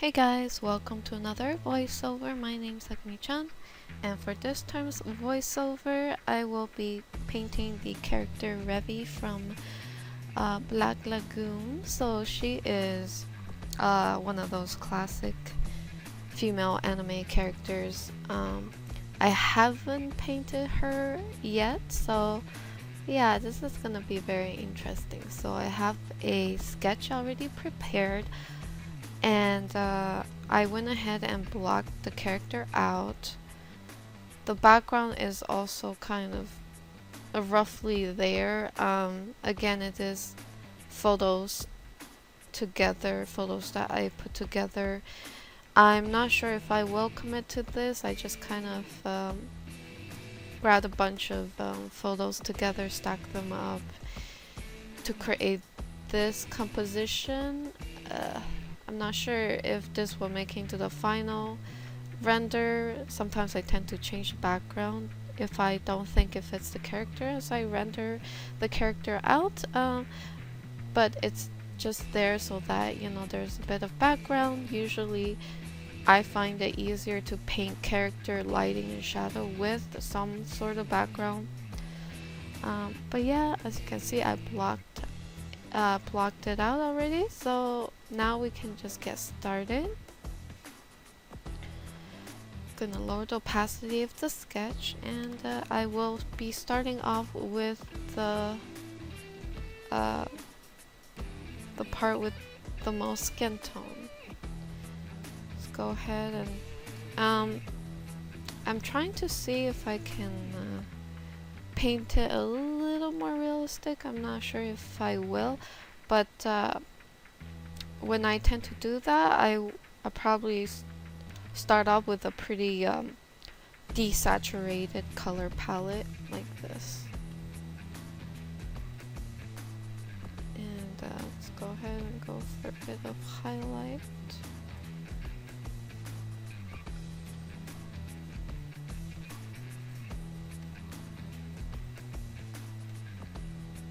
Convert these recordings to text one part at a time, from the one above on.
Hey guys, welcome to another voiceover. My name's Akmi-chan, and for this term's voiceover, I will be painting the character Revy from Black Lagoon. So she is one of those classic female anime characters. I haven't painted her yet, so yeah, this is gonna be very interesting. So I have a sketch already prepared, and I went ahead and blocked the character out. The background is also kind of roughly there. Again, it is photos that I put together. I'm not sure if I will commit to this. I just kind of grabbed a bunch of photos together, stacked them up to create this composition. I'm not sure if this will make it into the final render. Sometimes I tend to change the background if I don't think it fits the character as I render the character out, but it's just there so that there's a bit of background. Usually I find it easier to paint character lighting and shadow with some sort of background, but yeah, as you can see, I blocked it out already, so now we can just get started. Gonna lower the opacity of the sketch, and I will be starting off with the part with the most skin tone. Let's go ahead and I'm trying to see if I can paint it a little more realistic. I'm not sure if I will, but when I tend to do that, I probably start off with a pretty desaturated color palette like this. And let's go ahead and go for a bit of highlight.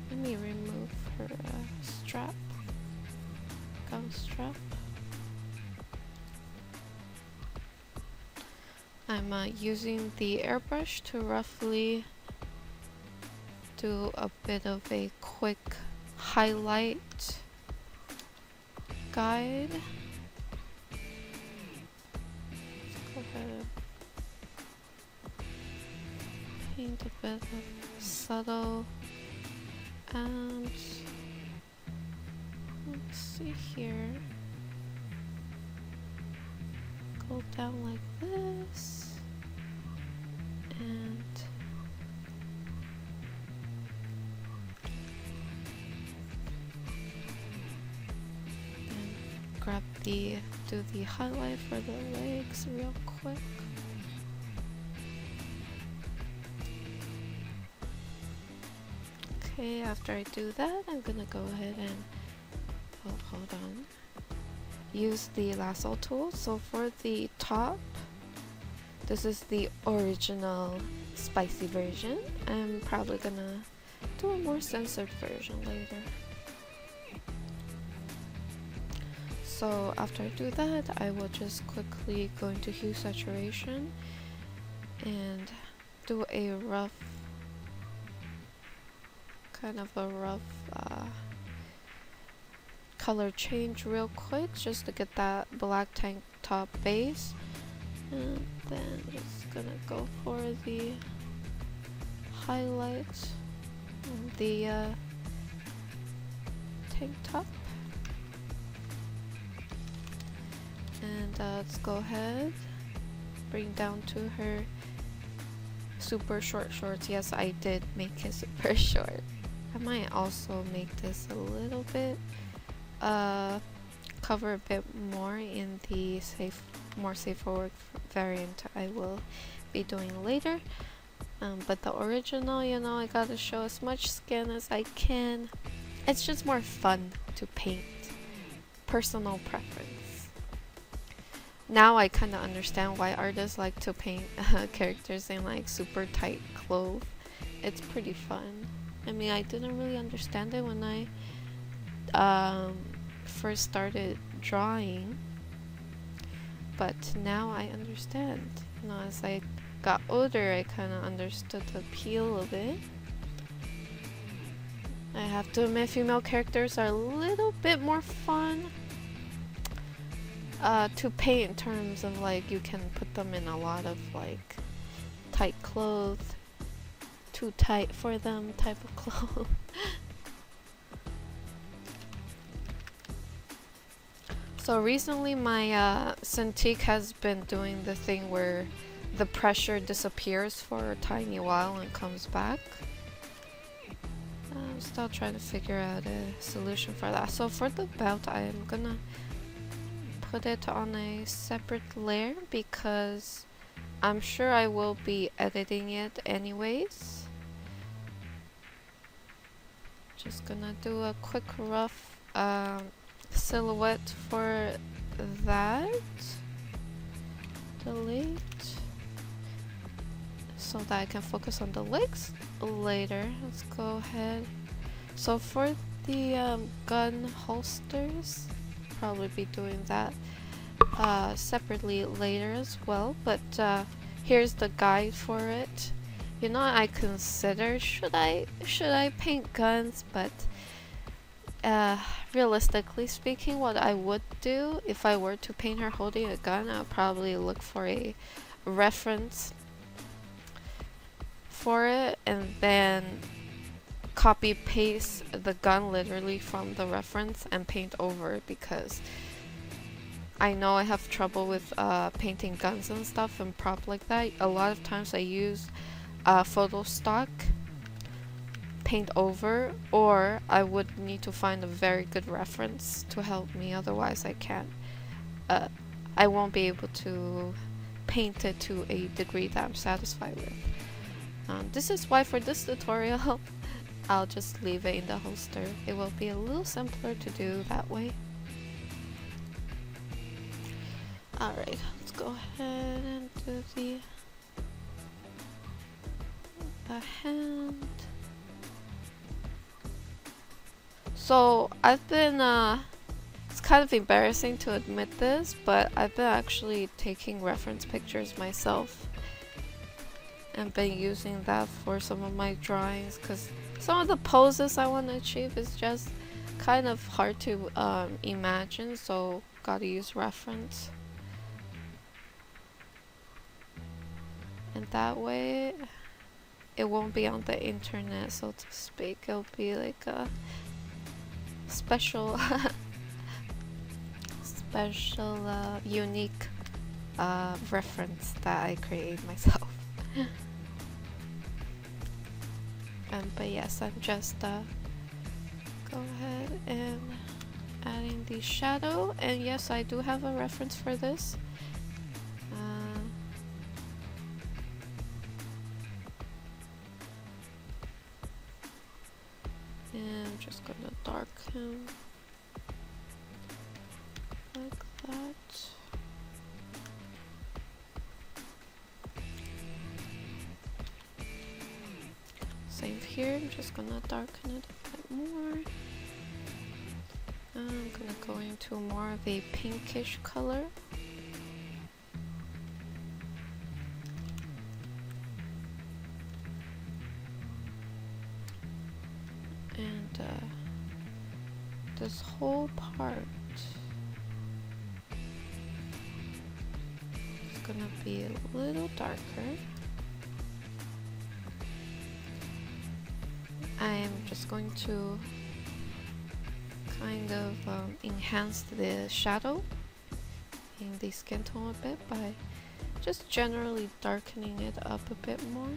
Let me remove her strap, gum strap. I'm using the airbrush to roughly do a bit of a quick highlight guide. Let's go ahead and paint a bit of subtle, and let's see here, go down like this, and grab do the highlight for the legs real quick. Okay, after I do that, I'm gonna go ahead and hold on, use the lasso tool. So for the top, this is the original spicy version. I'm probably gonna do a more censored version later. So after I do that, I will just quickly go into hue saturation and do a rough, color change real quick, just to get that black tank top base. And then just gonna go for the highlights on the tank top. And let's go ahead, bring down to her super short shorts. Yes, I did make it super short. I might also make this a little bit cover a bit more in the more safe for work variant I will be doing later. But the original, I gotta show as much skin as I can. It's just more fun to paint. Personal preference. Now I kind of understand why artists like to paint characters in like super tight clothes. It's pretty fun. I mean, I didn't really understand it when I first started drawing, but now I understand. You know, as I got older, I kind of understood the appeal of it. I have to admit, female characters are a little bit more fun to paint in terms of like you can put them in a lot of like tight clothes, too tight for them type of clothes. So recently my Cintiq has been doing the thing where the pressure disappears for a tiny while and comes back. I'm still trying to figure out a solution for that. So for the belt, I am gonna put it on a separate layer because I'm sure I will be editing it anyways. Just gonna do a quick rough silhouette for that. Delete. So that I can focus on the legs later. Let's go ahead. So for the gun holsters, probably be doing that separately later as well, but here's the guide for it. You know, I consider should I paint guns, but realistically speaking, what I would do if I were to paint her holding a gun, I'll probably look for a reference for it and then copy paste the gun literally from the reference and paint over it, because I know I have trouble with painting guns and stuff and prop like that. A lot of times I use photo stock, paint over, or I would need to find a very good reference to help me, otherwise I can't I won't be able to paint it to a degree that I'm satisfied with. This is why for this tutorial I'll just leave it in the holster. It will be a little simpler to do that way. Alright, let's go ahead and do the hand. So I've been, it's kind of embarrassing to admit this, but I've been actually taking reference pictures myself and been using that for some of my drawings, because some of the poses I want to achieve is just kind of hard to imagine, so gotta use reference. And that way it won't be on the internet, so to speak. It'll be like a special unique reference that I create myself. But yes, I'm just go ahead and adding the shadow, and yes, I do have a reference for this. And I'm just gonna darken like that. Same here, I'm just gonna darken it a bit more. I'm gonna go into more of a pinkish color. And this whole part is gonna be a little darker. I'm just going to kind of enhance the shadow in the skin tone a bit by just generally darkening it up a bit more.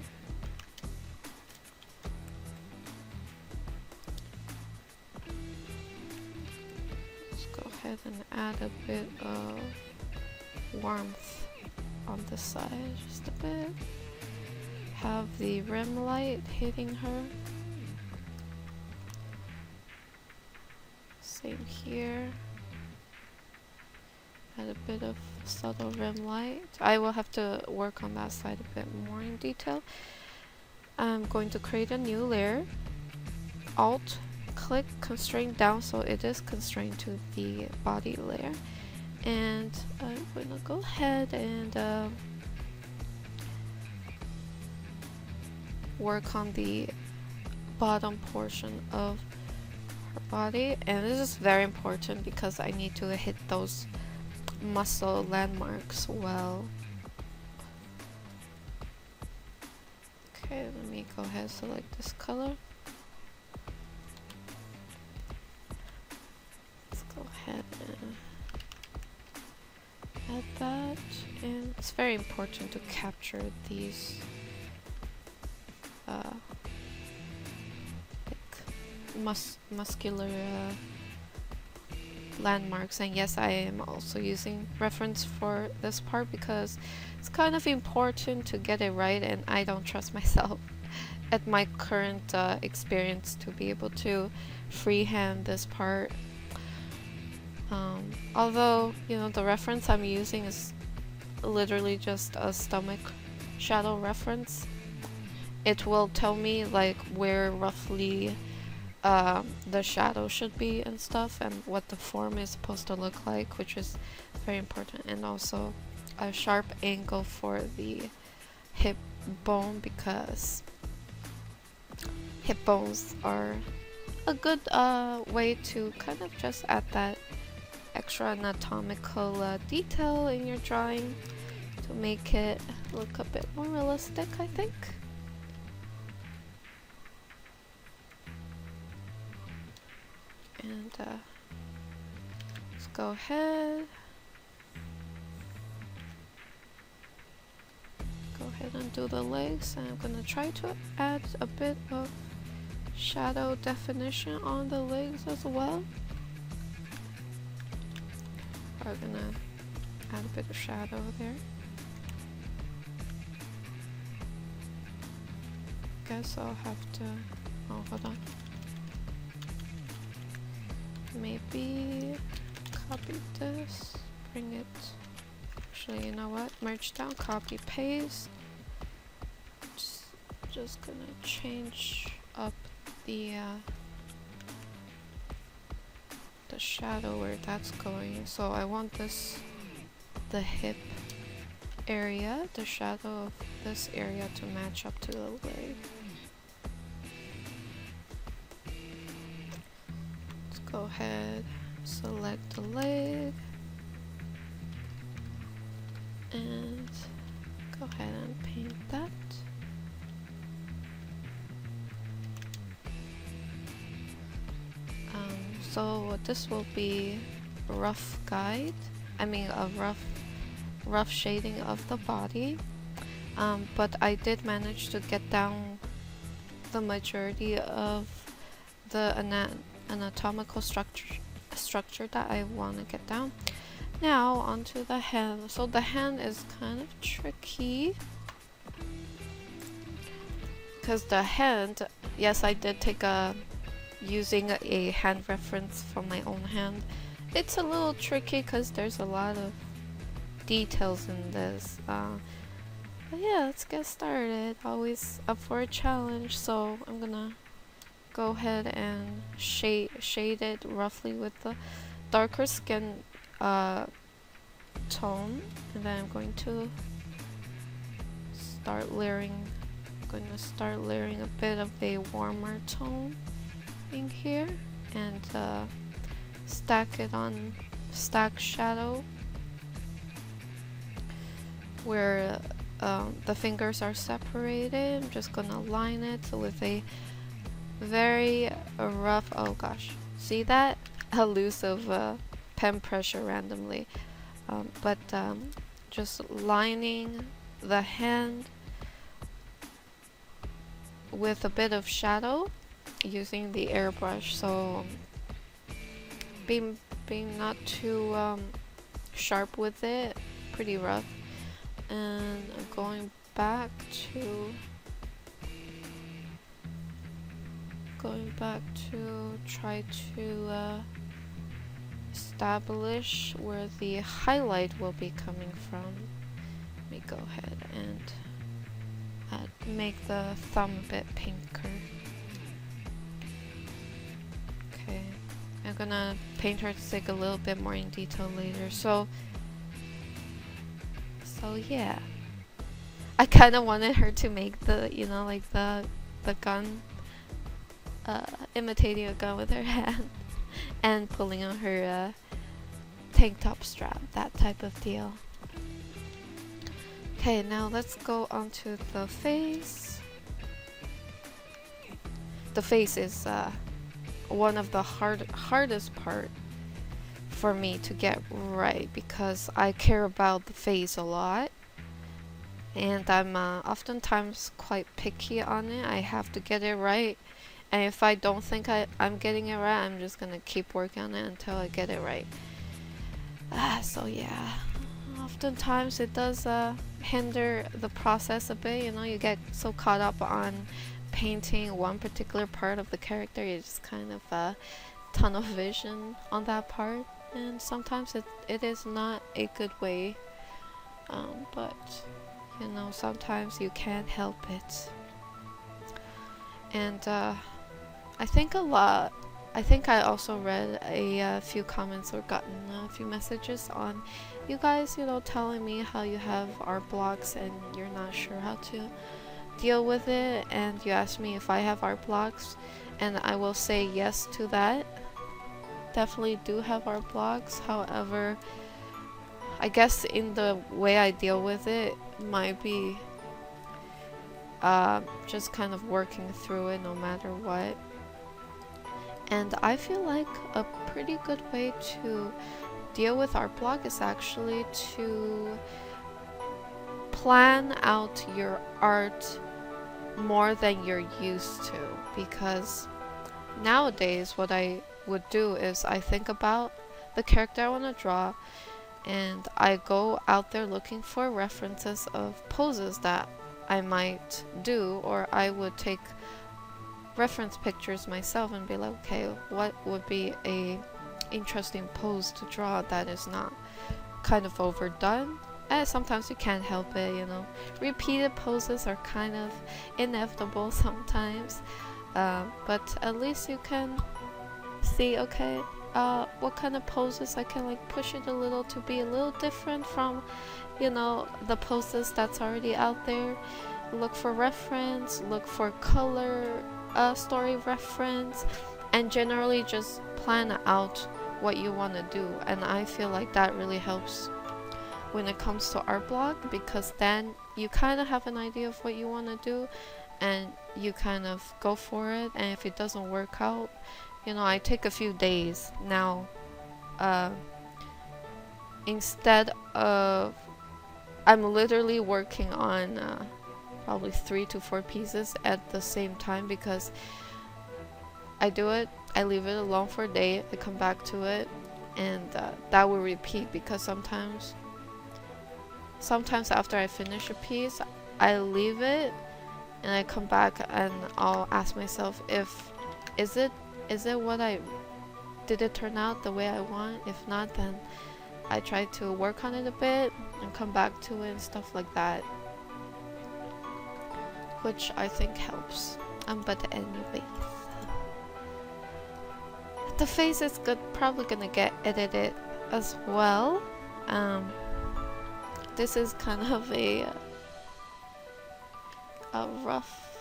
Let's go ahead and add a bit of warmth on the side, just a bit. Have the rim light hitting her. Same here. Add a bit of subtle rim light. I will have to work on that side a bit more in detail. I'm going to create a new layer. Alt, click, constrain down so it is constrained to the body layer. And I'm gonna go ahead and work on the bottom portion of her body. And this is very important because I need to hit those muscle landmarks well. Okay, let me go ahead and select this color. Let's go ahead and add that. And it's very important to capture these muscular landmarks. And yes, I am also using reference for this part because it's kind of important to get it right, and I don't trust myself at my current experience to be able to freehand this part. Although, you know, the reference I'm using is literally just a stomach shadow reference. It will tell me like where roughly the shadow should be and stuff, and what the form is supposed to look like, which is very important. And also a sharp angle for the hip bone, because hip bones are a good way to kind of just add that extra anatomical detail in your drawing to make it look a bit more realistic, I think. And let's go ahead. Go ahead and do the legs, and I'm gonna try to add a bit of shadow definition on the legs as well. We're gonna add a bit of shadow there. Guess I'll have to, oh, hold on. Maybe copy this, bring it, actually, you know what, merge down, copy, paste. Just gonna change up the shadow where that's going. So I want this, the hip area, the shadow of this area to match up to the leg. Let's go ahead, select the leg, and go ahead and paint that. So this will be a rough guide, I mean a rough shading of the body, but I did manage to get down the majority of the anatomical structure that I want to get down. Now onto the hand. So the hand is kind of tricky because the hand, yes, I did take using a hand reference from my own hand. It's a little tricky because there's a lot of details in this. But yeah, let's get started. Always up for a challenge, so I'm gonna go ahead and shade it roughly with the darker skin tone, and then I'm going to start layering. A bit of a warmer tone in here, and stack shadow where the fingers are separated. I'm just gonna line it with a very rough, oh gosh, see that? A loose of pen pressure randomly, but just lining the hand with a bit of shadow using the airbrush, so being not too sharp with it, pretty rough. And I'm going back to try to establish where the highlight will be coming from. Let me go ahead and make the thumb a bit pinker. Okay, I'm gonna paint her like a little bit more in detail later. So yeah. I kind of wanted her to make the, you know, like the gun, imitating a gun with her hand and pulling on her tank top strap, that type of deal. Okay, now let's go on to the face. The face is one of the hardest part for me to get right because I care about the face a lot. And I'm oftentimes quite picky on it. I have to get it right. And if I don't think I'm getting it right, I'm just gonna keep working on it until I get it right. So yeah, oftentimes it does hinder the process a bit. You know, you get so caught up on painting one particular part of the character, you just kind of tunnel vision on that part. And sometimes it is not a good way. But you know, sometimes you can't help it. And I think I also read a few comments or gotten a few messages on you guys, you know, telling me how you have art blocks and you're not sure how to deal with it, and you asked me if I have art blocks, and I will say yes to that. Definitely do have art blocks. However, I guess in the way I deal with it might be just kind of working through it no matter what. And I feel like a pretty good way to deal with art block is actually to plan out your art more than you're used to, because nowadays what I would do is I think about the character I want to draw and I go out there looking for references of poses that I might do, or I would take reference pictures myself and be like, okay, what would be a interesting pose to draw that is not kind of overdone? And sometimes you can't help it, you know. Repeated poses are kind of inevitable sometimes, but at least you can see, okay, what kind of poses I can like push it a little to be a little different from, you know, the poses that's already out there. Look for reference, look for color, story reference, and generally just plan out what you want to do. And I feel like that really helps when it comes to art block, because then you kind of have an idea of what you want to do and you kind of go for it. And if it doesn't work out, you know, I take a few days now. Instead of, I'm literally working on probably 3 to 4 pieces at the same time, because I do it, I leave it alone for a day, I come back to it, and that will repeat, because sometimes after I finish a piece, I leave it and I come back and I'll ask myself, is it what did it turn out the way I want? If not, then I try to work on it a bit and come back to it and stuff like that, which I think helps. But anyways, the face is probably gonna get edited as well. This is kind of a rough,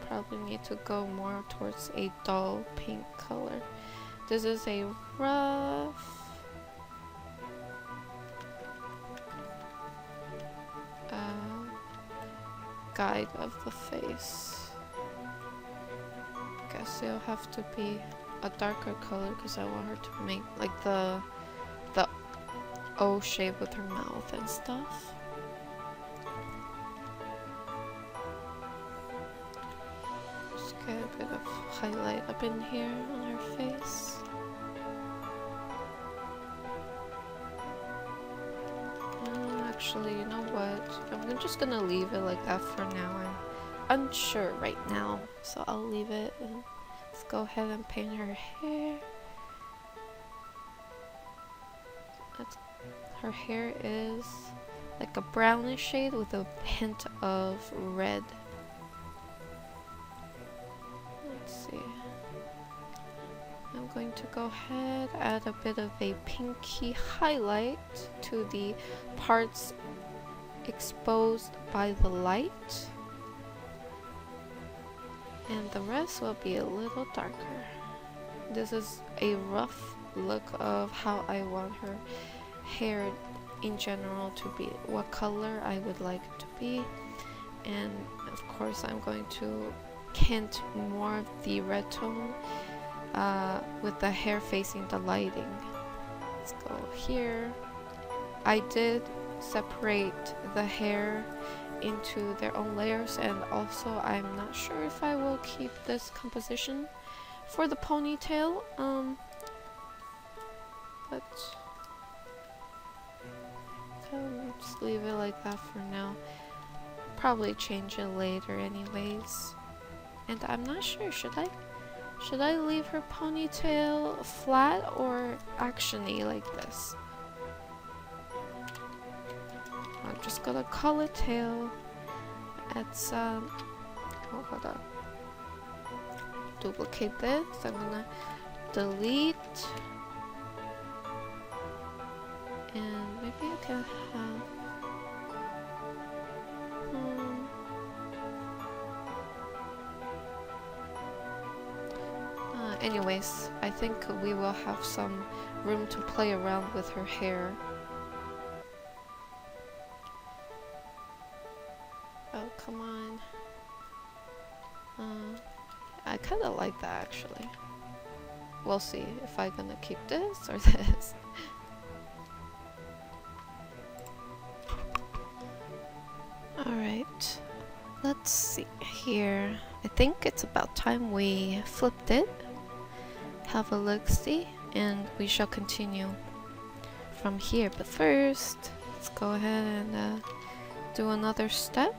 probably need to go more towards a dull pink color. This is a rough guide of the face. Guess it'll have to be a darker color because I want her to make like the O shape with her mouth and stuff. Just get a bit of highlight up in here on her face. Actually, you know what? I'm just gonna leave it like that for now. I'm unsure right now, so I'll leave it. And let's go ahead and paint her hair. Her hair is like a brownish shade with a hint of red. I'm going to go ahead, add a bit of a pinky highlight to the parts exposed by the light. And the rest will be a little darker. This is a rough look of how I want her hair in general to be, what color I would like it to be. And of course I'm going to hint more of the red tone with the hair facing the lighting. Let's go here. I did separate the hair into their own layers, and also I'm not sure if I will keep this composition for the ponytail, but just leave it like that for now. Probably change it later anyways. And I'm not sure, should I leave her ponytail flat or actiony like this? I'm just gonna call it tail. It's oh, hold on. Duplicate this. I'm gonna delete, and maybe you can have anyways, I think we will have some room to play around with her hair. Oh, come on. I kind of like that actually. We'll see if I'm gonna keep this or this. Alright, let's see here. I think it's about time we flipped it. Have a look-see, and we shall continue from here. But first, let's go ahead and do another step.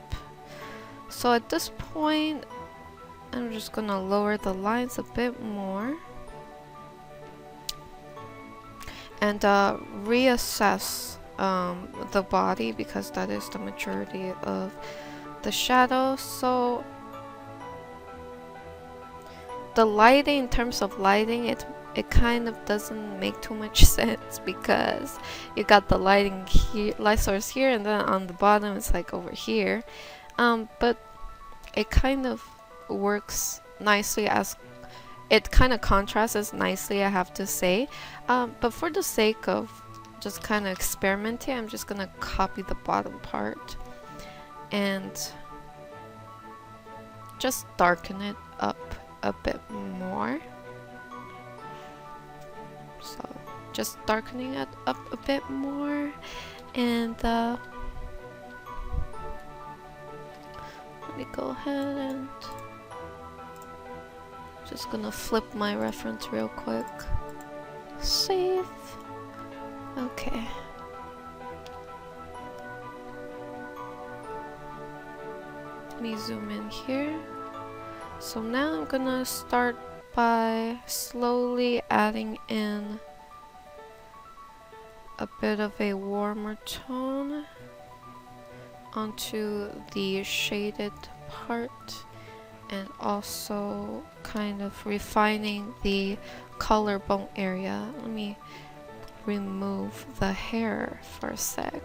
So at this point, I'm just gonna lower the lines a bit more and reassess the body, because that is the majority of the shadow. So the lighting, in terms of lighting, it kind of doesn't make too much sense, because you got the lighting here, light source here, and then on the bottom it's like over here. But it kind of works nicely, as it kind of contrasts nicely, I have to say. But for the sake of just kind of experimenting, I'm just gonna copy the bottom part and just darken it up a bit more. So just darkening it up a bit more, and let me go ahead and just gonna flip my reference real quick. Save. Okay. Let me zoom in here. So now I'm gonna start by slowly adding in a bit of a warmer tone onto the shaded part, and also kind of refining the collarbone area. Let me remove the hair for a sec.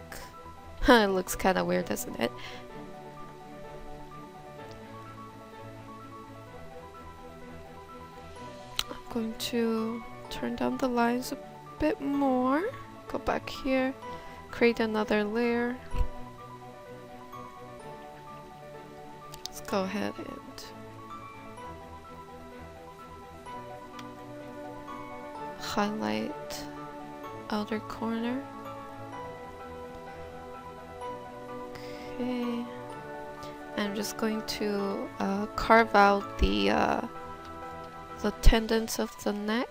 It looks kind of weird, doesn't it? I'm going to turn down the lines a bit more. Go back here, create another layer. Let's go ahead and highlight outer corner. Okay, I'm just going to carve out the tendons of the neck.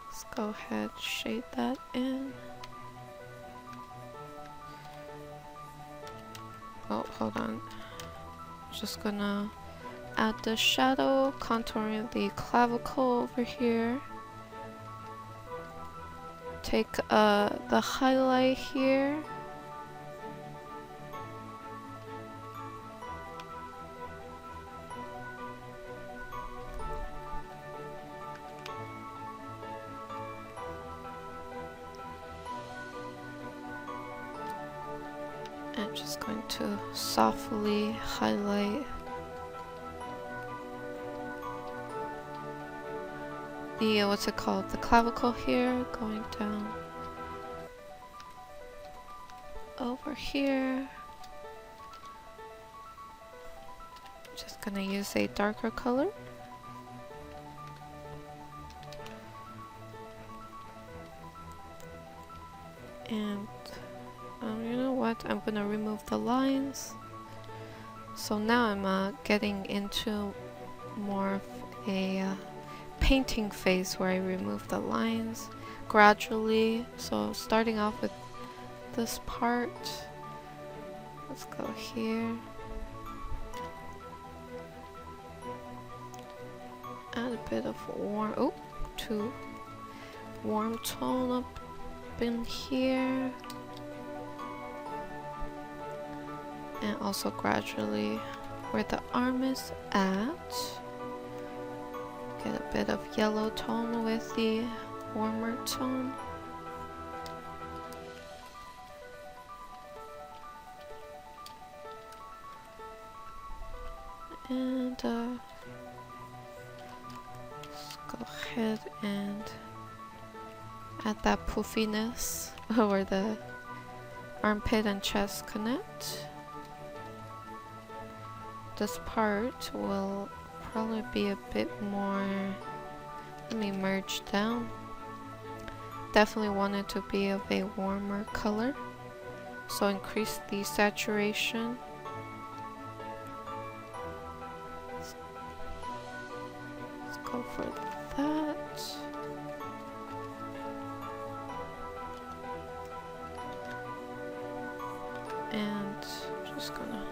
Let's go ahead, shade that in. Oh, hold on. Just gonna add the shadow, contouring the clavicle over here. Take the highlight here. I'm just going to softly highlight the, what's it called? The clavicle here, going down over here. Just gonna use a darker color. And you know what? I'm gonna remove the lines. So now I'm getting into more of a painting phase where I remove the lines gradually. So starting off with this part. Let's go here. Add a bit of warm, warm tone up in here. And also gradually where the arm is at. Get a bit of yellow tone with the warmer tone. And let's go ahead and add that poofiness where the armpit and chest connect. This part will probably be a bit more, let me merge down. Definitely want it to be of a warmer color, so increase the saturation. Let's go for that. And just gonna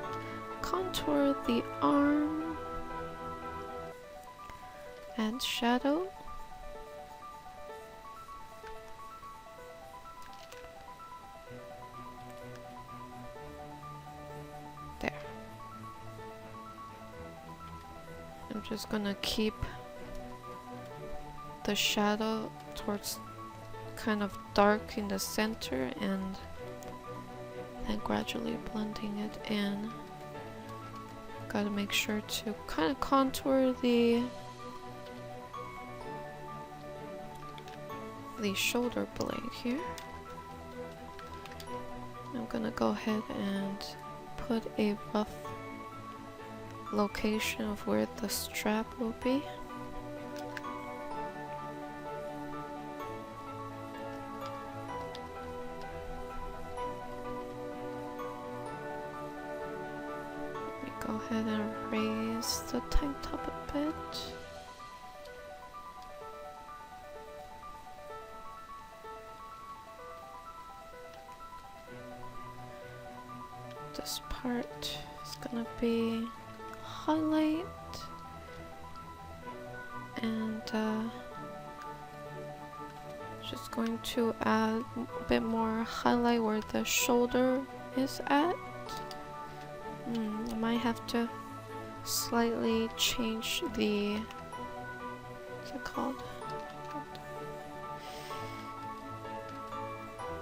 contour the arm, add shadow. There. I'm just gonna keep the shadow towards kind of dark in the center and then gradually blending it in. Gotta make sure to kind of contour the shoulder blade here. I'm gonna go ahead and put a rough location of where the strap will be. Go ahead and raise the tank top a bit. This part is gonna be highlight and just going to add a bit more highlight where the shoulder is at. I might have to slightly change the, what's it called?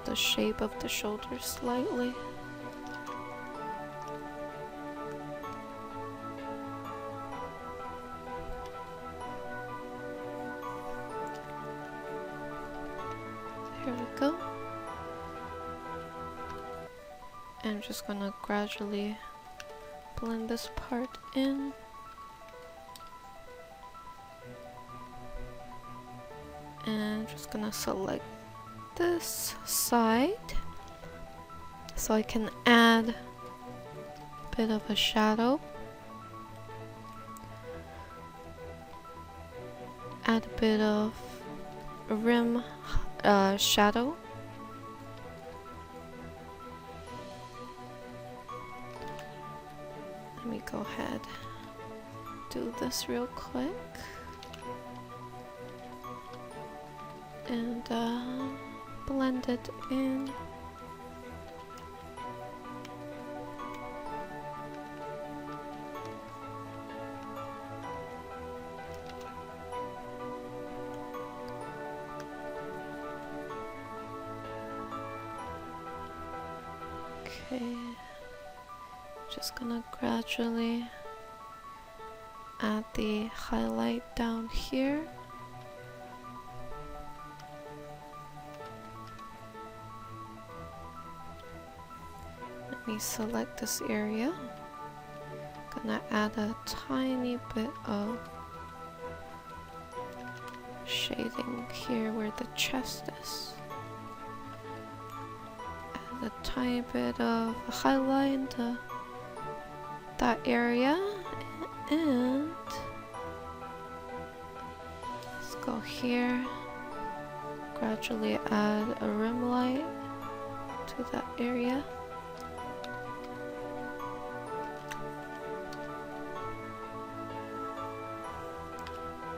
The shape of the shoulder slightly. Here we go. And I'm just gonna gradually blend this part in. And just gonna select this side so I can add a bit of a shadow. Add a bit of rim shadow. Let me go ahead, do this real quick, and blend it in. Okay. Just gonna gradually add the highlight down here. Let me select this area. Gonna add a tiny bit of shading here where the chest is. Add a tiny bit of highlight into that area, and let's go here. Gradually add a rim light to that area.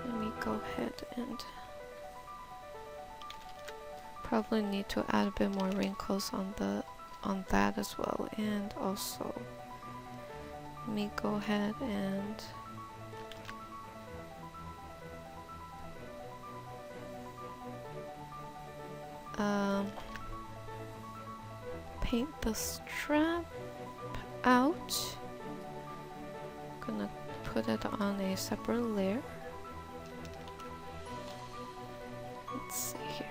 Let me go ahead and probably need to add a bit more wrinkles on that as well, and also let me go ahead and paint the strap out. Gonna put it on a separate layer. Let's see here.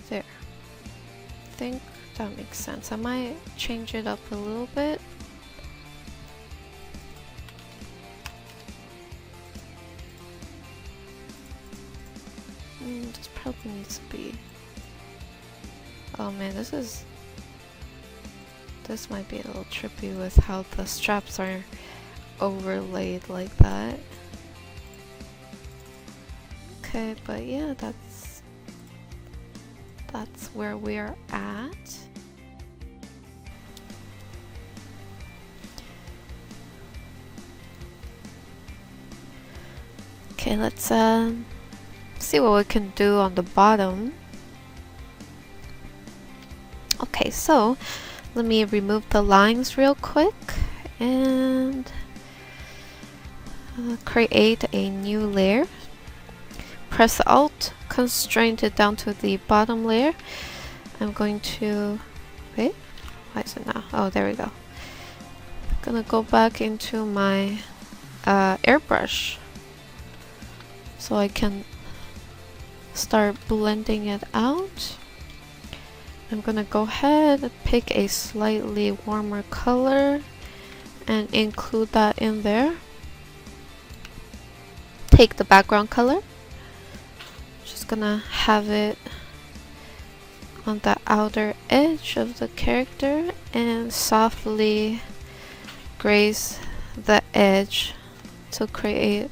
There. I think that makes sense. I might change it up a little bit. This probably needs to be... Oh man, this might be a little trippy with how the straps are overlaid like that. Okay, but yeah, that's where we're at. Okay, let's see what we can do on the bottom. Okay, so let me remove the lines real quick and create a new layer. Press Alt, constrain it down to the bottom layer. I'm going to... wait, why is it now? Oh, there we go. Gonna go back into my airbrush so I can start blending it out. I'm gonna go ahead and pick a slightly warmer color and include that in there. Take the background color. Just gonna have it on the outer edge of the character and softly graze the edge to create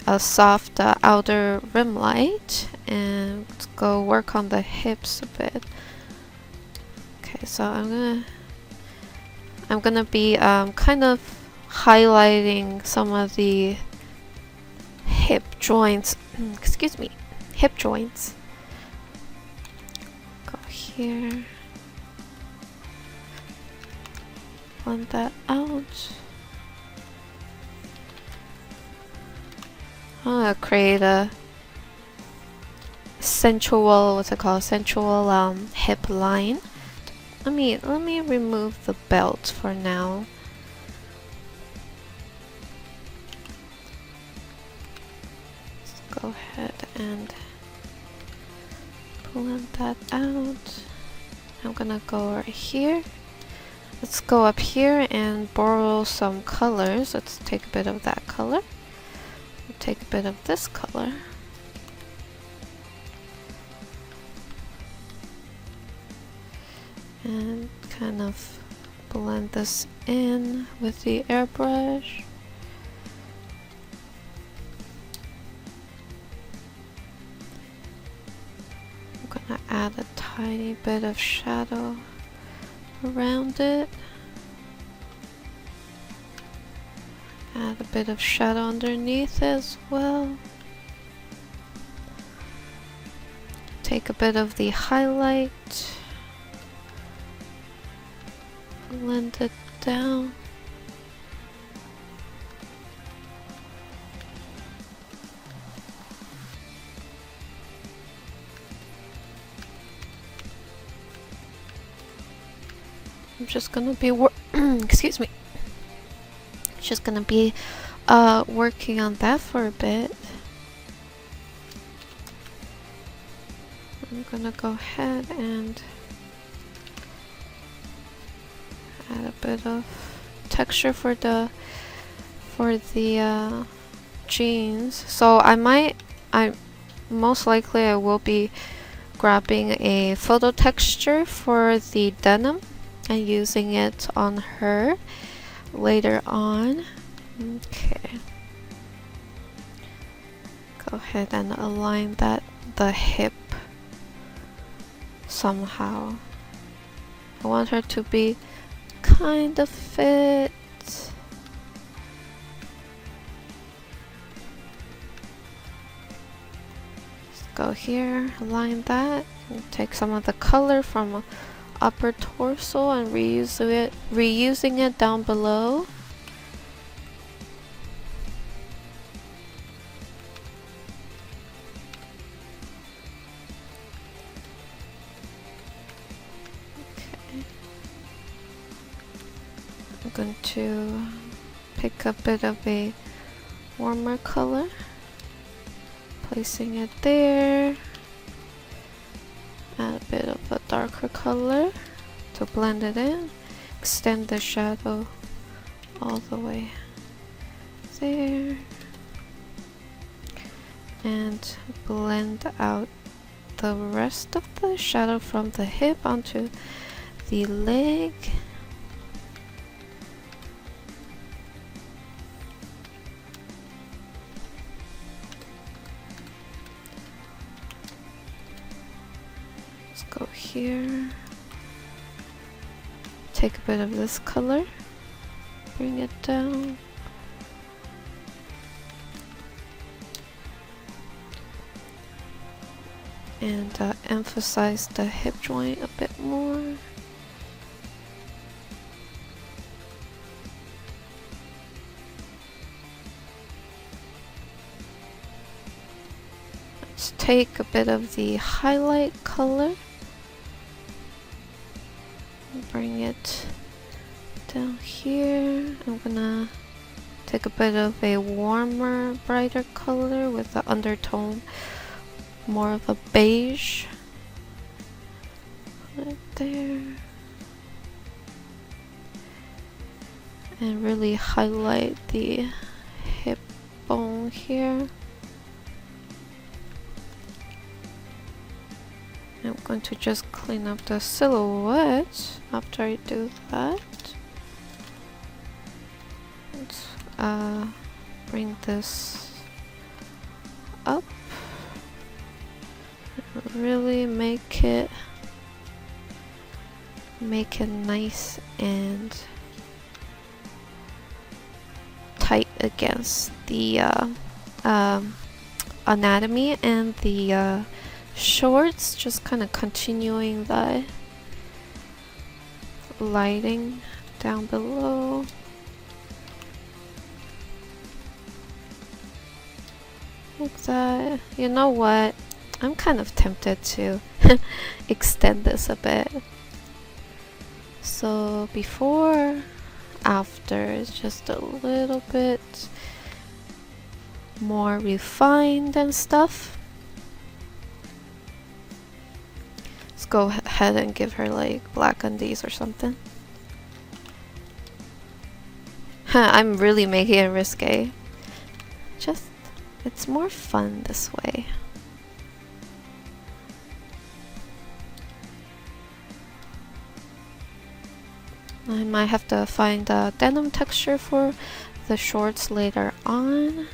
a soft outer rim light, and let's go work on the hips a bit. Okay, so I'm gonna be kind of highlighting some of the hip joints. Excuse me, hip joints. Go here, blend that out. I'm gonna create a sensual, what's it called? Sensual hip line. Let me remove the belt for now. Let's go ahead and blend that out. I'm gonna go right here. Let's go up here and borrow some colors. Let's take a bit of that color. Take a bit of this color. And kind of blend this in with the airbrush. I'm gonna add a tiny bit of shadow around it. Add a bit of shadow underneath as well. Take a bit of the highlight, blend it down. I'm just gonna be excuse me. Just gonna be working on that for a bit. I'm gonna go ahead and add a bit of texture for the jeans. So I most likely I will be grabbing a photo texture for the denim and using it on her later on. Okay. Go ahead and align the hip somehow. I want her to be kind of fit. Let's go here, align that, and take some of the color from upper torso and reusing it down below. I'm going to pick a bit of a warmer color, placing it there, add a bit of a darker color to blend it in, extend the shadow all the way there, and blend out the rest of the shadow from the hip onto the leg. Go here, take a bit of this color, bring it down, and emphasize the hip joint a bit more. Let's take a bit of the highlight color, bring it down here. I'm gonna take a bit of a warmer, brighter color with the undertone more of a beige. Put it there. And really highlight the hip bone here. I'm going to just clean up the silhouette after I do that. Let's bring this up. Really make it nice and tight against the anatomy and the shorts, just kind of continuing the lighting down below. Like that. You know what? I'm kind of tempted to extend this a bit. So before, after is just a little bit more refined and stuff. Let's go ahead and give her like black undies or something. I'm really making it risque. Just, it's more fun this way. I might have to find a denim texture for the shorts later on.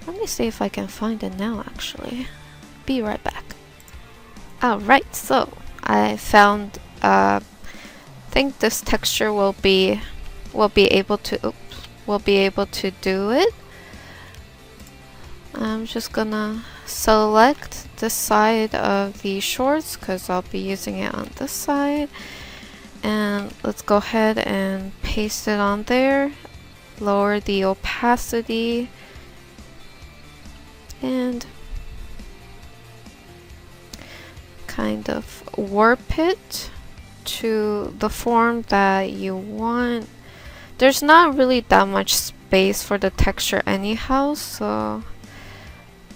Let me see if I can find it now actually. Be right back. Alright, so I found think this texture will be able to do it. I'm just gonna select the side of the shorts because I'll be using it on this side. And let's go ahead and paste it on there. Lower the opacity and kind of warp it to the form that you want. There's not really that much space for the texture anyhow, so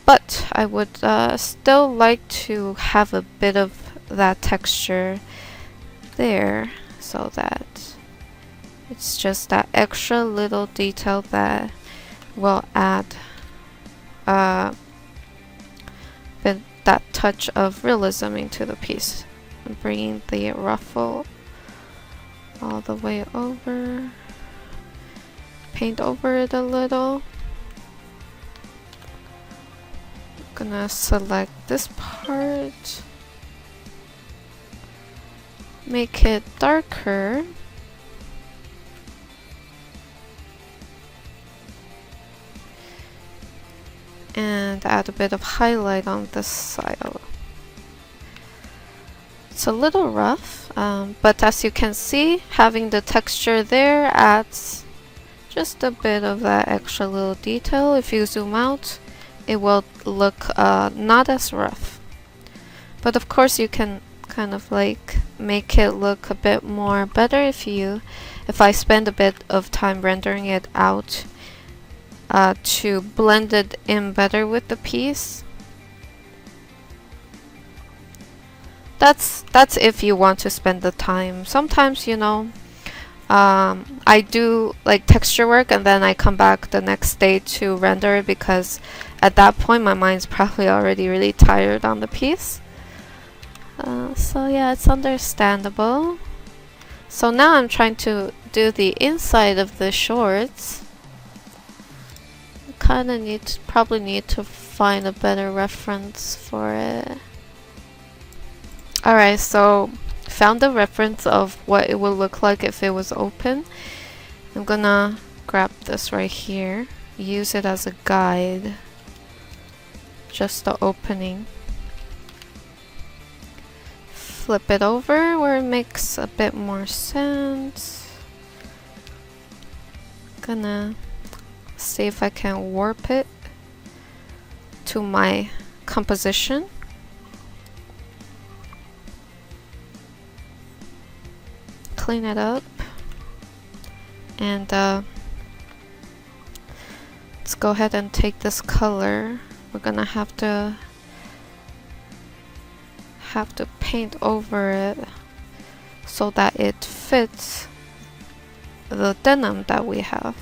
but I would still like to have a bit of that texture there so that it's just that extra little detail that will add bit that touch of realism into the piece. I'm bringing the ruffle all the way over, paint over it a little. I'm gonna select this part, make it darker, and add a bit of highlight on this side. It's a little rough, but as you can see, having the texture there adds just a bit of that extra little detail. If you zoom out, it will look not as rough. But of course you can kind of like make it look a bit more better if I spend a bit of time rendering it out to blend it in better with the piece. That's if you want to spend the time. Sometimes, you know, I do like texture work and then I come back the next day to render it because at that point my mind's probably already really tired on the piece. So yeah, it's understandable. So now I'm trying to do the inside of the shorts. Kinda probably need to find a better reference for it. Alright, so found the reference of what it would look like if it was open. I'm gonna grab this right here, use it as a guide, just the opening. Flip it over where it makes a bit more sense. Gonna see if I can warp it to my composition. Clean it up and let's go ahead and take this color. We're gonna have to paint over it so that it fits the denim that we have.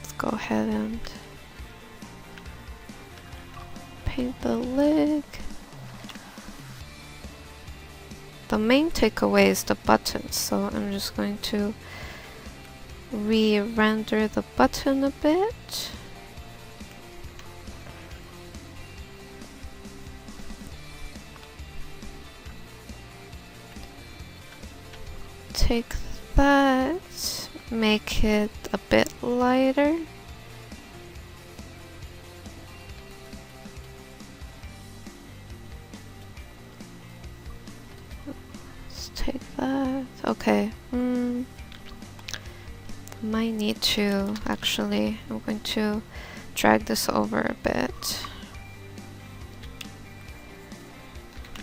Let's go ahead and paint the leg. The main takeaway is the buttons, so I'm just going to re-render the button a bit. Take that, make it a bit lighter. Take that. Okay. Might need to actually. I'm going to drag this over a bit.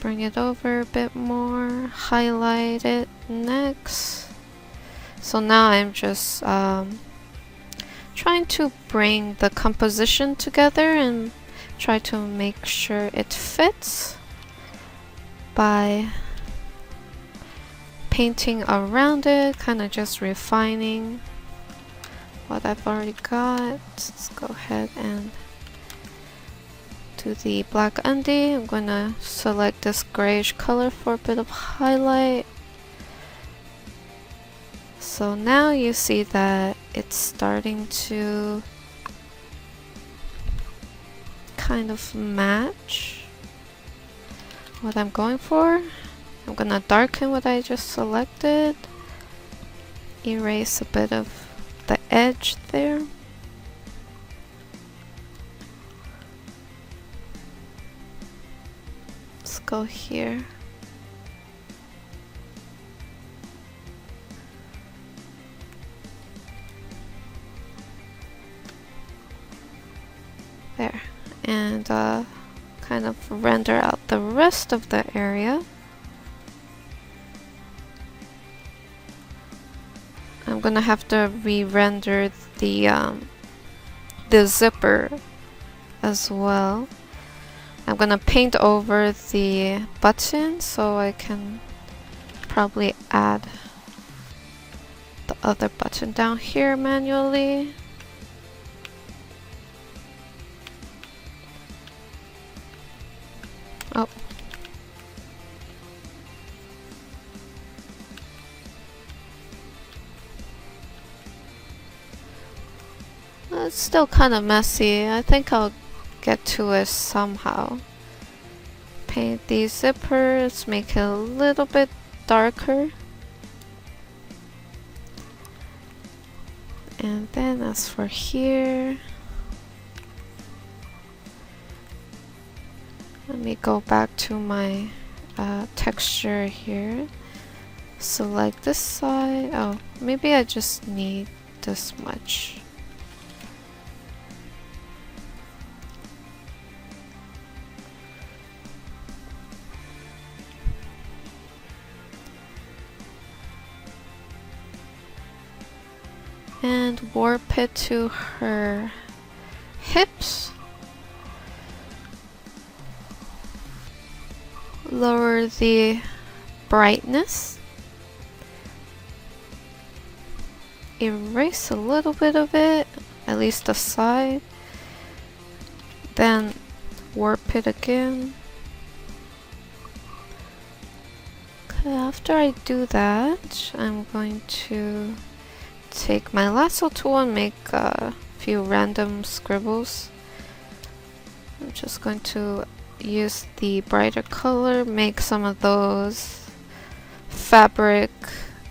Bring it over a bit more. Highlight it next. So now I'm just trying to bring the composition together and try to make sure it fits by painting around it, kind of just refining what I've already got. Let's go ahead and do the black undie. I'm gonna select this grayish color for a bit of highlight. So now you see that it's starting to kind of match what I'm going for. I'm gonna darken what I just selected, erase a bit of the edge there. Let's go here. There. And kind of render out the rest of the area. I'm gonna have to re-render the zipper as well. I'm gonna paint over the button so I can probably add the other button down here manually. Oh. It's still kind of messy. I think I'll get to it somehow. Paint these zippers, make it a little bit darker. And then as for here, let me go back to my texture here. Select this side. Oh, maybe I just need this much. And warp it to her hips. Lower the brightness. Erase a little bit of it, at least the side. Then warp it again. Okay, after I do that, I'm going to take my lasso tool and make a few random scribbles. I'm just going to use the brighter color, make some of those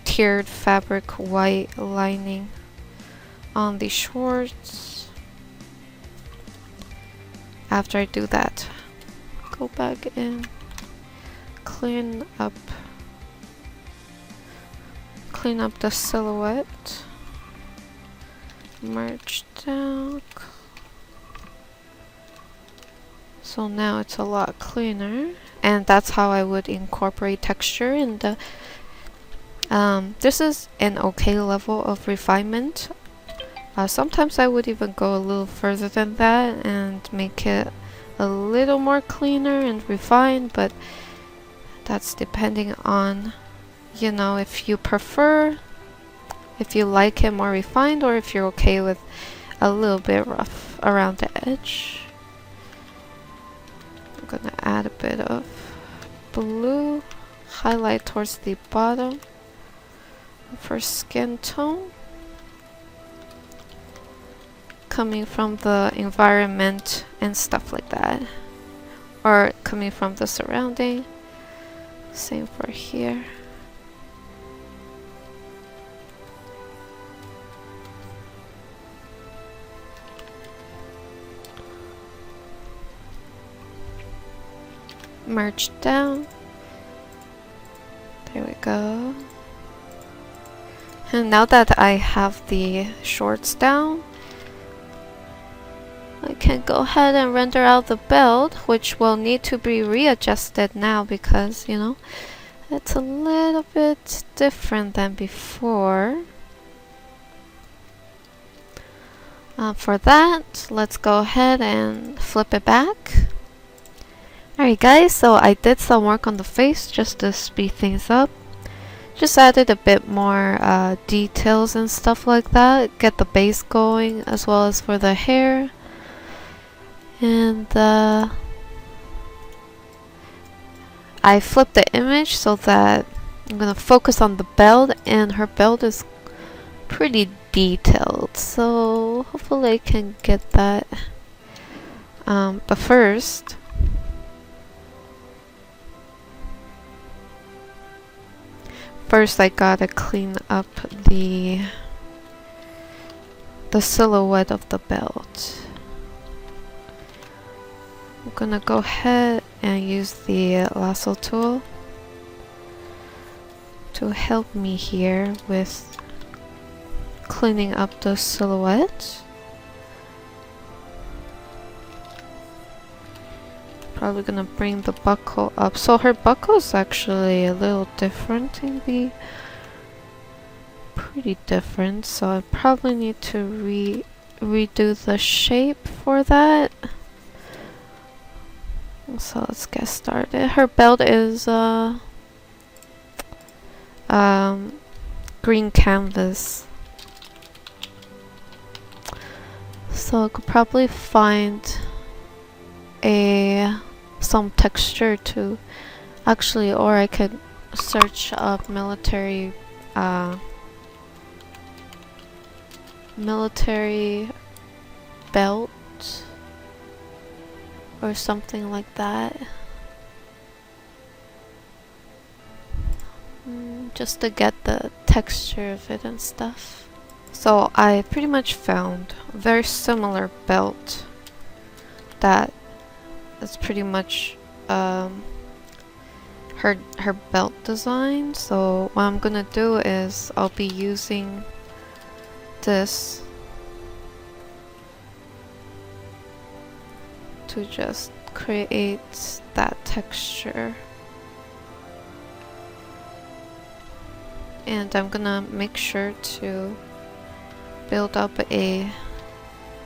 tiered fabric white lining on the shorts. After I do that, go back and clean up the silhouette. Merge down. So now it's a lot cleaner, and that's how I would incorporate texture in the this is an okay level of refinement. Sometimes I would even go a little further than that and make it a little more cleaner and refined, but that's depending on, you know, if you prefer, if you like it more refined, or if you're okay with a little bit rough around the edge. I'm gonna add a bit of blue, highlight towards the bottom for skin tone, coming from the environment and stuff like that, or coming from the surrounding. Same for here. Merge down. There we go. And now that I have the shorts down, I can go ahead and render out the belt, which will need to be readjusted now because, you know, it's a little bit different than before. For that, let's go ahead and flip it back. Alright guys, so I did some work on the face just to speed things up. Just added a bit more details and stuff like that, get the base going, as well as for the hair. And I flipped the image so that I'm gonna focus on the belt, and her belt is pretty detailed, so hopefully I can get that. But first, I gotta clean up the silhouette of the belt. I'm gonna go ahead and use the lasso tool to help me here with cleaning up the silhouette. Probably gonna bring the buckle up. So her buckle is actually a little different, maybe pretty different. So I probably need to redo the shape for that. So let's get started. Her belt is green canvas. So I could probably find some texture to actually, or I could search up military belt or something like that, just to get the texture of it and stuff. So I pretty much found a very similar belt that is pretty much her belt design. So what I'm gonna do is I'll be using this to just create that texture, and I'm gonna make sure to build up a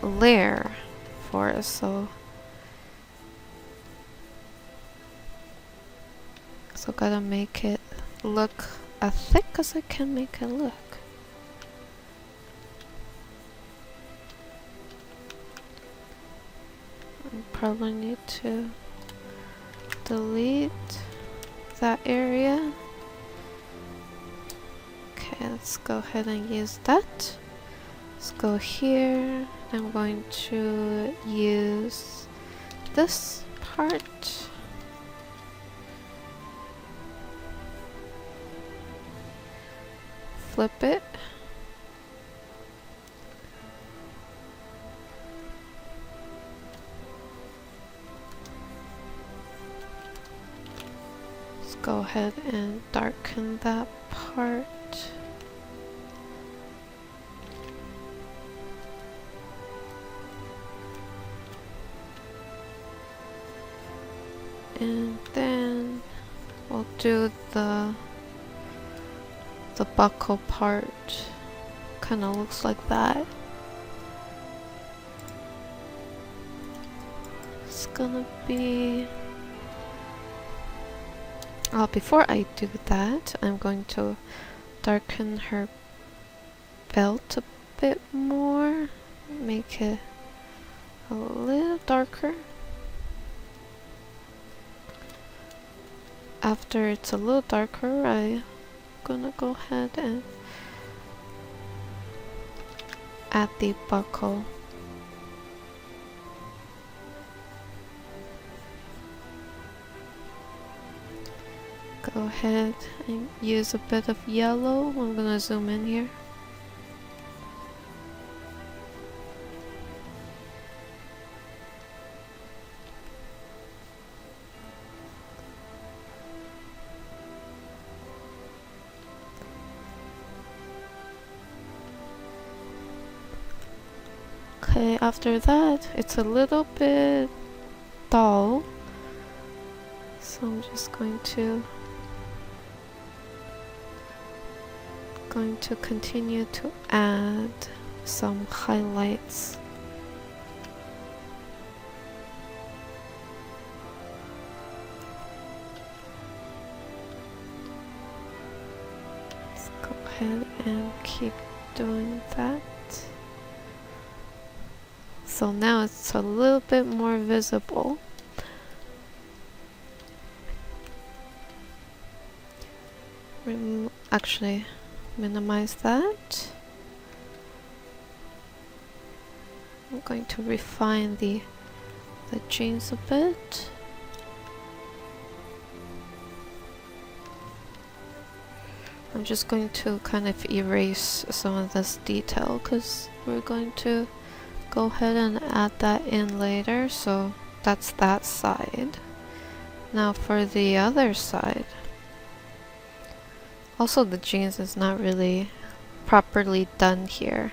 layer for it. So gotta make it look as thick as I can make it look. I probably need to delete that area. Okay, let's go ahead and use that. Let's go here. I'm going to use this part. Flip it. Let's go ahead and darken that part. And then we'll do the buckle part. Kind of looks like that. It's gonna be... before I do that, I'm going to darken her belt a bit more. Make it a little darker. After it's a little darker, I'm gonna go ahead and add the buckle. Go ahead and use a bit of yellow. I'm gonna zoom in here. Okay, after that, it's a little bit dull, so I'm just going to continue to add some highlights. Let's go ahead and keep doing that. So now it's a little bit more visible. Actually, minimize that. I'm going to refine the jeans a bit. I'm just going to kind of erase some of this detail because we're going to go ahead and add that in later. So that's that side. Now for the other side. Also, the jeans is not really properly done here.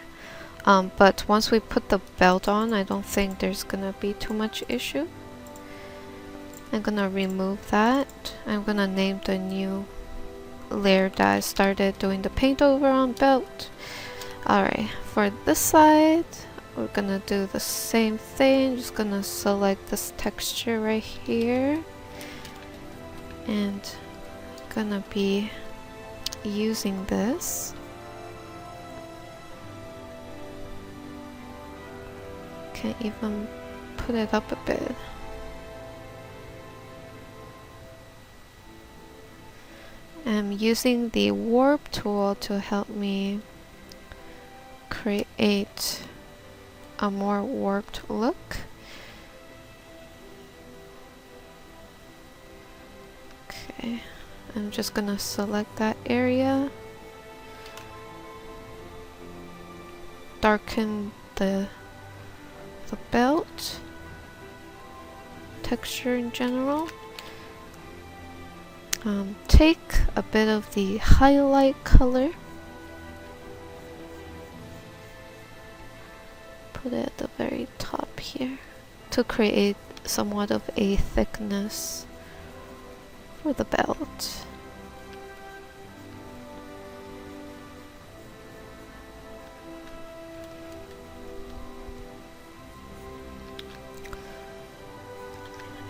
But once we put the belt on, I don't think there's gonna be too much issue. I'm gonna remove that. I'm gonna name the new layer that I started doing the paint over on belt. Alright, for this side, we're gonna do the same thing. Just gonna select this texture right here. And gonna be using this. Can't even put it up a bit. I'm using the warp tool to help me create a more warped look. Okay, I'm just gonna select that area, darken the belt, texture in general. Take a bit of the highlight color, put it at the very top here to create somewhat of a thickness for the belt.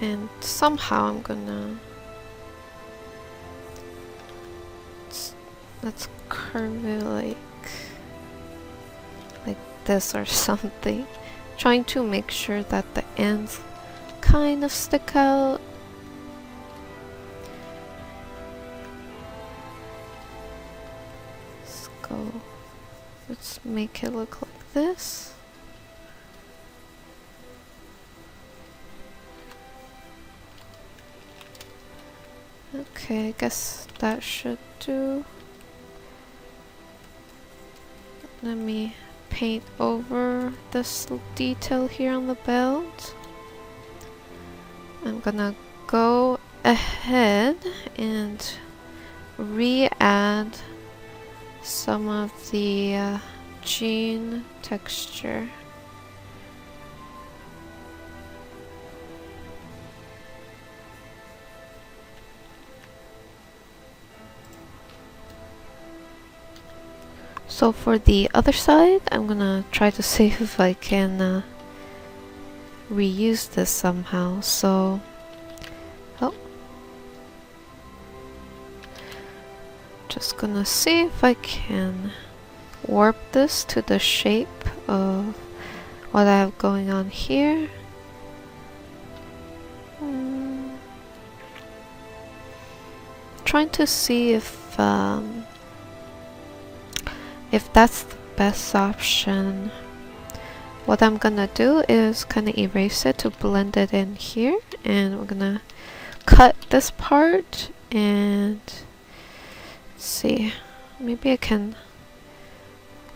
And somehow I'm gonna let's curve it like this or something. Trying to make sure that the ends kind of stick out. Let's make it look like this. Okay, I guess that should do. Let me paint over this detail here on the belt. I'm gonna go ahead and re-add some of the jean texture. So for the other side, I'm gonna try to see if I can reuse this somehow. So, just gonna see if I can warp this to the shape of what I have going on here. Trying to see if that's the best option. What I'm gonna do is kind of erase it to blend it in here, and we're gonna cut this part and see, maybe I can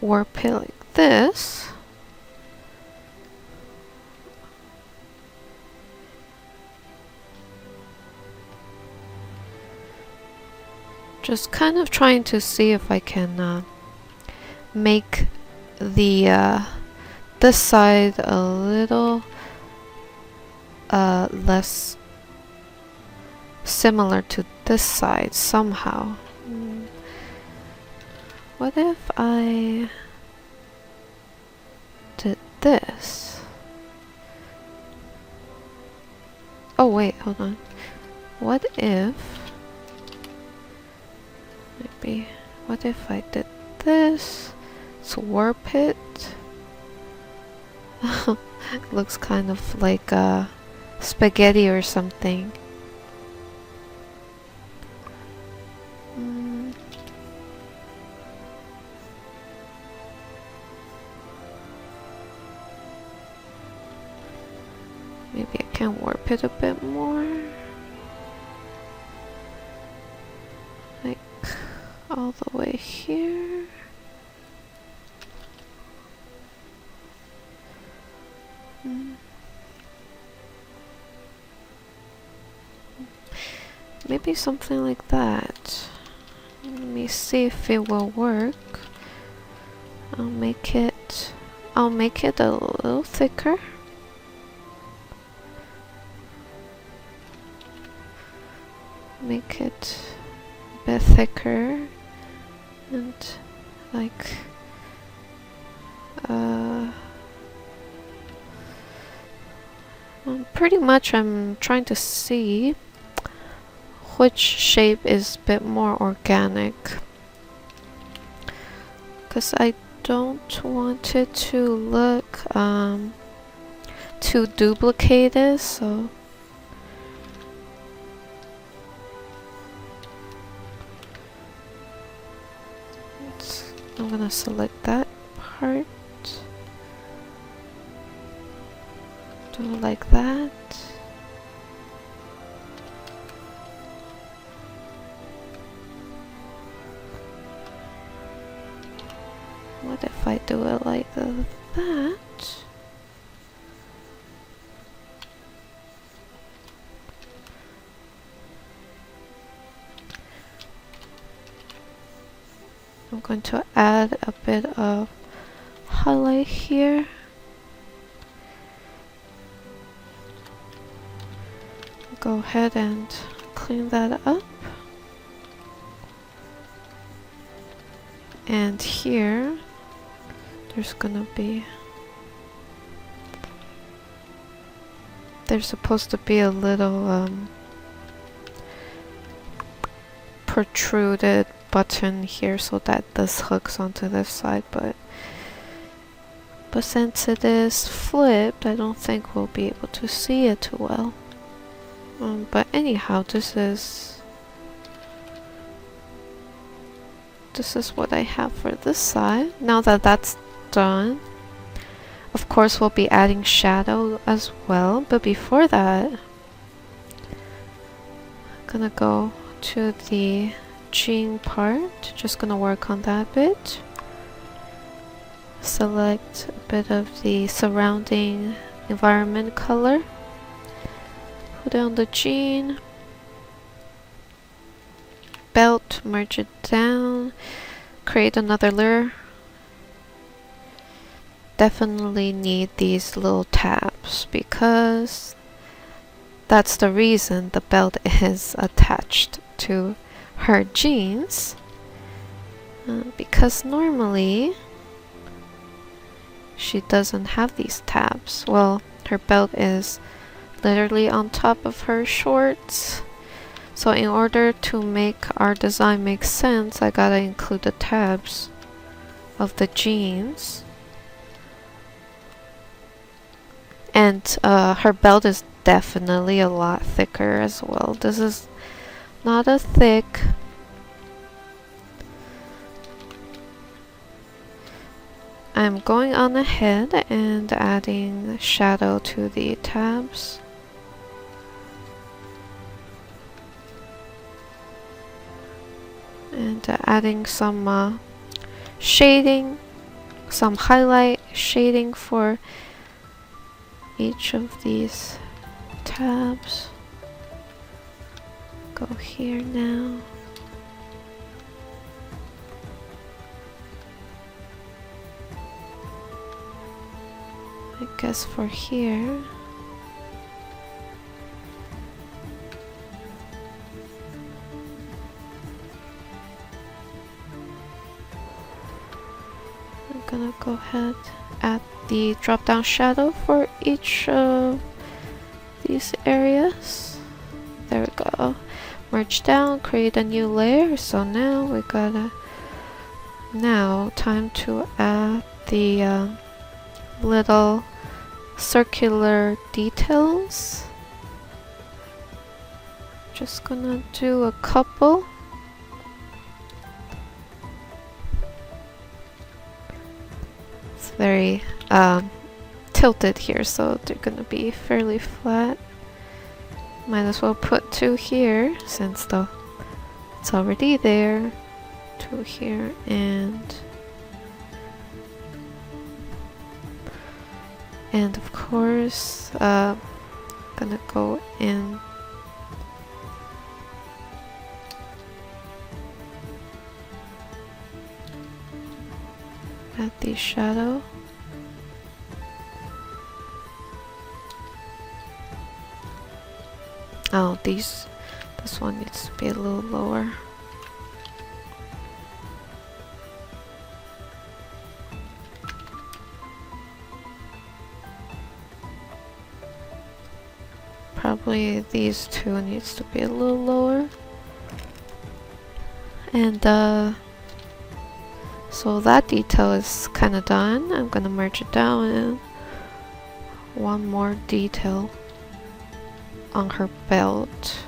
warp it like this. Just kind of trying to see if I can make the this side a little less similar to this side somehow. What if I did this? Oh wait, hold on. What if what if I did this? Let's warp it. It looks kind of like spaghetti or something. Maybe I can warp it a bit more. Like all the way here. maybe something like that. Let me see if it will work. I'll make it a little thicker. Make it a bit thicker and like pretty much I'm trying to see which shape is a bit more organic, because I don't want it to look too duplicated, so I'm gonna select that part. Do it like that. What if I do it like that? I'm going to add a bit of highlight here. Go ahead and clean that up. And here, there's supposed to be a little protruded button here so that this hooks onto this side, but since it is flipped, I don't think we'll be able to see it too well. But anyhow, this is what I have for this side. Now that that's done, of course we'll be adding shadow as well, but before that, I'm gonna go to the jean part. Just gonna work on that bit. Select a bit of the surrounding environment color. Put it on the jean. Belt, merge it down. Create another layer. Definitely need these little tabs because that's the reason the belt is attached to her jeans, because normally she doesn't have these tabs. Well, her belt is literally on top of her shorts, so in order to make our design make sense, I gotta include the tabs of the jeans. And her belt is definitely a lot thicker as well. This is not as thick. I'm going on ahead and adding shadow to the tabs. And adding some shading, some highlight shading for each of these tabs. Go here now. I guess for here, I'm gonna go ahead, add the drop down shadow for each of these areas. There we go. Merge down, create a new layer. So now we gotta, time to add the little circular details. Just gonna do a couple. It's very tilted here, so they're gonna be fairly flat. Might as well put 2 here since it's already there. 2 here and of course gonna go in add the shadow. Oh, this one needs to be a little lower. Probably these two needs to be a little lower. And so that detail is kind of done. I'm gonna merge it down and one more detail on her belt.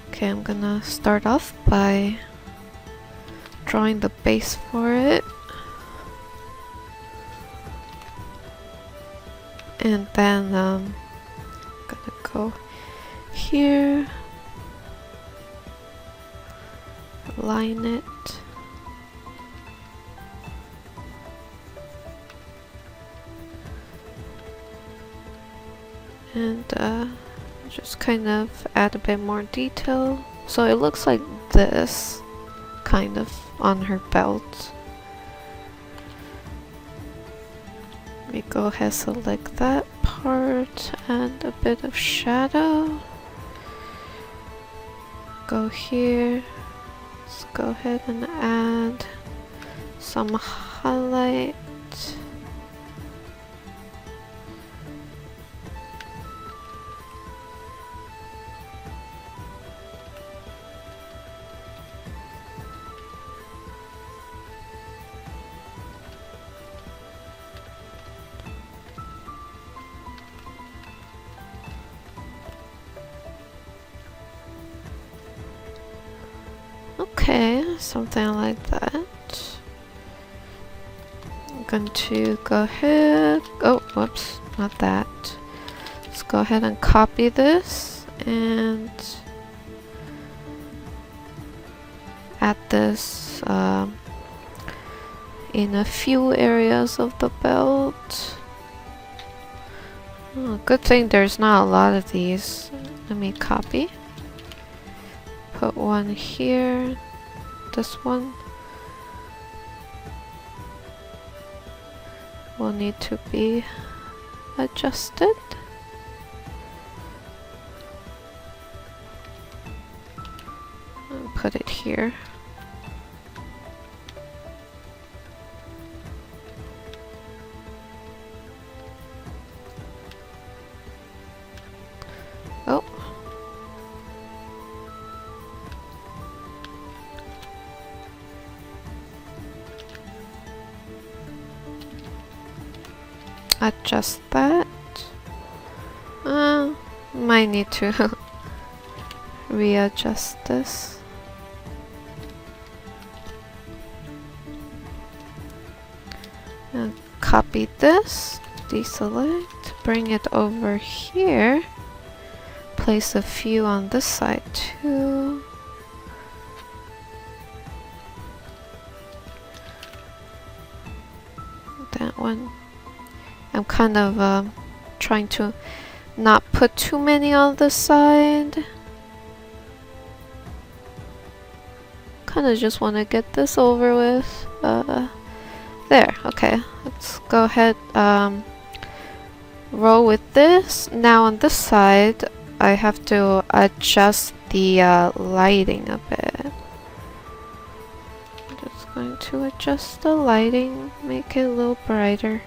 Okay, I'm gonna start off by drawing the base for it. And then I'm gonna go here, align it, and just kind of add a bit more detail. So it looks like this, kind of, on her belt. Let me go ahead and select that part and a bit of shadow. Go here. Let's go ahead and add some highlight. Okay, something like that. I'm going to go ahead. Oh, whoops, not that. Let's go ahead and copy this and add this in a few areas of the belt. Oh, good thing there's not a lot of these. Let me copy. Put one here, this one will need to be adjusted. And put it here. Oh. Adjust that. Might need to readjust this. And copy this, deselect, bring it over here. Place a few on this side too. That one. I'm kind of trying to not put too many on the side. Kind of just want to get this over with. There, okay. Let's go ahead, roll with this. Now on this side, I have to adjust the lighting a bit. I'm just going to adjust the lighting, make it a little brighter.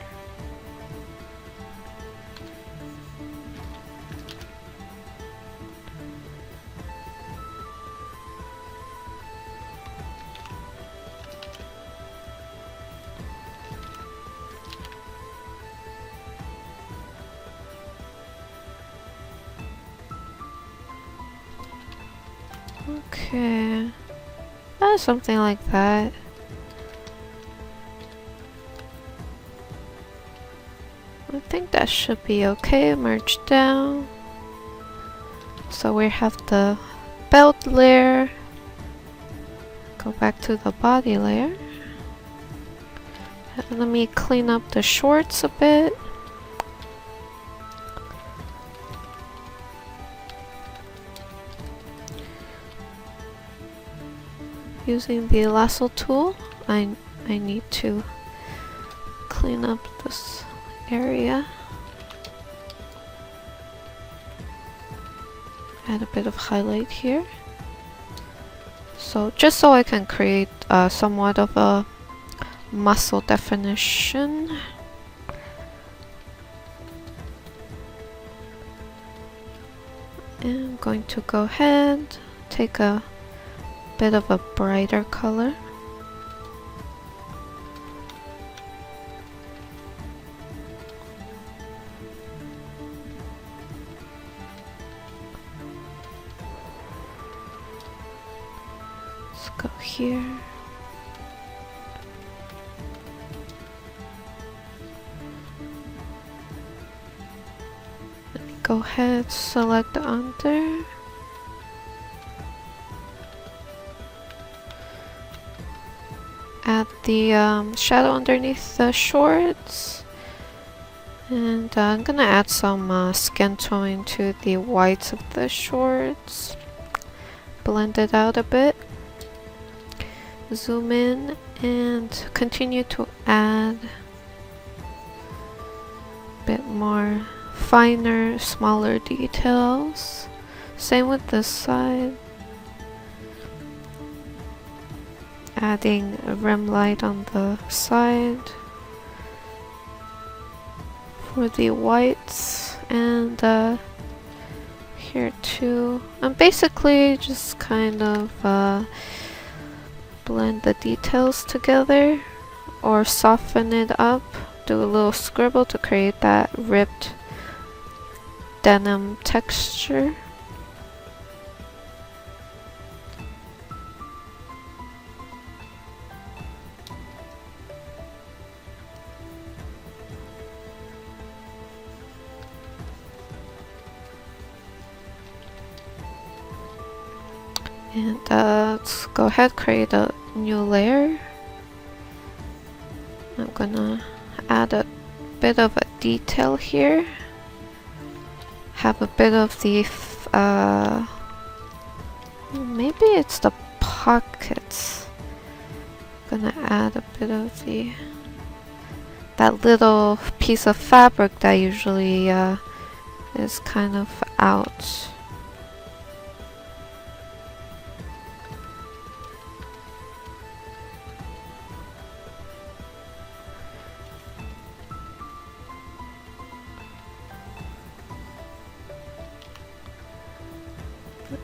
Okay, something like that. I think that should be okay. Merge down. So we have the belt layer. Go back to the body layer. And let me clean up the shorts a bit. using the lasso tool. I need to clean up this area. Add a bit of highlight here. So just so I can create somewhat of a muscle definition. And I'm going to go ahead, take a bit of a brighter color. Let's go here. Go ahead, select the under. Add the shadow underneath the shorts. And I'm gonna add some skin tone to the whites of the shorts. Blend it out a bit. Zoom in and continue to add a bit more finer, smaller details. Same with this side. Adding a rim light on the side for the whites, and here too. And basically just kind of blend the details together or soften it up. Do a little scribble to create that ripped denim texture. And let's go ahead, create a new layer. I'm gonna add a bit of a detail here. Have a bit of the maybe it's the pockets. Gonna add a bit of that little piece of fabric that usually is kind of out.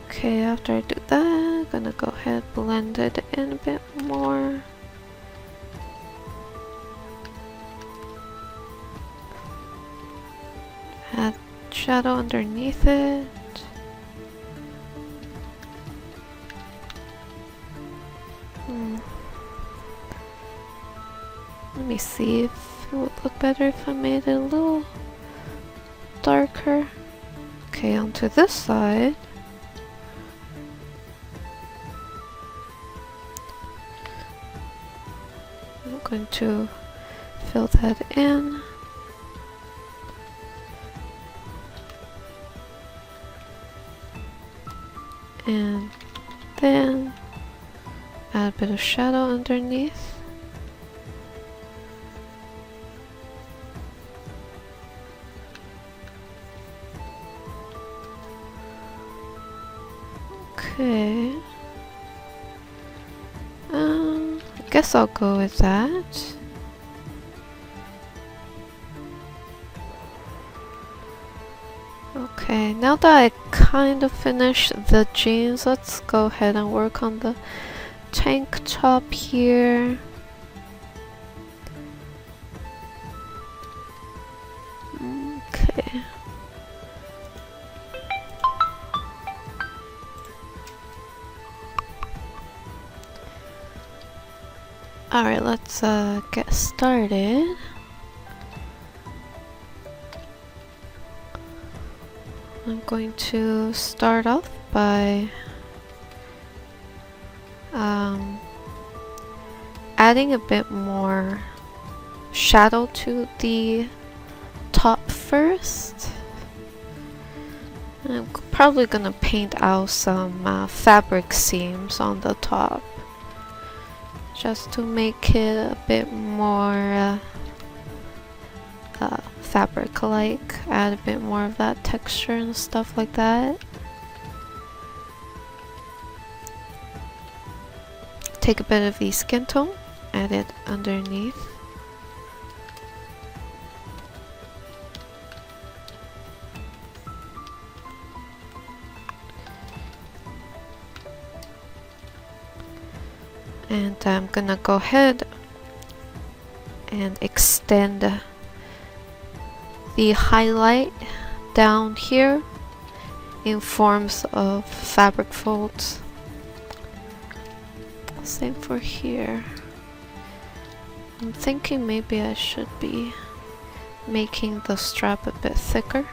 Okay, after I do that, I'm gonna go ahead blend it in a bit more. Add shadow underneath it. Let me see if it would look better if I made it a little darker. Okay, onto this side. I'm going to fill that in. And then add a bit of shadow underneath. Okay. I guess I'll go with that. Okay, now that I kind of finished the jeans, let's go ahead and work on the tank top here. Okay. Alright, let's get started. I'm going to start off by adding a bit more shadow to the top first. I'm probably gonna paint out some fabric seams on the top. just to make it a bit more fabric-like, add a bit more of that texture and stuff like that. Take a bit of the skin tone, add it underneath. And I'm gonna go ahead and extend the highlight down here in forms of fabric folds. Same for here. I'm thinking maybe I should be making the strap a bit thicker.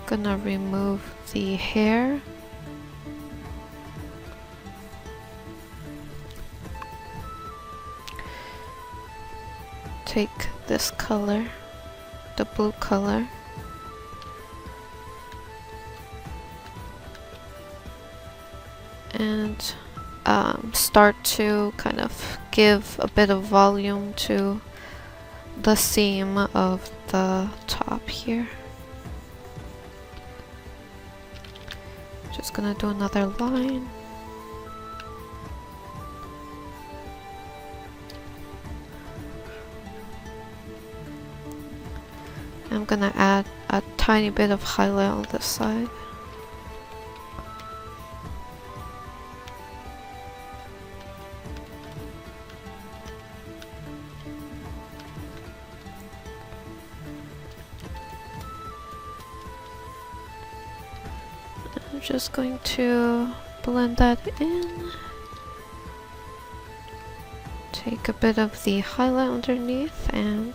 Gonna remove the hair. Take this color, the blue color, and start to kind of give a bit of volume to the seam of the top here. Just gonna do another line. I'm gonna add a tiny bit of highlight on this side. I'm just going to blend that in. Take a bit of the highlight underneath and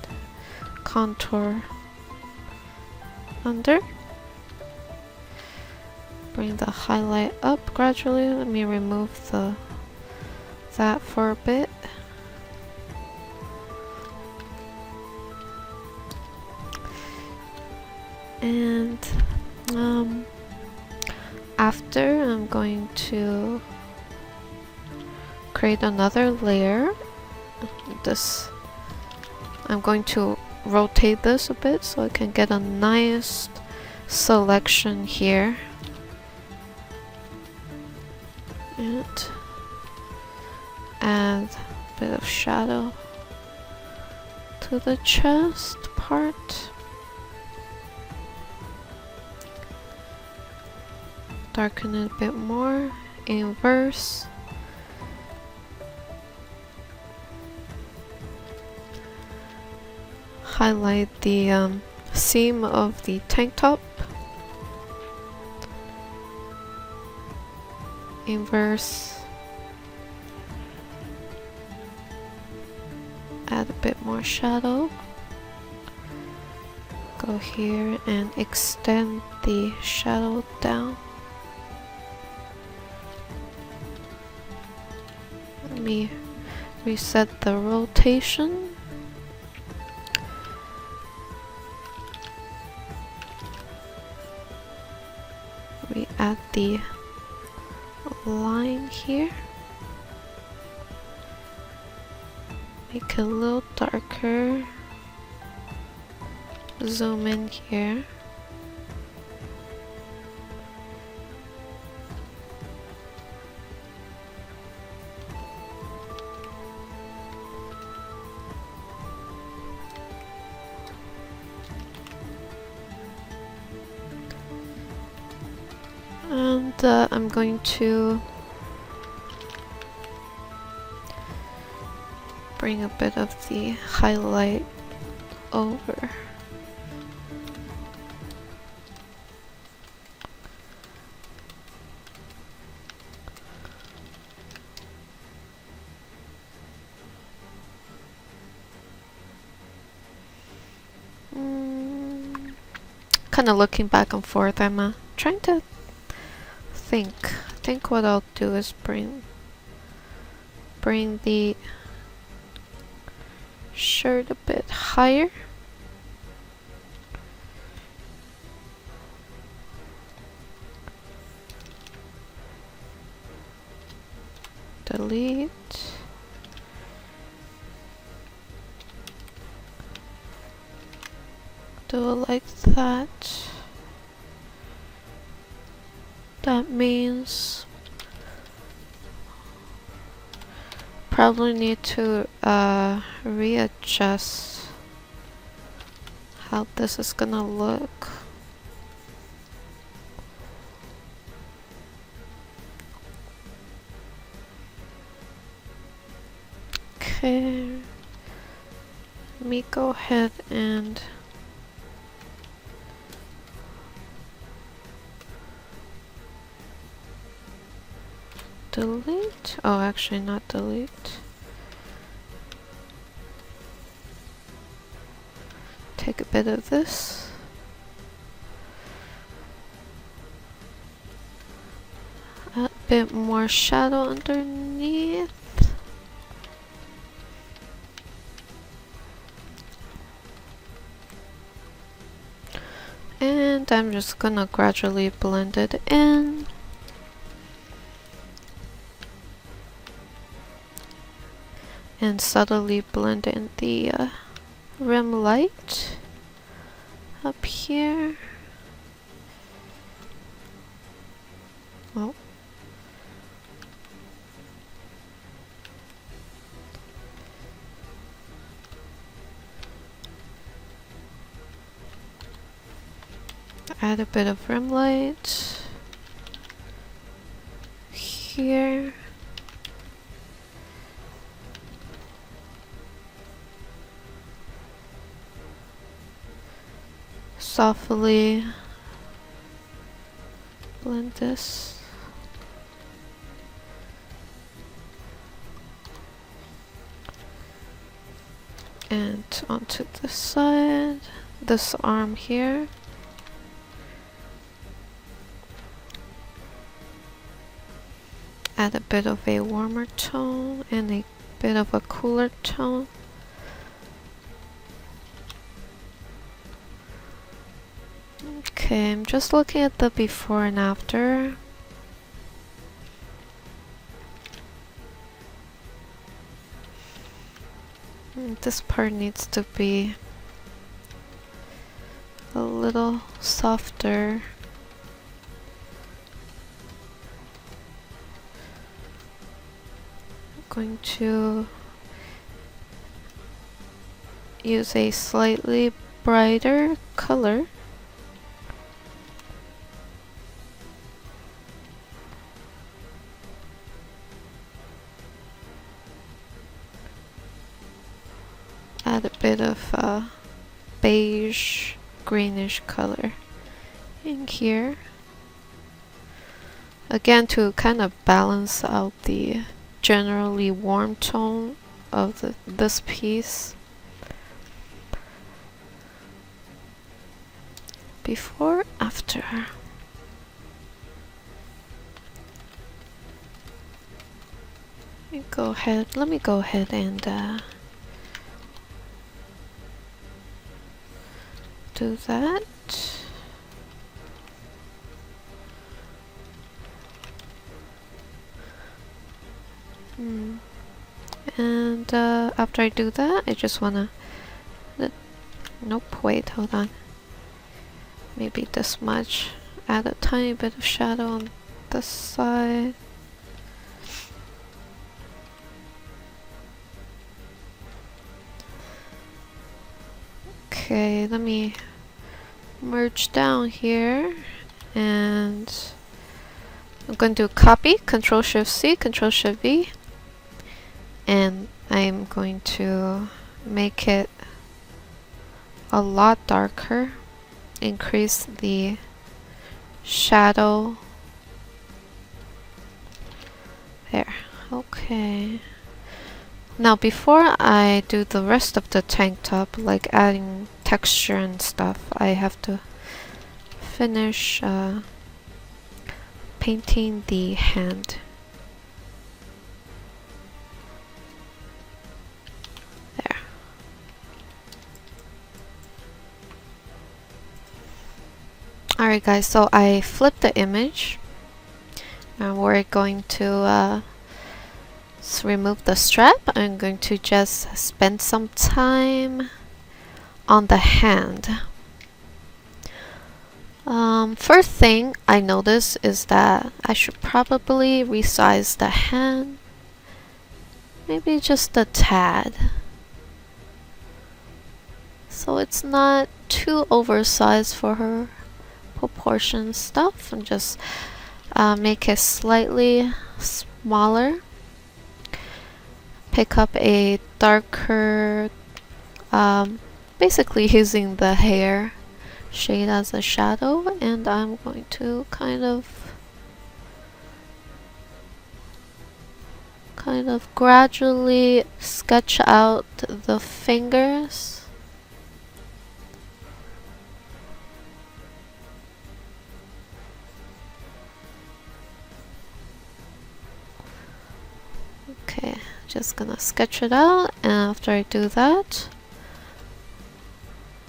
contour under. Bring the highlight up gradually. Let me remove that for a bit. And after, I'm going to create another layer. I'm going to rotate this a bit so I can get a nice selection here. And add a bit of shadow to the chest part. Darken it a bit more. Inverse. Highlight the seam of the tank top. Inverse. Add a bit more shadow. Go here and extend the shadow down. Let me reset the rotation. We add the line here. Make it a little darker. Zoom in here. And I'm going to bring a bit of the highlight over. Kind of looking back and forth. I'm trying to think. I think what I'll do is bring the shirt a bit higher. delete. Do it like that. That means probably need to readjust how this is gonna look. Okay, let me go ahead and delete. Oh, actually not delete. Take a bit of this. Add a bit more shadow underneath. And I'm just gonna gradually blend it in. And subtly blend in the rim light up here. Oh. Add a bit of rim light here. Softly blend this. And onto this side, this arm here. Add a bit of a warmer tone and a bit of a cooler tone. Okay, I'm just looking at the before and after. This part needs to be a little softer. Going to use a slightly brighter color. Add a bit of beige, greenish color in here. Again, to kind of balance out the generally warm tone of this piece. Before, after. Let me go ahead and do that. And after I do that, I just wanna... Nope, wait, hold on. Maybe this much. Add a tiny bit of shadow on this side. Okay, let me merge down here, and I'm going to copy, Control Shift C, Control Shift V, and I'm going to make it a lot darker, increase the shadow. There, okay. Now before I do the rest of the tank top, like adding texture and stuff, I have to finish painting the hand. There. Alright guys, so I flipped the image and we're going to Let's remove the strap. I'm going to just spend some time on the hand. First thing I notice is that I should probably resize the hand. Maybe just a tad. So it's not too oversized for her proportion stuff, and just make it slightly smaller. Pick up a darker, basically using the hair shade as a shadow, and I'm going to kind of gradually sketch out the fingers. Okay, just gonna sketch it out, and after I do that,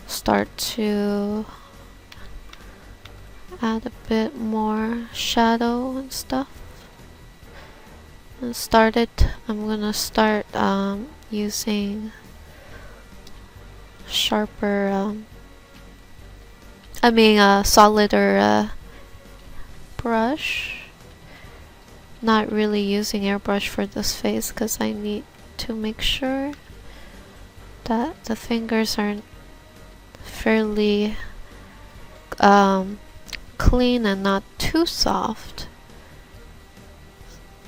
start to add a bit more shadow and stuff. And I'm gonna start using sharper, solider brush. Not really using airbrush for this face because I need to make sure that the fingers are fairly clean and not too soft.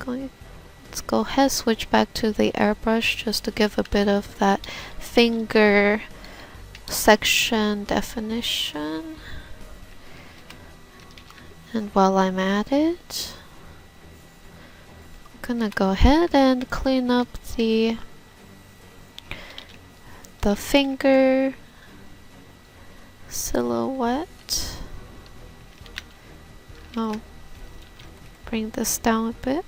Let's go ahead, switch back to the airbrush just to give a bit of that finger section definition. And while I'm at it, I'm gonna go ahead and clean up the finger silhouette. Oh, bring this down a bit.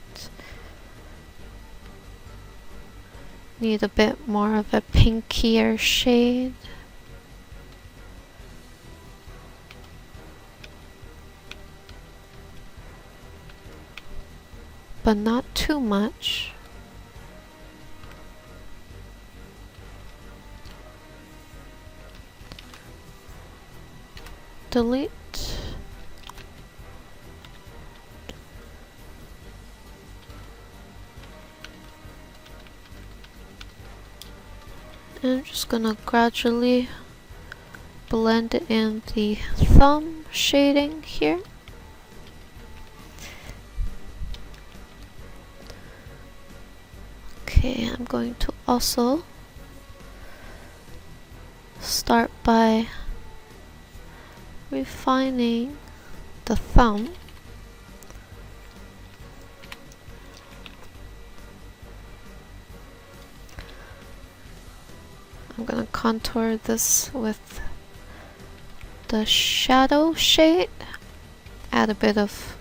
Need a bit more of a pinkier shade. But not too much. Delete. And I'm just gonna gradually blend in the thumb shading here. Okay, I'm going to also start by refining the thumb. I'm gonna contour this with the shadow shade, add a bit of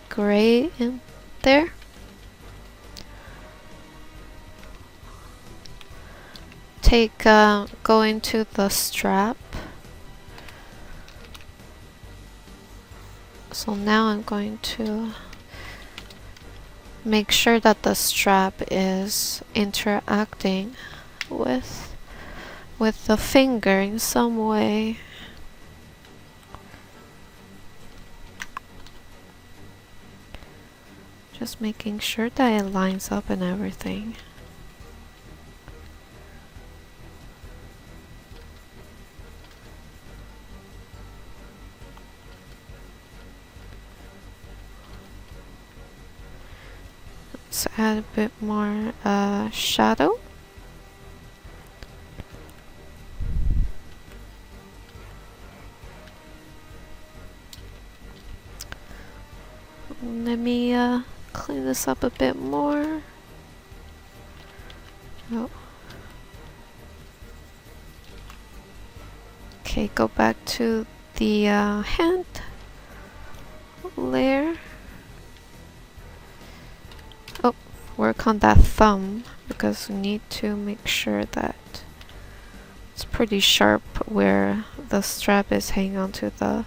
gray in there. Go into the strap. So now I'm going to make sure that the strap is interacting with the finger in some way. Just making sure that it lines up and everything. Let's add a bit more shadow. Let me clean this up a bit more. Oh. Okay, go back to the hand layer. Oh, work on that thumb because we need to make sure that it's pretty sharp where the strap is hanging onto the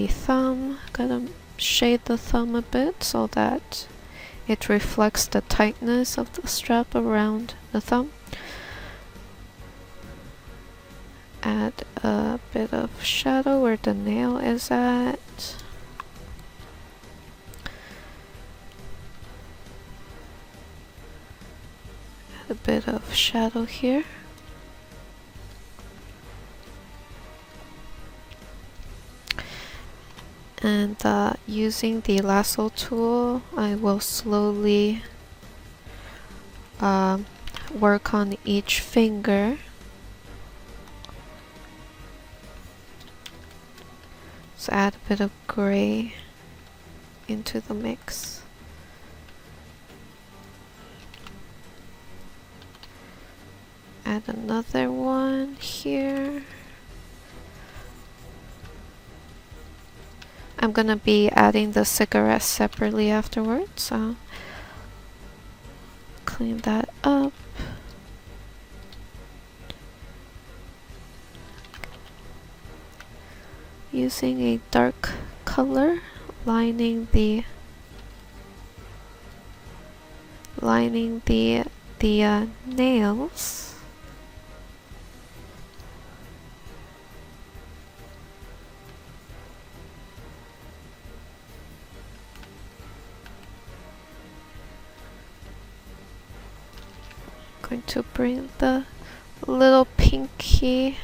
thumb. Gotta shade the thumb a bit so that It reflects the tightness of the strap around the thumb. Add a bit of shadow where the nail is at. Add a bit of shadow here. And using the lasso tool, I will slowly work on each finger. So add a bit of gray into the mix. Add another one here. I'm gonna be adding the cigarette separately afterwards, so clean that up. Using a dark color, lining the nails. Going to bring the little pinky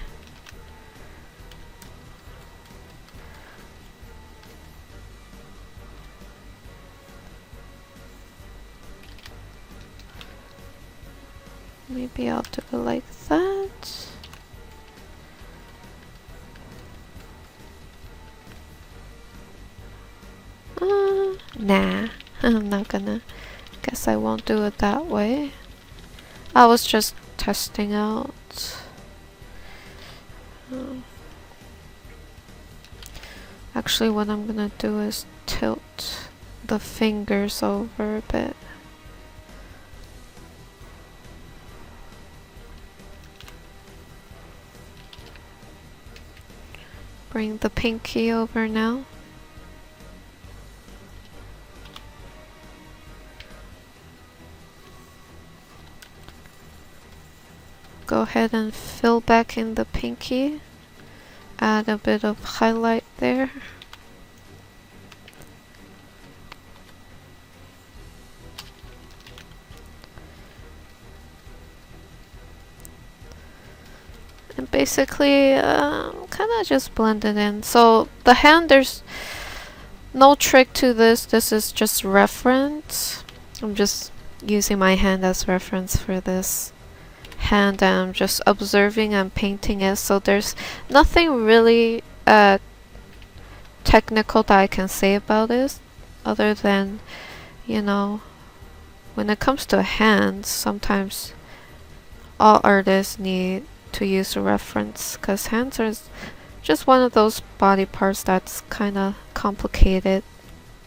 maybe I'll do it like that. Nah, I'm not gonna. Guess I won't do it that way. I was just testing out. Actually, what I'm gonna do is tilt the fingers over a bit. Bring the pinky over now. Go ahead and fill back in the pinky. Add a bit of highlight there. And basically, kind of just blend it in. So the hand, there's no trick to this. This is just reference. I'm just using my hand as reference for this hand, and I'm just observing and painting it. So there's nothing really technical that I can say about this, other than, you know, when it comes to hands, sometimes all artists need to use a reference, because hands are just one of those body parts that's kind of complicated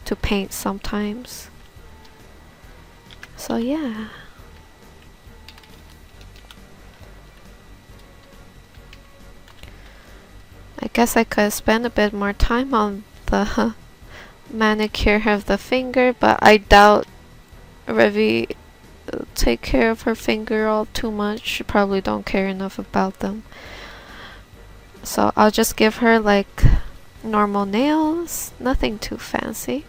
to paint sometimes. So yeah. I guess I could spend a bit more time on the manicure of the finger, but I doubt Revy take care of her finger all too much. She probably don't care enough about them. So I'll just give her like normal nails, nothing too fancy.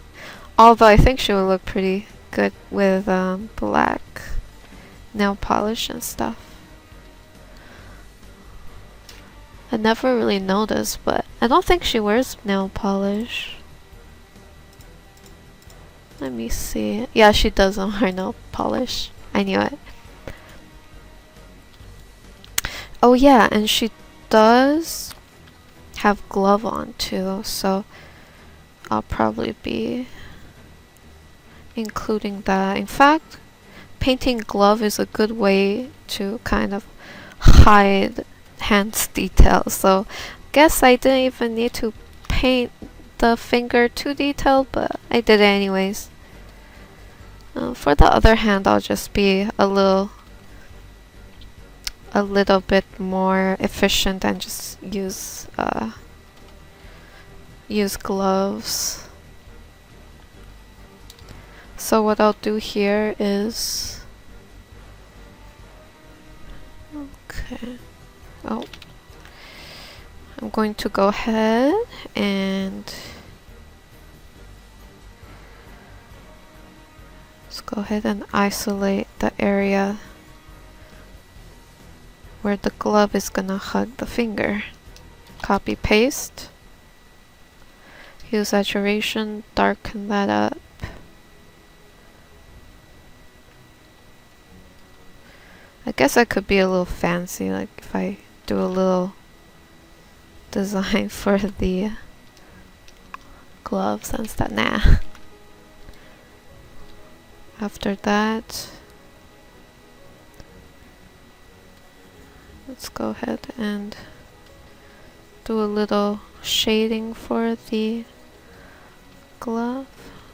Although I think she would look pretty good with black nail polish and stuff. I never really noticed, but I don't think she wears nail polish. Let me see. Yeah, she doesn't wear nail polish. I knew it. Oh yeah, and she does have glove on too, so I'll probably be including that. In fact, painting glove is a good way to kind of hide hands details. So guess I didn't even need to paint the finger too detailed, but I did it anyways. For the other hand, I'll just be a little bit more efficient and just use gloves. So what I'll do here is... Okay. Oh. I'm going to go ahead and... Let's go ahead and isolate the area where the glove is gonna hug the finger. Copy paste. Hue saturation, darken that up. I guess I could be a little fancy, like if I do a little design for the gloves and stuff. Nah. After that, let's go ahead and do a little shading for the glove.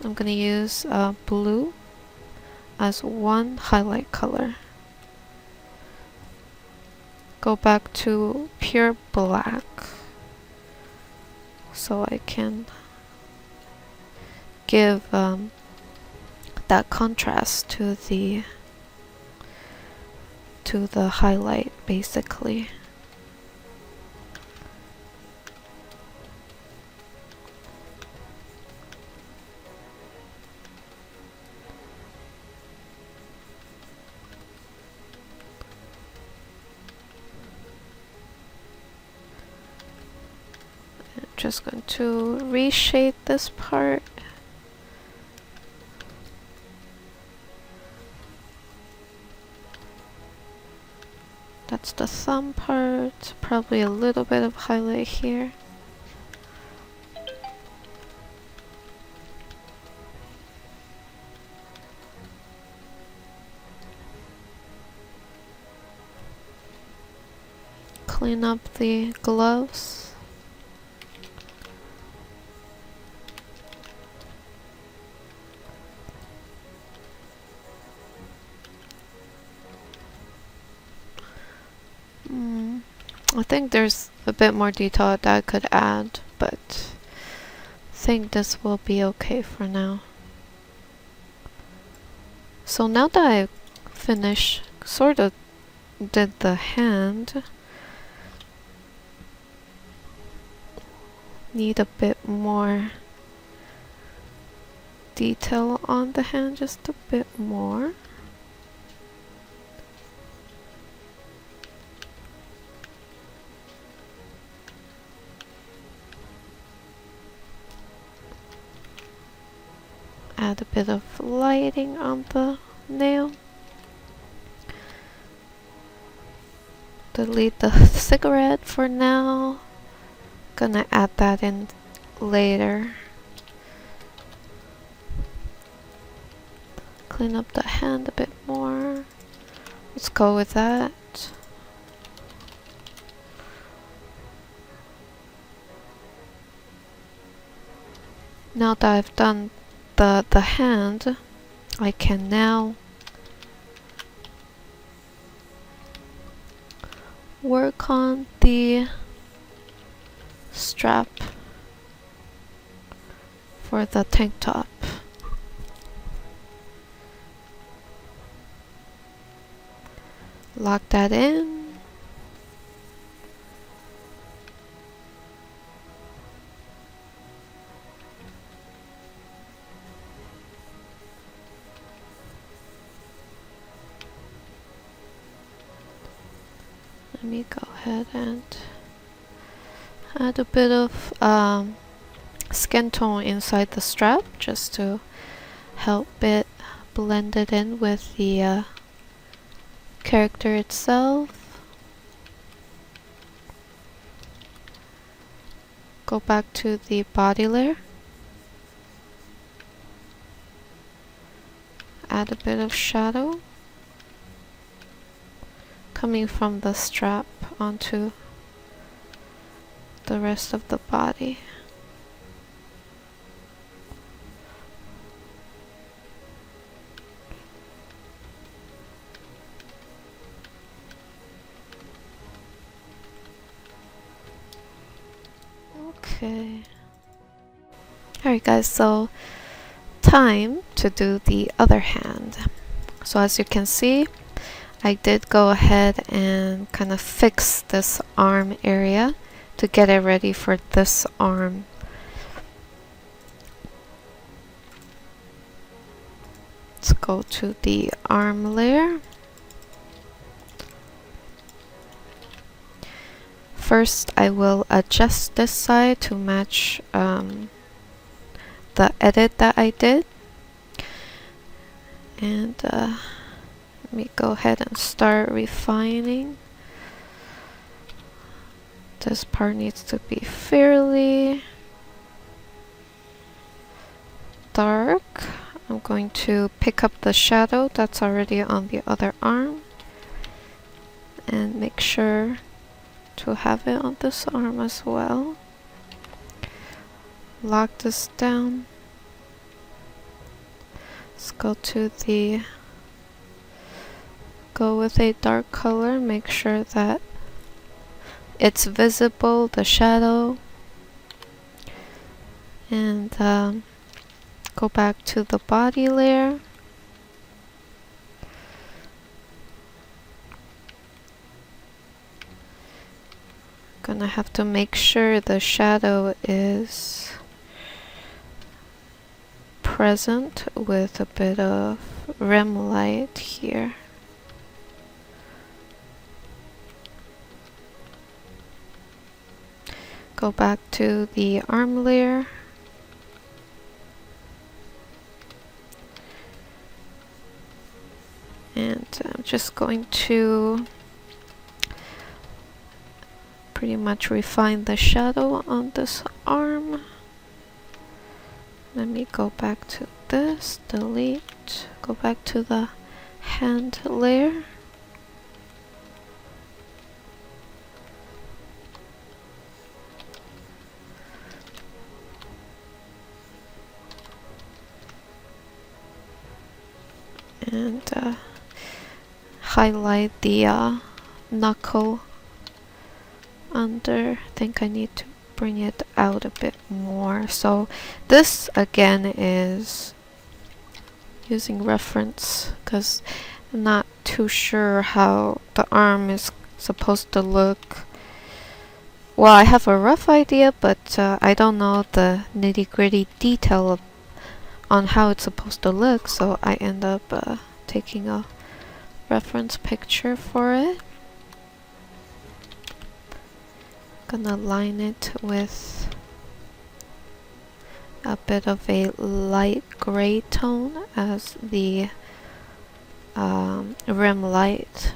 I'm gonna use blue as one highlight color. Go back to pure black so I can give that contrast to the highlight, basically. Just going to reshade this part. That's the thumb part. Probably a little bit of highlight here. Clean up the gloves. I think there's a bit more detail that I could add, but I think this will be okay for now. So now that I finished, sort of did the hand, need a bit more detail on the hand, just a bit more. Add a bit of lighting on the nail. Delete the cigarette for now. Gonna add that in later. Clean up the hand a bit more. Let's go with that. Now that I've done the hand, I can now work on the strap for the tank top. Lock that in. Let me go ahead and add a bit of skin tone inside the strap just to help it blend it in with the character itself. Go back to the body layer. Add a bit of shadow coming from the strap onto the rest of the body. Okay. Alright guys, so time to do the other hand. So as you can see, I did go ahead and kind of fix this arm area to get it ready for this arm. Let's go to the arm layer. First, I will adjust this side to match the edit that I did. And let me go ahead and start refining. This part needs to be fairly dark. I'm going to pick up the shadow that's already on the other arm and make sure to have it on this arm as well. Lock this down. Let's go with a dark color, make sure that it's visible, the shadow, and go back to the body layer. Gonna have to make sure the shadow is present with a bit of rim light here. Go back to the arm layer. And I'm just going to pretty much refine the shadow on this arm. Let me go back to this, delete, go back to the hand layer. And highlight the knuckle under. I think I need to bring it out a bit more. So this again is using reference because I'm not too sure how the arm is supposed to look. Well, I have a rough idea, but I don't know the nitty-gritty detail on how it's supposed to look, so I end up taking a reference picture for it. Gonna line it with a bit of a light gray tone as the rim light.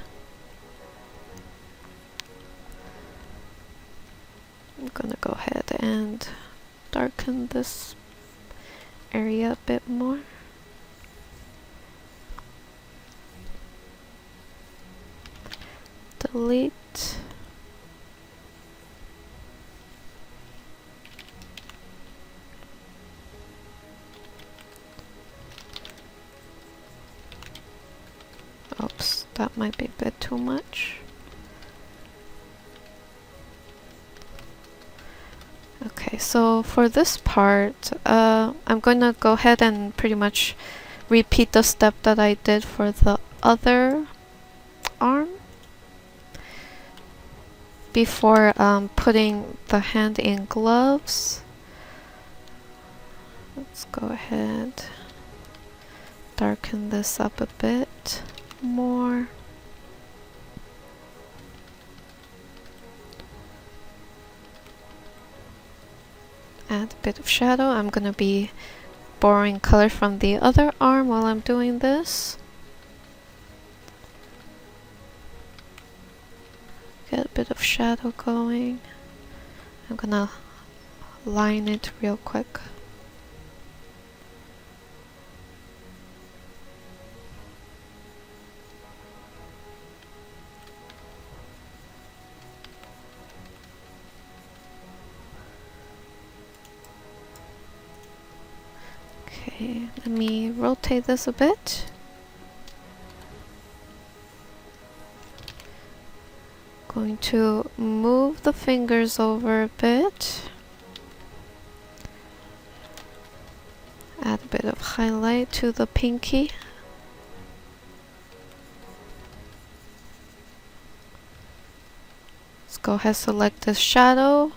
I'm gonna go ahead and darken this area a bit more. Delete. Oops, that might be a bit too much. Okay, so for this part, I'm gonna go ahead and pretty much repeat the step that I did for the other arm before putting the hand in gloves. Let's go ahead, darken this up a bit more. Add a bit of shadow. I'm gonna be borrowing color from the other arm while I'm doing this. Get a bit of shadow going. I'm gonna line it real quick. Okay, let me rotate this a bit. Going to move the fingers over a bit. Add a bit of highlight to the pinky. Let's go ahead and select the shadow.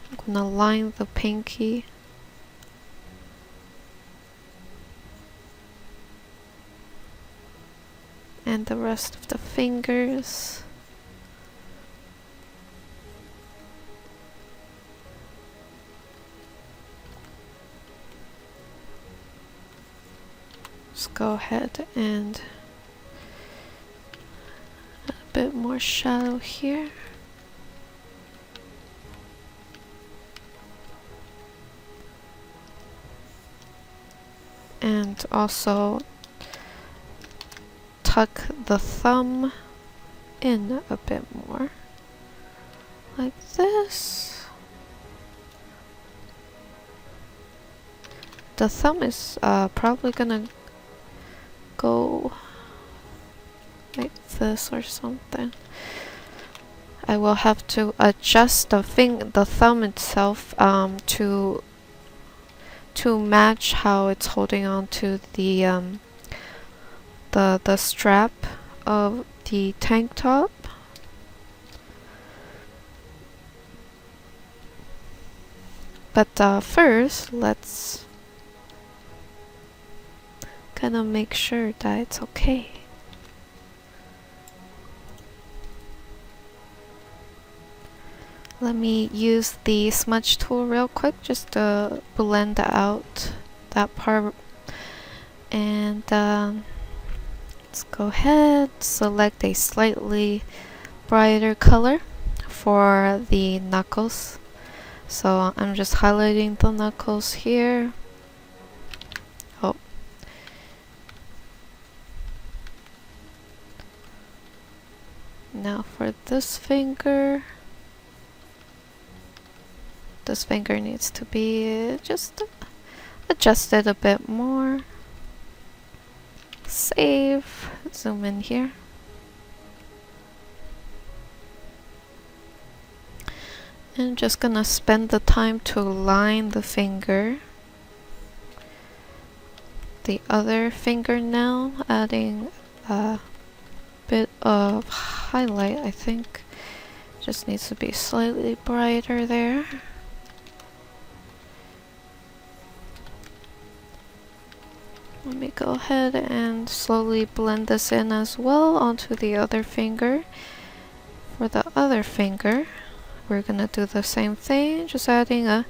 I'm gonna line the pinky. And the rest of the fingers. Let's go ahead and add a bit more shadow here. And also tuck the thumb in a bit more, like this. The thumb is probably gonna go like this or something. I will have to adjust the thumb itself to match how it's holding on to the strap of the tank top. But first, let's kind of make sure that it's okay. Let me use the smudge tool real quick just to blend out that part. And let's go ahead, select a slightly brighter color for the knuckles. So I'm just highlighting the knuckles here. Oh. Now for this finger. This finger needs to be just adjusted a bit more. Save. Zoom in here. And just gonna spend the time to line the finger. The other finger now, adding a bit of highlight, I think. Just needs to be slightly brighter there. Let me go ahead and slowly blend this in as well onto the other finger. For the other finger, we're gonna do the same thing, just adding a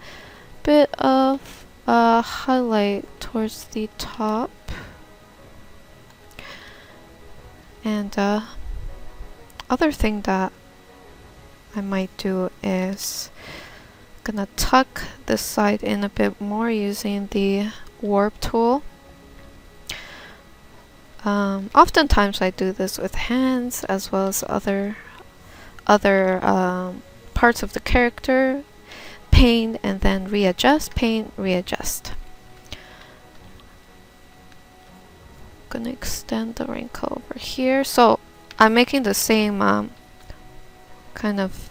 bit of highlight towards the top. And other thing that I might do is gonna tuck this side in a bit more using the warp tool. Oftentimes I do this with hands as well as other parts of the character. Paint and then readjust, paint, readjust. Gonna extend the wrinkle over here. So I'm making the same kind of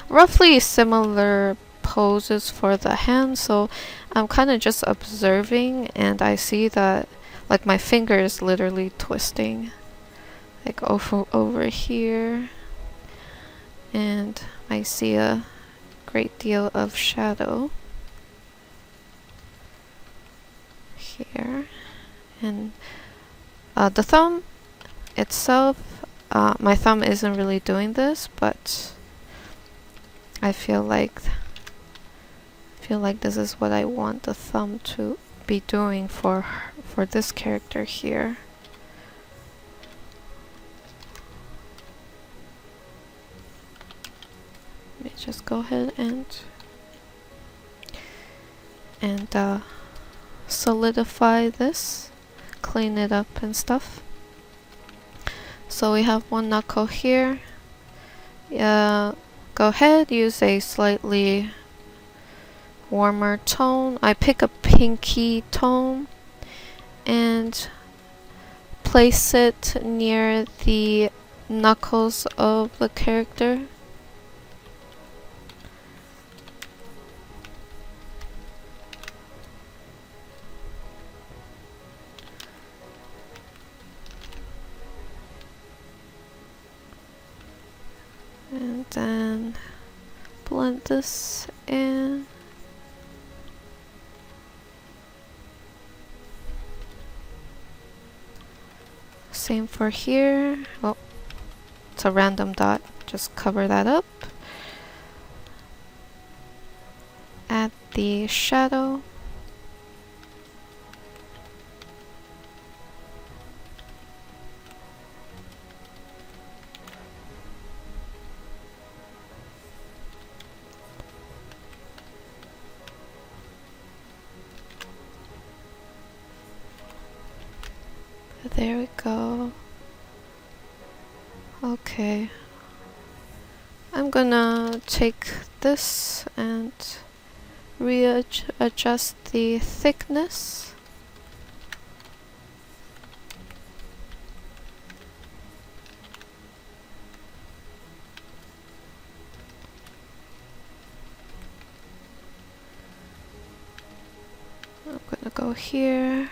roughly similar poses for the hands. So I'm kind of just observing, and I see that like my finger is literally twisting like over here, and I see a great deal of shadow here. And the thumb itself, my thumb isn't really doing this, but I feel like this is what I want the thumb to be doing for this character here. Let me just go ahead and solidify this, clean it up and stuff. So we have one knuckle here. Go ahead, use a slightly warmer tone. I pick a pinky tone and place it near the knuckles of the character. then blend this in. Same for here. Oh, it's a random dot. Just cover that up. Add the shadow. There we go. Okay. I'm gonna take this and readjust the thickness. I'm gonna go here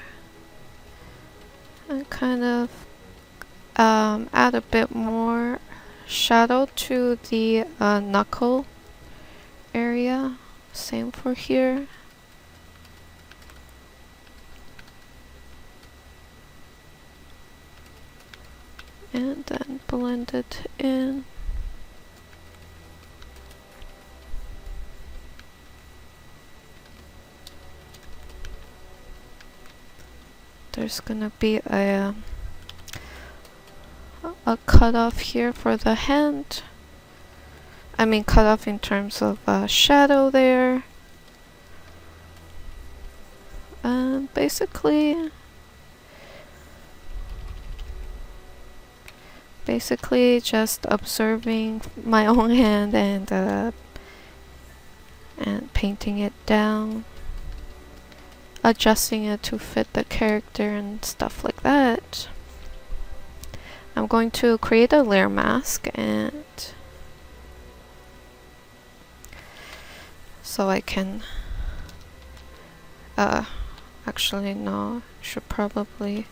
and kind of add a bit more shadow to the knuckle area. Same for here. And then blend it in. There's gonna be a cutoff here for the hand. I mean cutoff in terms of shadow there. And basically just observing my own hand and painting it down, adjusting it to fit the character and stuff like that. I'm going to create a layer mask, and so I can actually no, should probably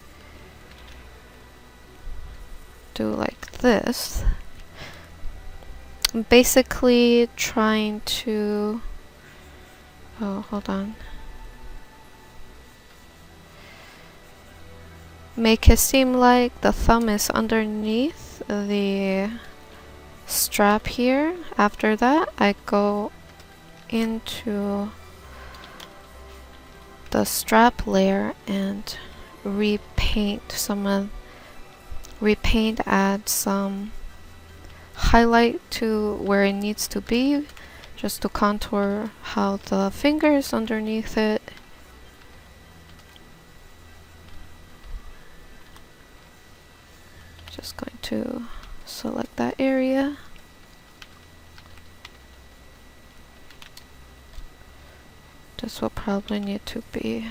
do like this. I'm basically trying to hold on. Make it seem like the thumb is underneath the strap here. After that, I go into the strap layer and repaint add some highlight to where it needs to be, just to contour how the fingers underneath it. Just going to select that area. This will probably need to be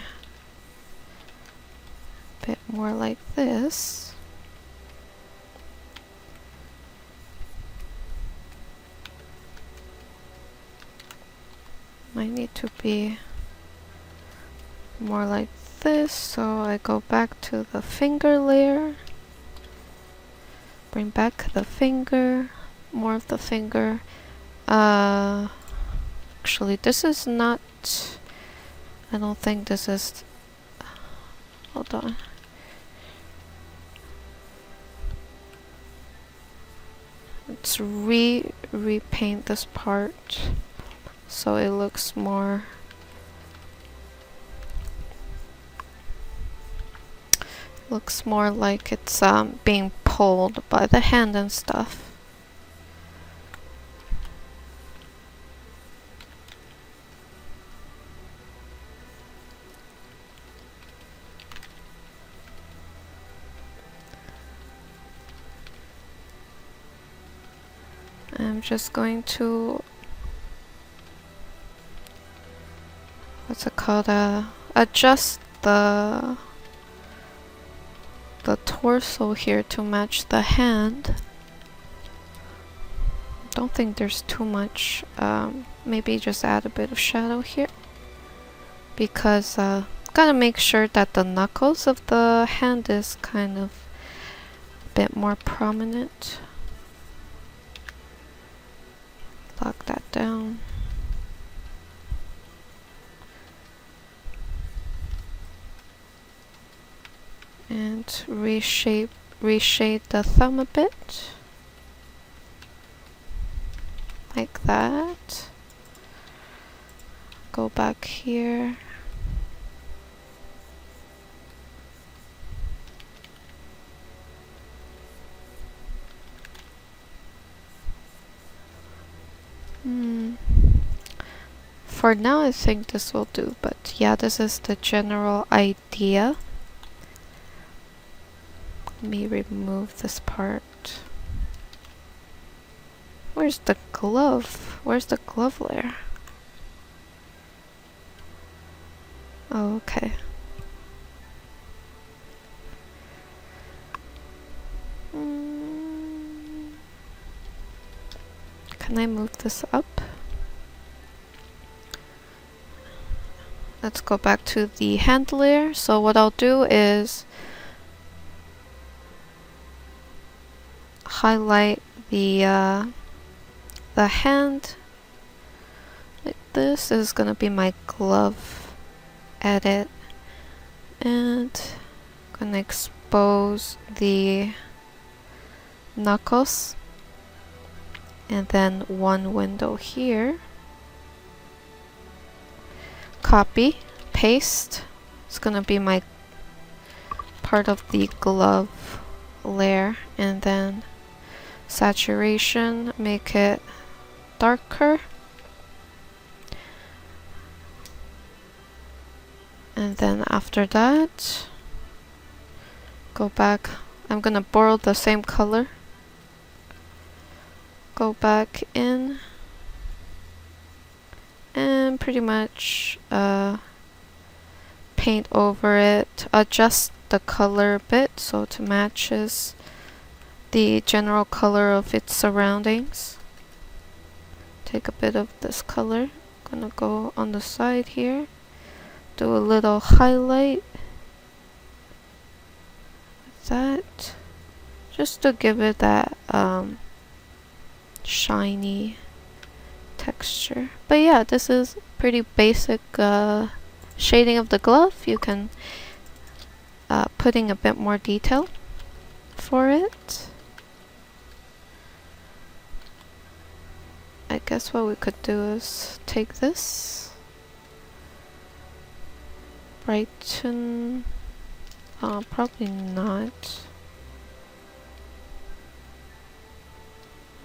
a bit more like this. Might need to be more like this, so I go back to the finger layer. Bring back the finger, more of the finger. Actually, this is not, I don't think this is, hold on. Let's repaint this part so it looks more like it's being pulled by the hand and stuff. I'm just going to, what's it called, adjust the torso here to match the hand. Don't think there's too much, maybe just add a bit of shadow here, because gotta make sure that the knuckles of the hand is kind of a bit more prominent. lock that down. And reshape the thumb a bit. Like that. Go back here. For now I think this will do, but yeah, this is the general idea. Let me remove this part. Where's the glove? Where's the glove layer? Oh, okay. Can I move this up? Let's go back to the hand layer. So what I'll do is highlight the hand like this. This is gonna be my glove edit, and I'm gonna expose the knuckles, and then one window here. Copy, paste. It's gonna be my part of the glove layer, and then saturation, make it darker, and then after that go back. I'm gonna borrow the same color, go back in, and pretty much paint over it, adjust the color a bit so it matches the general color of its surroundings. Take a bit of this color, gonna go on the side here, do a little highlight like that, just to give it that shiny texture. But yeah, this is pretty basic shading of the glove. You can put in a bit more detail for it. I guess what we could do is take this, brighten, probably not.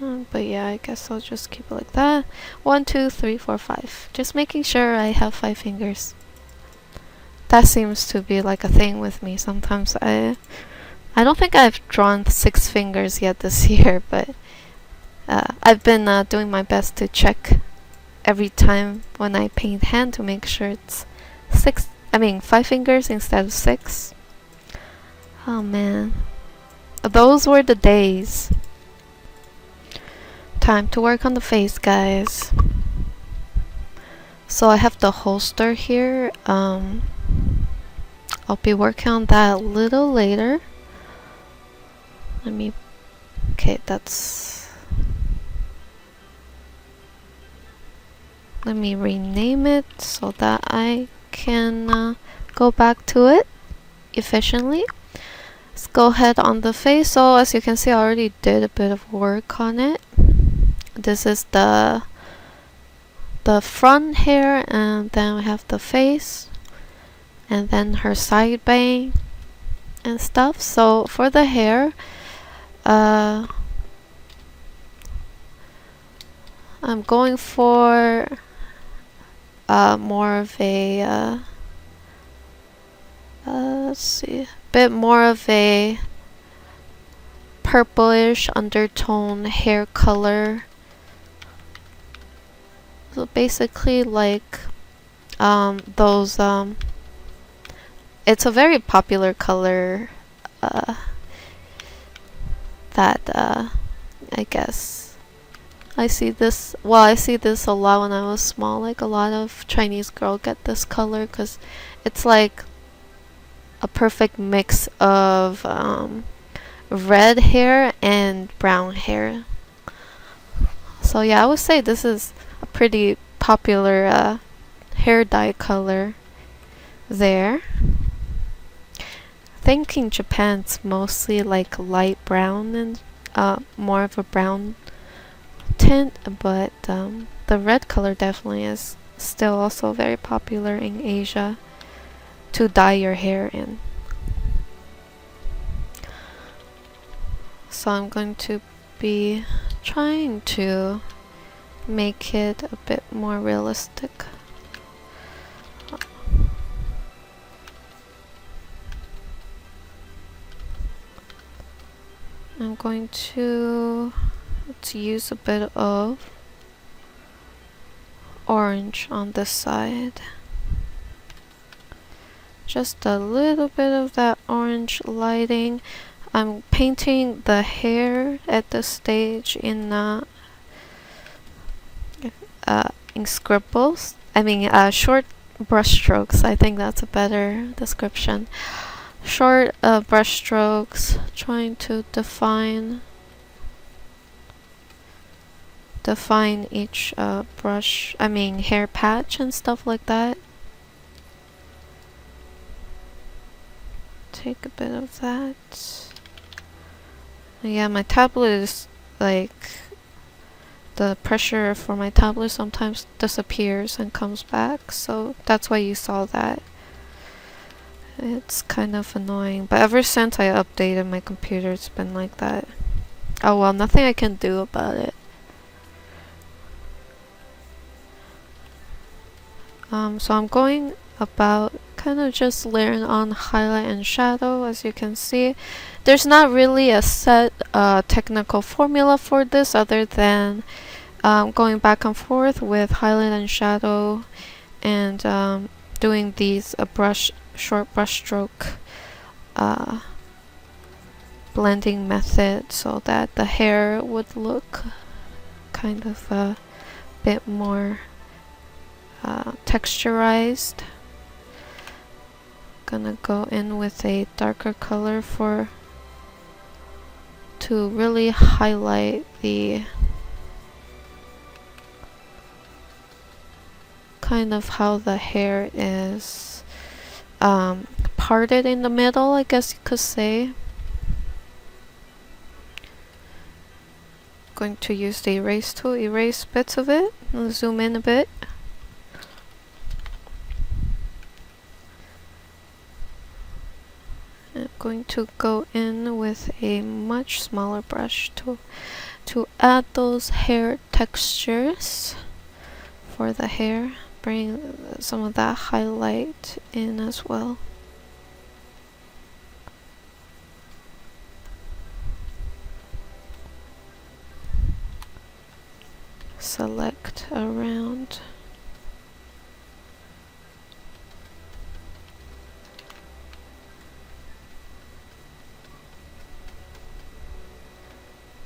But yeah, I guess I'll just keep it like that. 1, 2, 3, 4, 5. Just making sure I have 5 fingers. That seems to be like a thing with me. Sometimes I don't think I've drawn 6 fingers yet this year, but I've been doing my best to check every time when I paint hand to make sure it's 5 fingers instead of 6. Oh man, those were the days. Time to work on the face, guys. So I have the holster here. I'll be working on that a little later. Okay, let me rename it so that I can go back to it efficiently. Let's go ahead on the face. So as you can see, I already did a bit of work on it. This is the front hair, and then we have the face, and then her side bang and stuff. So for the hair, I'm going for more of a let's see, a bit more of a purplish undertone hair color. So basically like those it's a very popular color that I guess I see this a lot when I was small. Like a lot of Chinese girls get this color because it's like a perfect mix of red hair and brown hair. So yeah, I would say this is a pretty popular hair dye color there. I think in Japan it's mostly like light brown and more of a brown tint, but the red color definitely is still also very popular in Asia to dye your hair in. So I'm going to be trying to make it a bit more realistic. I'm going to use a bit of orange on this side. Just a little bit of that orange lighting. I'm painting the hair at this stage in scribbles. I mean, short brush strokes. I think that's a better description. Short brush strokes, trying to define each hair patch and stuff like that. Take a bit of that. Yeah, my tablet is like, the pressure for my tablet sometimes disappears and comes back, so that's why you saw that. It's kind of annoying, but ever since I updated my computer, it's been like that. Oh well, nothing I can do about it. So I'm going about kind of just layering on highlight and shadow. As you can see, there's not really a set technical formula for this other than going back and forth with highlight and shadow and doing these short brush stroke blending method so that the hair would look kind of a bit more texturized. Gonna go in with a darker color to really highlight the kind of how the hair is parted in the middle, I guess you could say. Going to use the erase tool, erase bits of it, and zoom in a bit. I'm going to go in with a much smaller brush to add those hair textures for the hair. Bring some of that highlight in as well. Select around.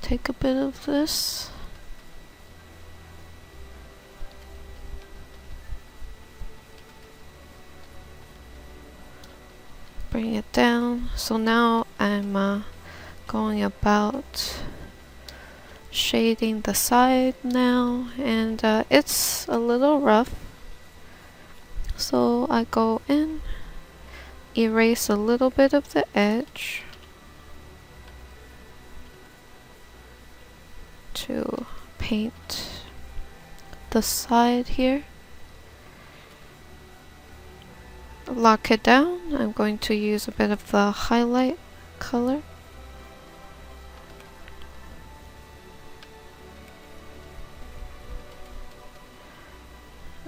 Take a bit of this. Bring it down. So now I'm going about shading the side now, and it's a little rough. So I go in, erase a little bit of the edge to paint the side here. Lock it down. I'm going to use a bit of the highlight color.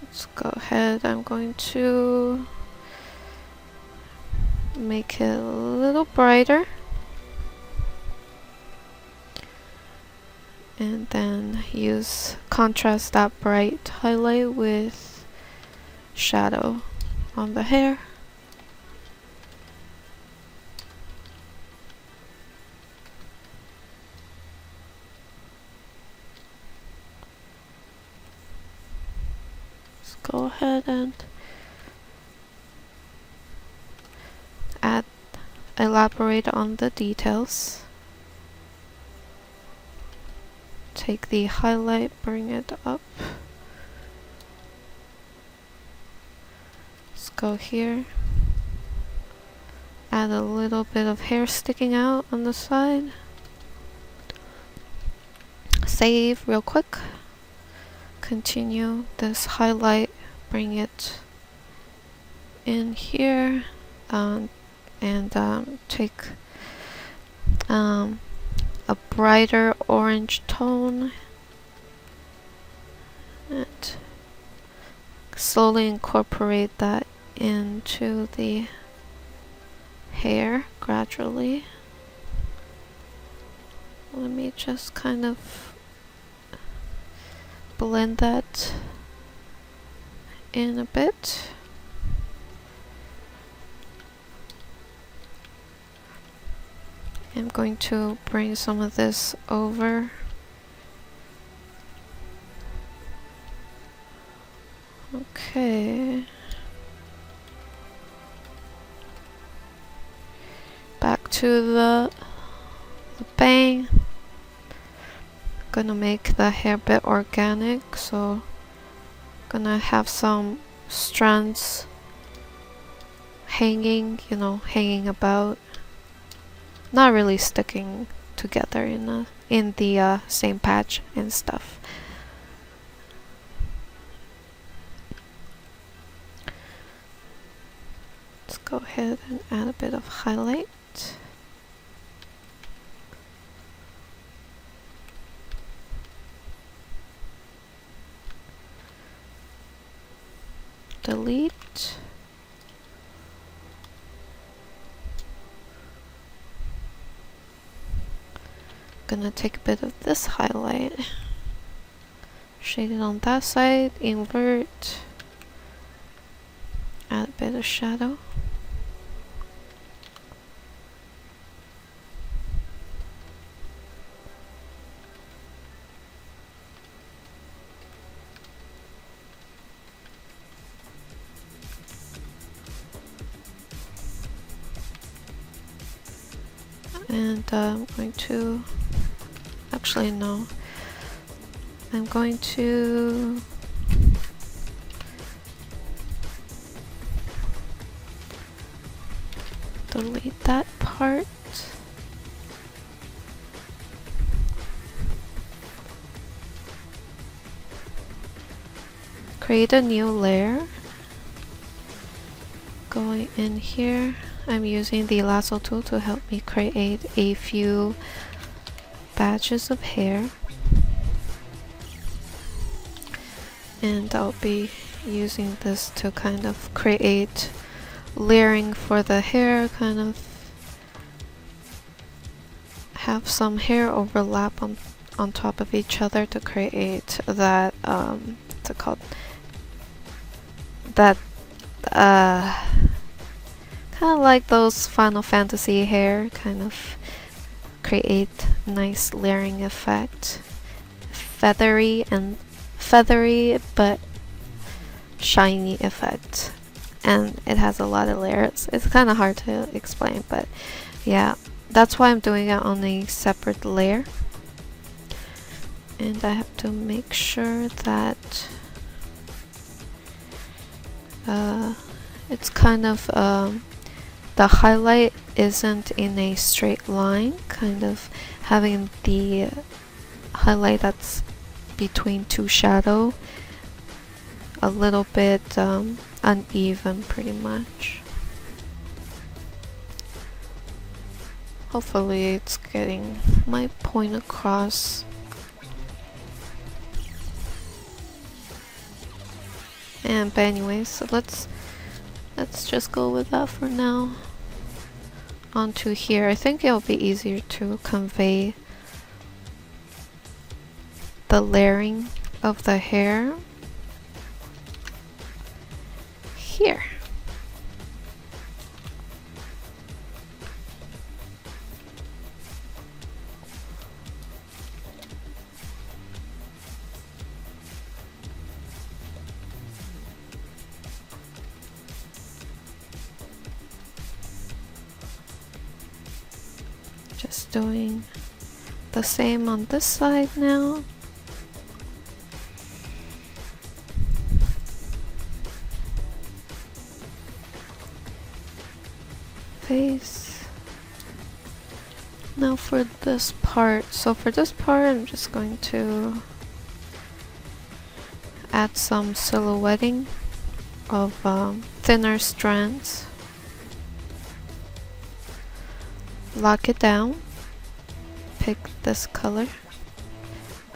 Let's go ahead. I'm going to make it a little brighter. And then contrast that bright highlight with shadow on the hair. Let's go ahead and elaborate on the details. take the highlight, bring it up. Let's go here. Add a little bit of hair sticking out on the side. Save real quick. Continue this highlight, bring it in here, and take a brighter orange tone and slowly incorporate that into the hair gradually. Let me just kind of blend that in a bit. I'm going to bring some of this over. Okay. Back to the bang. Gonna make the hair a bit organic, so gonna have some strands hanging, hanging about. Not really sticking together in the same patch and stuff. Let's go ahead and add a bit of highlight. Delete. Gonna take a bit of this highlight, shade it on that side, invert, add a bit of shadow. And I'm going to, actually no, I'm going to delete that part. Create a new layer. Going in here, I'm using the lasso tool to help me create a few batches of hair. And I'll be using this to kind of create layering for the hair, kind of have some hair overlap on top of each other to create that, what's it called? That, kind of like those Final Fantasy hair, kind of create nice layering effect. Feathery but shiny effect. And it has a lot of layers. It's kind of hard to explain, but yeah, that's why I'm doing it on a separate layer. And I have to make sure that it's kind of the highlight isn't in a straight line, kind of having the highlight that's between two shadow a little bit uneven, pretty much. Hopefully it's getting my point across. But anyways, so let's just go with that for now. Onto here, I think it'll be easier to convey the layering of the hair here. Just doing the same on this side now. Face. Now for this part. So for this part, I'm just going to add some silhouetting of thinner strands. Lock it down. Pick this color,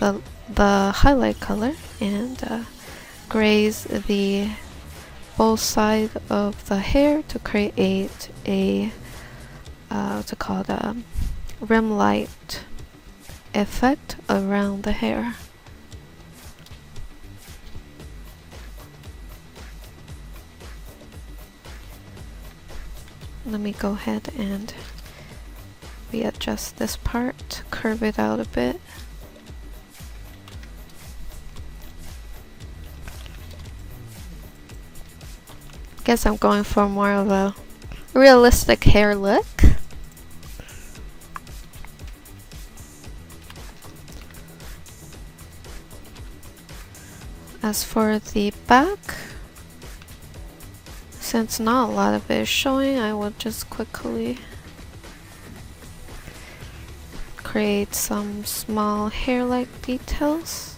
the highlight color, and graze the both sides of the hair to create a what's it called, a rim light effect around the hair. Let me go ahead and readjust this part, curve it out a bit. Guess I'm going for more of a realistic hair look. As for the back, since not a lot of it is showing, I will just quickly create some small hair-like details.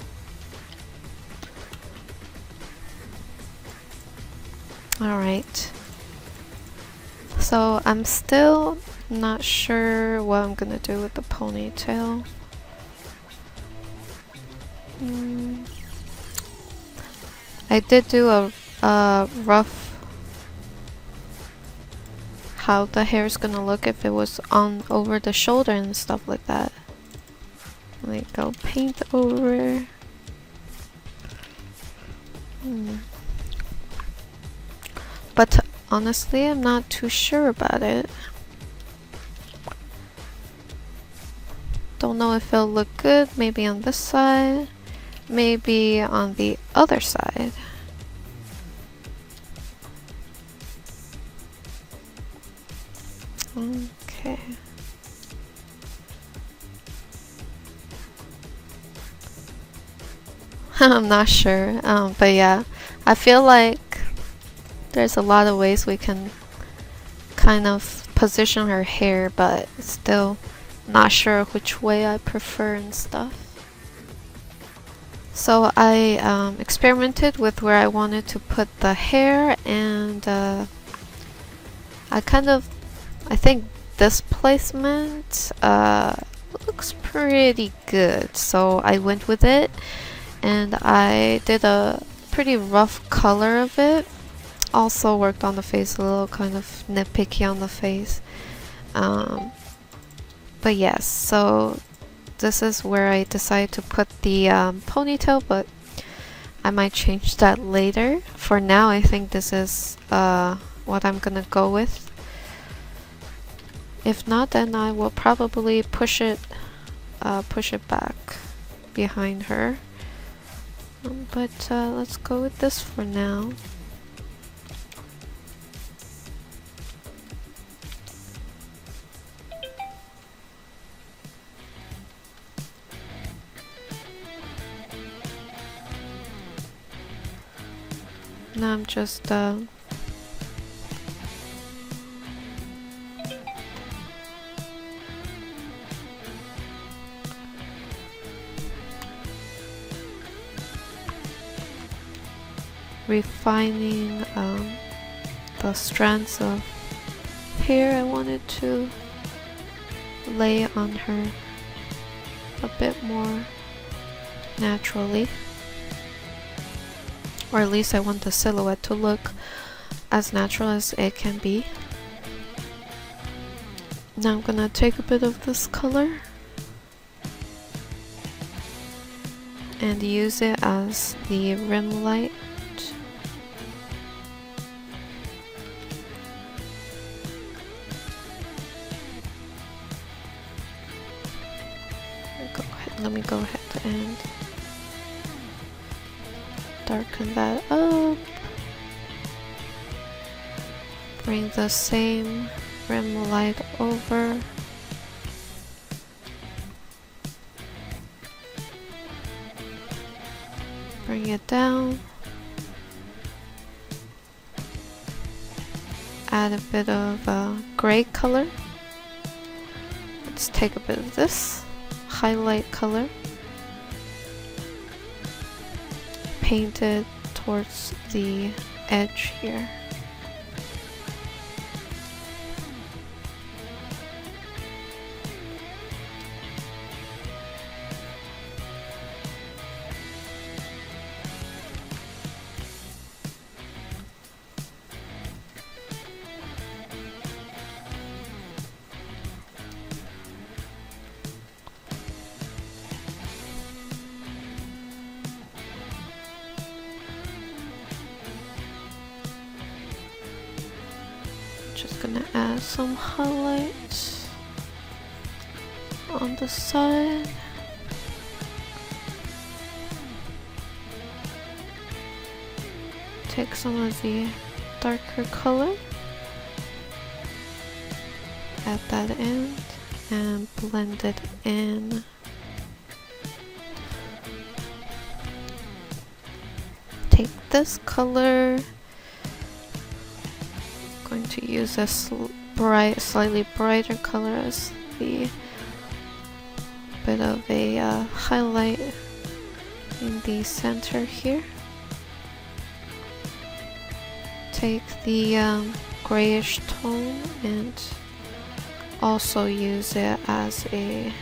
Alright, so I'm still not sure what I'm gonna do with the ponytail. I did do a rough how the hair is gonna look if it was on over the shoulder and stuff like that. Like go paint over. But honestly, I'm not too sure about it. Don't know if it'll look good. Maybe on this side, maybe on the other side. Okay. I'm not sure, but yeah, I feel like there's a lot of ways we can kind of position her hair, but still not sure which way I prefer and stuff. So I experimented with where I wanted to put the hair, and I think this placement looks pretty good, so I went with it, and I did a pretty rough color of it. Also worked on the face a little, kind of nitpicky on the face. But yes, so this is where I decided to put the ponytail, but I might change that later. For now, I think this is what I'm gonna go with. If not, then I will probably push it back behind her. But let's go with this for now. Now I'm just refining the strands of hair I wanted to lay on her a bit more naturally. Or at least I want the silhouette to look as natural as it can be. Now I'm gonna take a bit of this color and use it as the rim light. Let me go ahead and darken that up. Bring the same rim light over. bring it down. Add a bit of gray color. Let's take a bit of this highlight color. Paint it towards the edge here. Just gonna add some highlights on the side. Take some of the darker color, at that end, and blend it in. Take this color. Going to use a slightly brighter color as the bit of a highlight in the center here. Take the grayish tone and also use it as a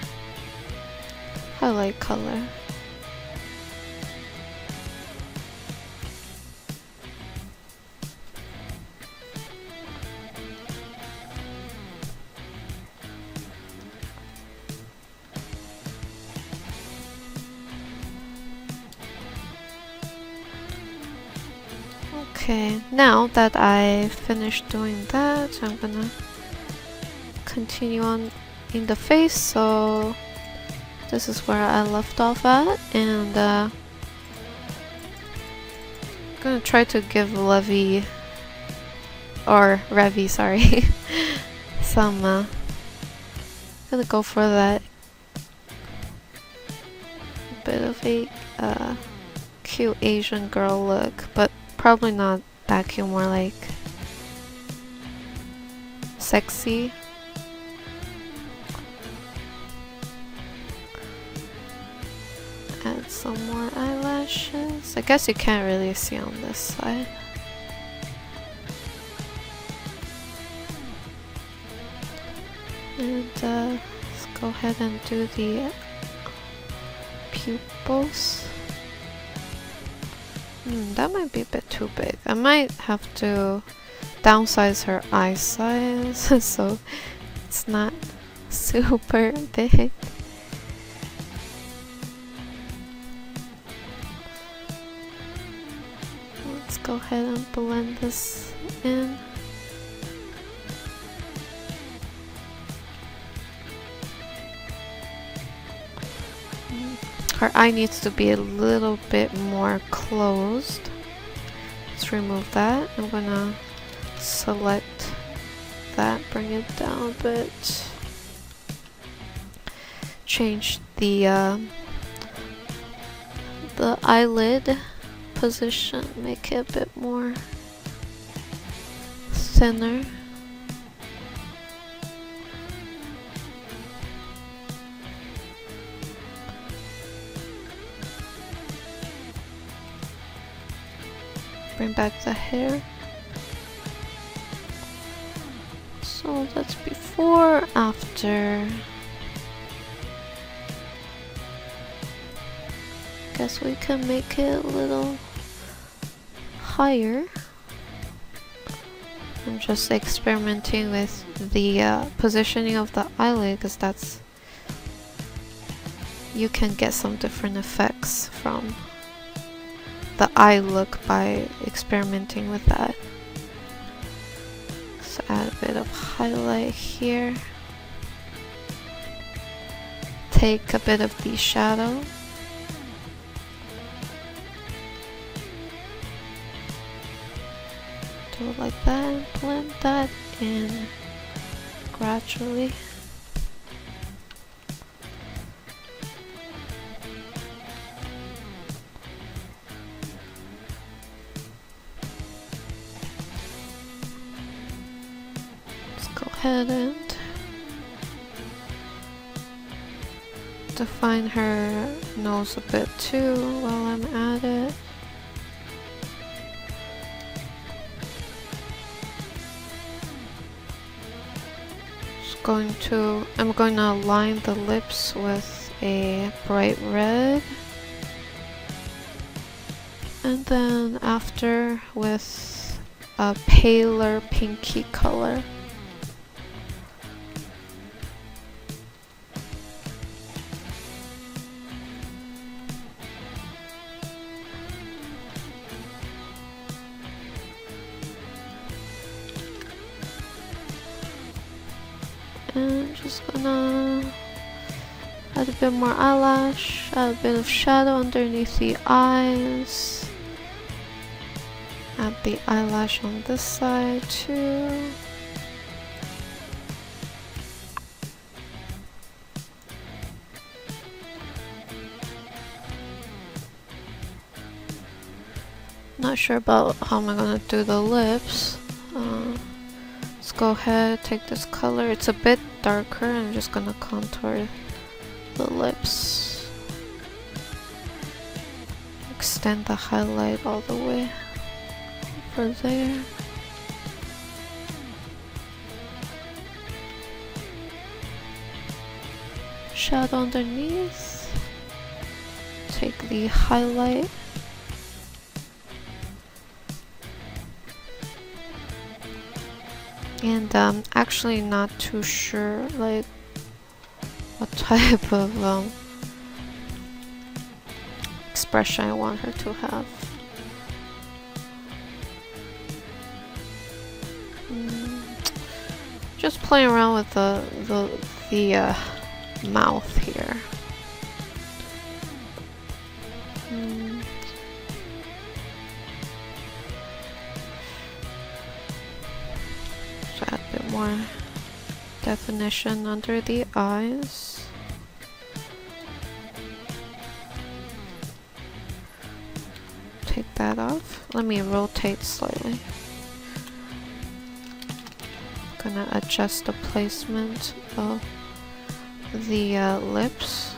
highlight color. Okay, now that I finished doing that, I'm gonna continue on in the face. So this is where I left off at, and I'm gonna try to give Revy, sorry, some, gonna go for that bit of a cute Asian girl look, but probably not that cute, more like sexy. Add some more eyelashes. I guess you can't really see on this side. And let's go ahead and do the pupils. That might be a bit too big. I might have to downsize her eye size so it's not super big. Let's go ahead and blend this in. Her eye needs to be a little bit more closed. Let's remove that. I'm gonna select that, bring it down a bit. Change the eyelid position, make it a bit more thinner. Bring back the hair. So that's before, after. Guess we can make it a little higher. I'm just experimenting with the positioning of the eyelid, because that's, you can get some different effects from the eye look by experimenting with that. So add a bit of highlight here. Take a bit of the shadow. Do it like that and blend that in gradually. ahead and define her nose a bit too while I'm at it. I'm going to line the lips with a bright red, and then after with a paler pinky color. And just gonna add a bit more eyelash, add a bit of shadow underneath the eyes, add the eyelash on this side too. Not sure about how am I gonna do the lips. Let's go ahead, take this color. It's a bit darker. I'm just gonna contour the lips. Extend the highlight all the way over there. Shadow underneath. Take the highlight. And actually not too sure like what type of expression I want her to have. Just playing around with the mouth here. Add a bit more definition under the eyes. Take that off. Let me rotate slightly. Gonna adjust the placement of the lips.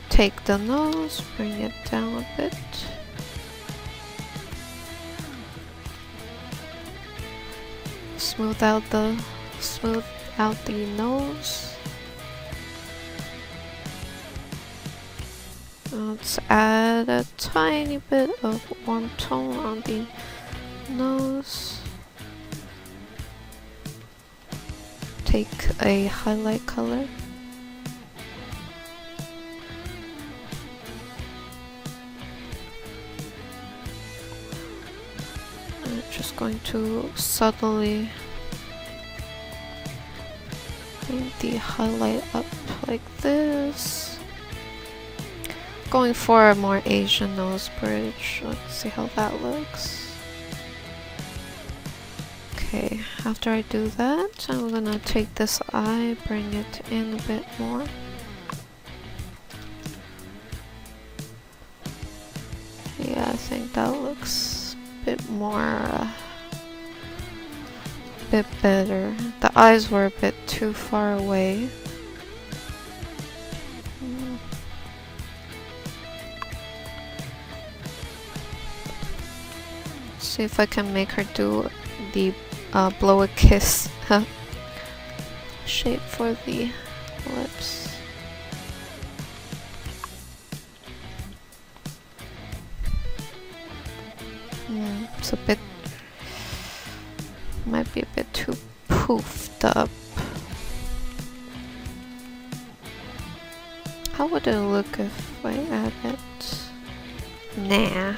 Take the nose, bring it down a bit. Smooth out the nose. Let's add a tiny bit of warm tone on the nose. Take a highlight color. Just going to subtly bring the highlight up like this. Going for a more Asian nose bridge. Let's see how that looks. Okay, after I do that, I'm gonna take this eye, bring it in a bit more. Yeah, I think that looks a bit more, bit better. The eyes were a bit too far away. See if I can make her do the blow a kiss shape for the lips. It's a bit, might be a bit too poofed up. How would it look if I add it? Nah.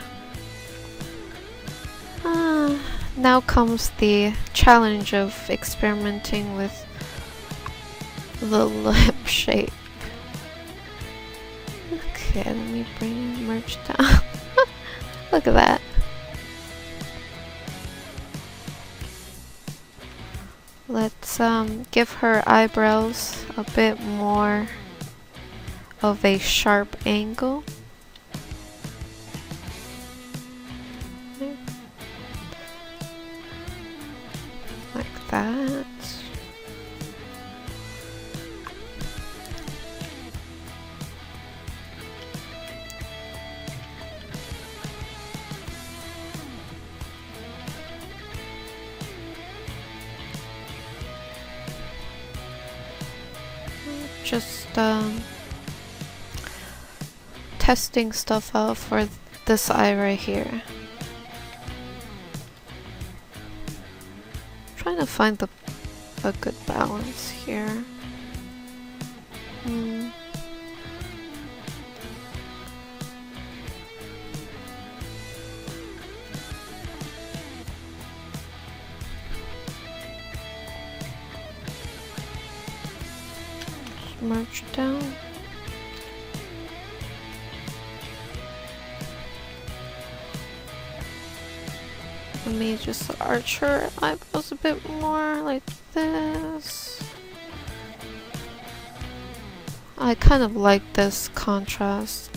Now comes the challenge of experimenting with the lip shape. Okay, let me bring it merge down. Look at that. Let's give her eyebrows a bit more of a sharp angle. that. Just testing stuff out for this eye right here. Trying to find a good balance here. Merge down. Let me just arch her eyebrows a bit more like this. I kind of like this contrast.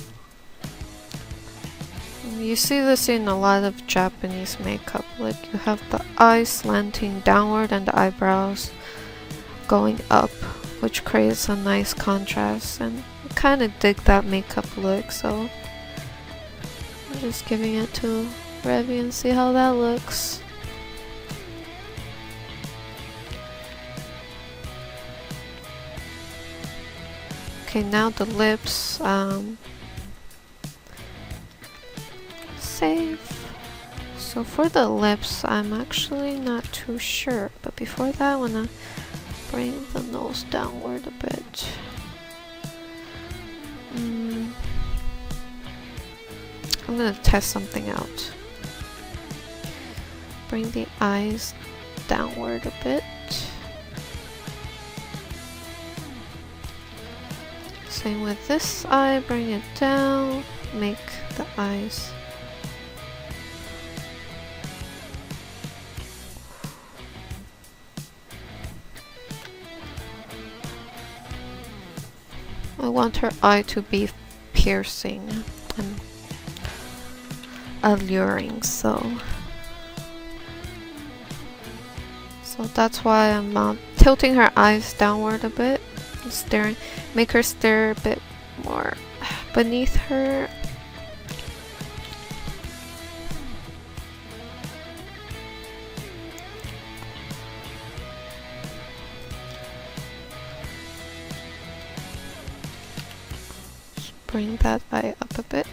You see this in a lot of Japanese makeup, like you have the eyes slanting downward and the eyebrows going up, which creates a nice contrast, and I kind of dig that makeup look, so I'm just giving it to Revy and see how that looks. Okay, now the lips, save. So for the lips, I'm actually not too sure, but before that I wanna bring the nose downward a bit. I'm gonna test something out. Bring the eyes downward a bit. Same with this eye, bring it down, make the eyes. I want her eye to be piercing and alluring, so that's why I'm tilting her eyes downward a bit, staring, make her stare a bit more beneath her. Bring that eye up a bit.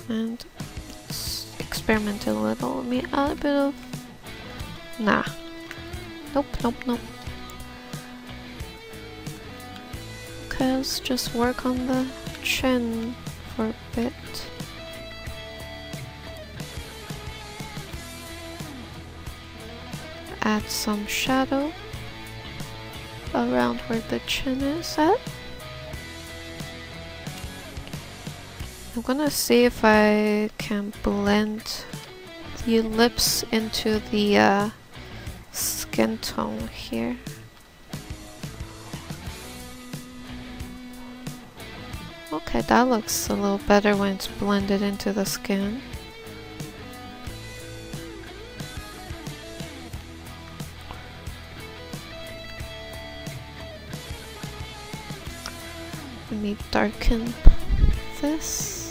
And experiment a little. Let me add a bit of... Nah. Nope, nope, nope. Okay, let's just work on the chin for a bit. Add some shadow around where the chin is at. I'm gonna see if I can blend the lips into the skin tone here. Okay, that looks a little better when it's blended into the skin. Let me darken this.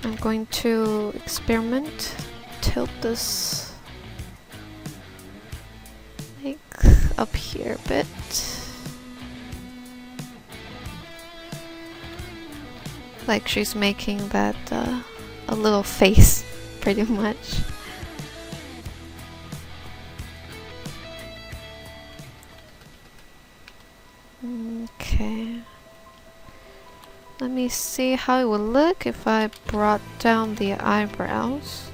I'm going to experiment, tilt this like up here a bit. Like she's making that a little face, pretty much. Okay. Let me see how it would look if I brought down the eyebrows.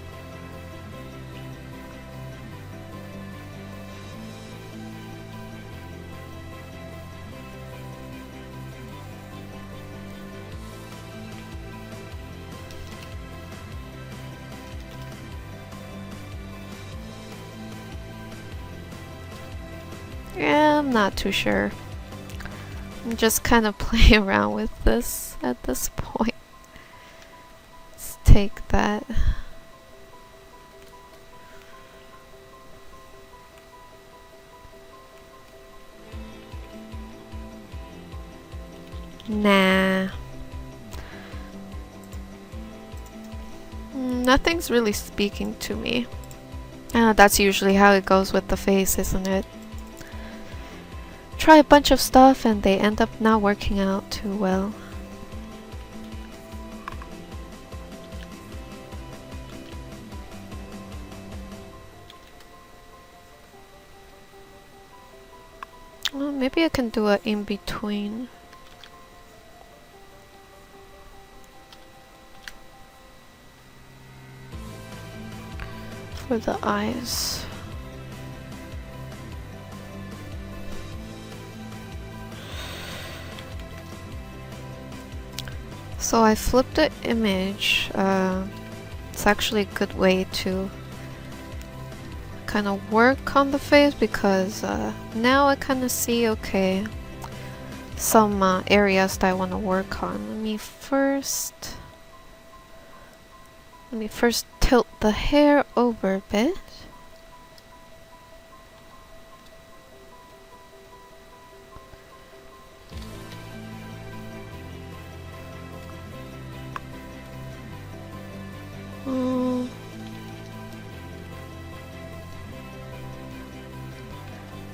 I'm not too sure. I'm just kind of playing around with this at this point. Let's take that. Nah. Nothing's really speaking to me. That's usually how it goes with the face, isn't it? Try a bunch of stuff and they end up not working out too well. Well, maybe I can do a in-between. For the eyes. So I flipped the image. It's actually a good way to kind of work on the face because now I kind of see, okay, some areas that I want to work on. Let me first tilt the hair over a bit.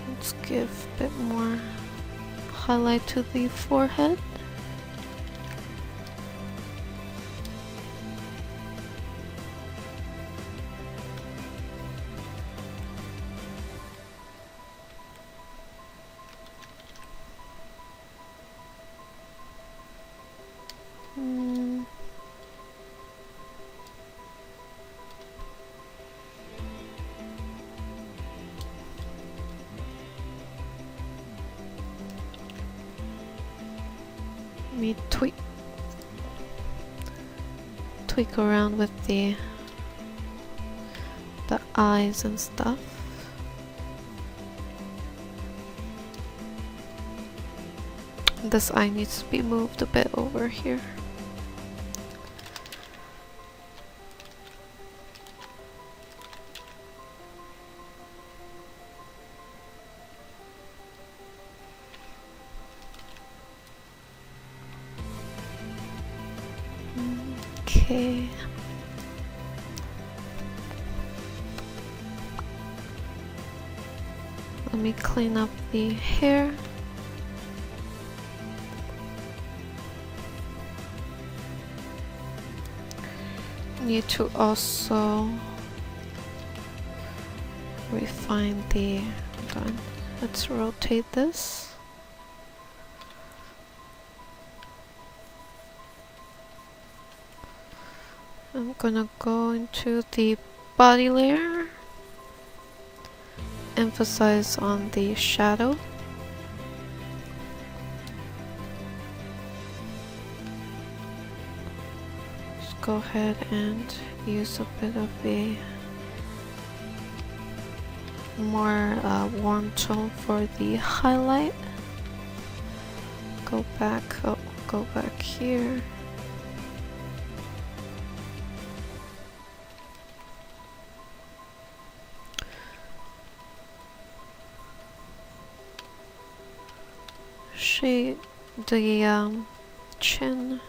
Let's give a bit more highlight to the forehead. Let me tweak around with the eyes and stuff. This eye needs to be moved a bit over here. Okay. Let me clean up the hair. Need to also refine the, hold on, let's rotate this. I'm gonna go into the body layer, emphasize on the shadow. Just go ahead and use a bit of a more warm tone for the highlight. Go back here. Shade the chin.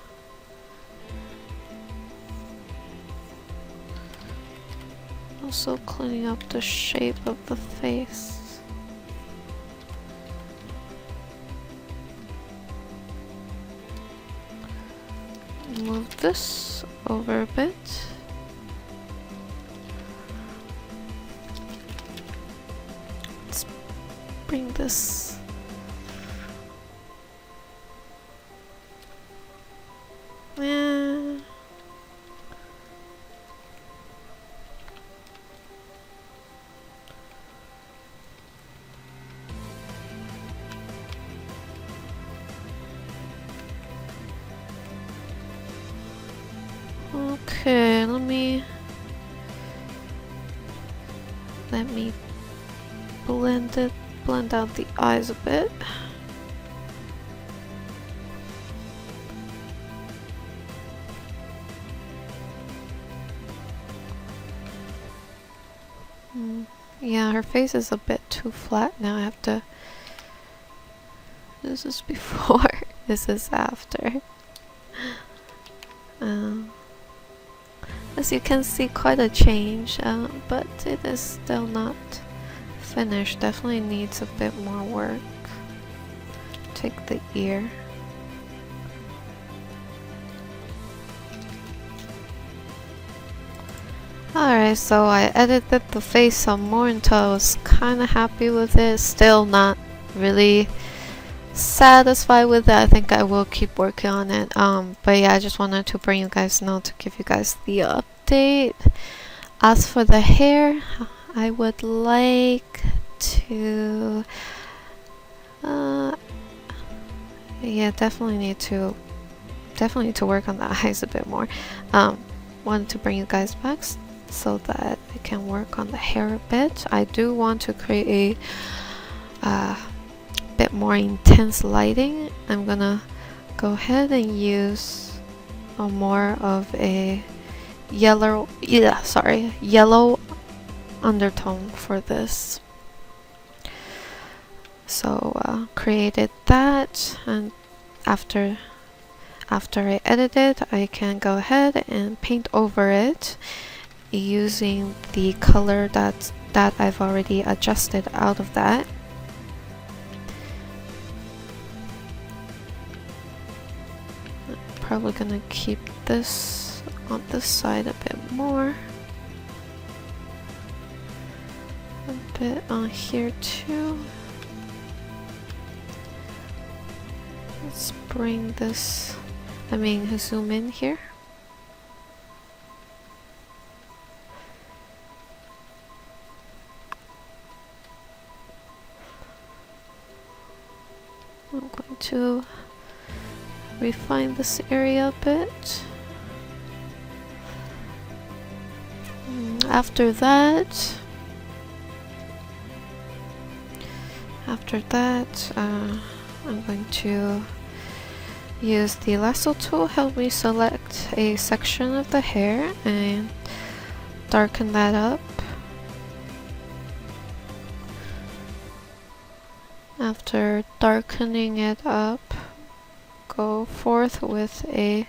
Also cleaning up the shape of the face. Move this over a bit. Let's bring this okay, let me blend it blend out the eyes a bit. Yeah, her face is a bit too flat now. I have to... This is before. This is after. As you can see, quite a change, but it is still not finished. Definitely needs a bit more work. Take the ear. Alright, so I edited the face some more until I was kind of happy with it. Still not really satisfied with it. I think I will keep working on it. But yeah, I just wanted to bring you guys know to give you guys the update. As for the hair, I would like to yeah, definitely need to work on the eyes a bit more. Wanted to bring you guys back so that I can work on the hair a bit. I do want to create a bit more intense lighting. I'm gonna go ahead and use more of a yellow undertone for this. So created that, and after I edit it, I can go ahead and paint over it using the color that I've already adjusted out of that. I'm probably gonna keep this on this side a bit more. A bit on here too. Let's bring this, zoom in here. I'm going to refine this area a bit. After that, I'm going to use the lasso tool, help me select a section of the hair and darken that up. After darkening it up, go forth with a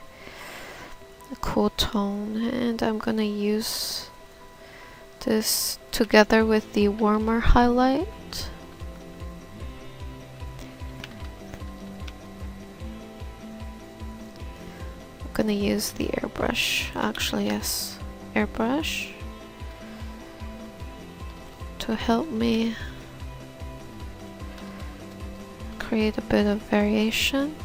cool tone, and I'm gonna use this together with the warmer highlight. I'm gonna use the airbrush, airbrush to help me create a bit of variation.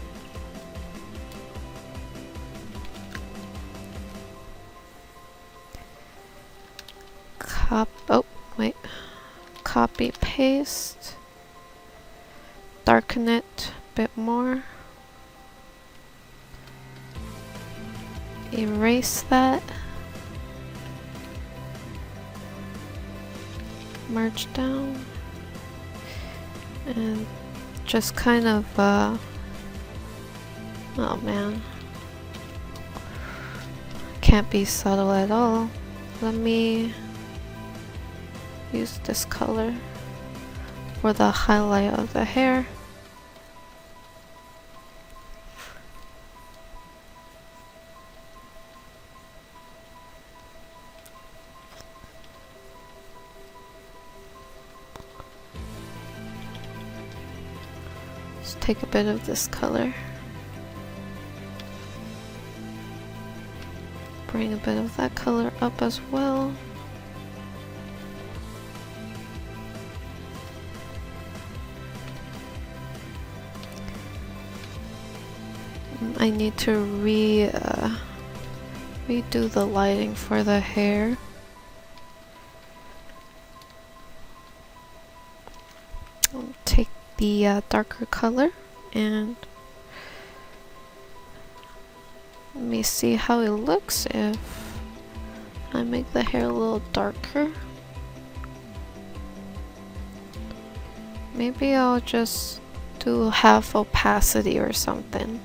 Copy, paste, darken it a bit more, erase that, merge down, and just kind of, oh man, can't be subtle at all. Let me use this color for the highlight of the hair. Let's take a bit of this color. Bring a bit of that color up as well. I need to redo the lighting for the hair. I'll take the darker color and let me see how it looks if I make the hair a little darker. maybe I'll just do half opacity or something.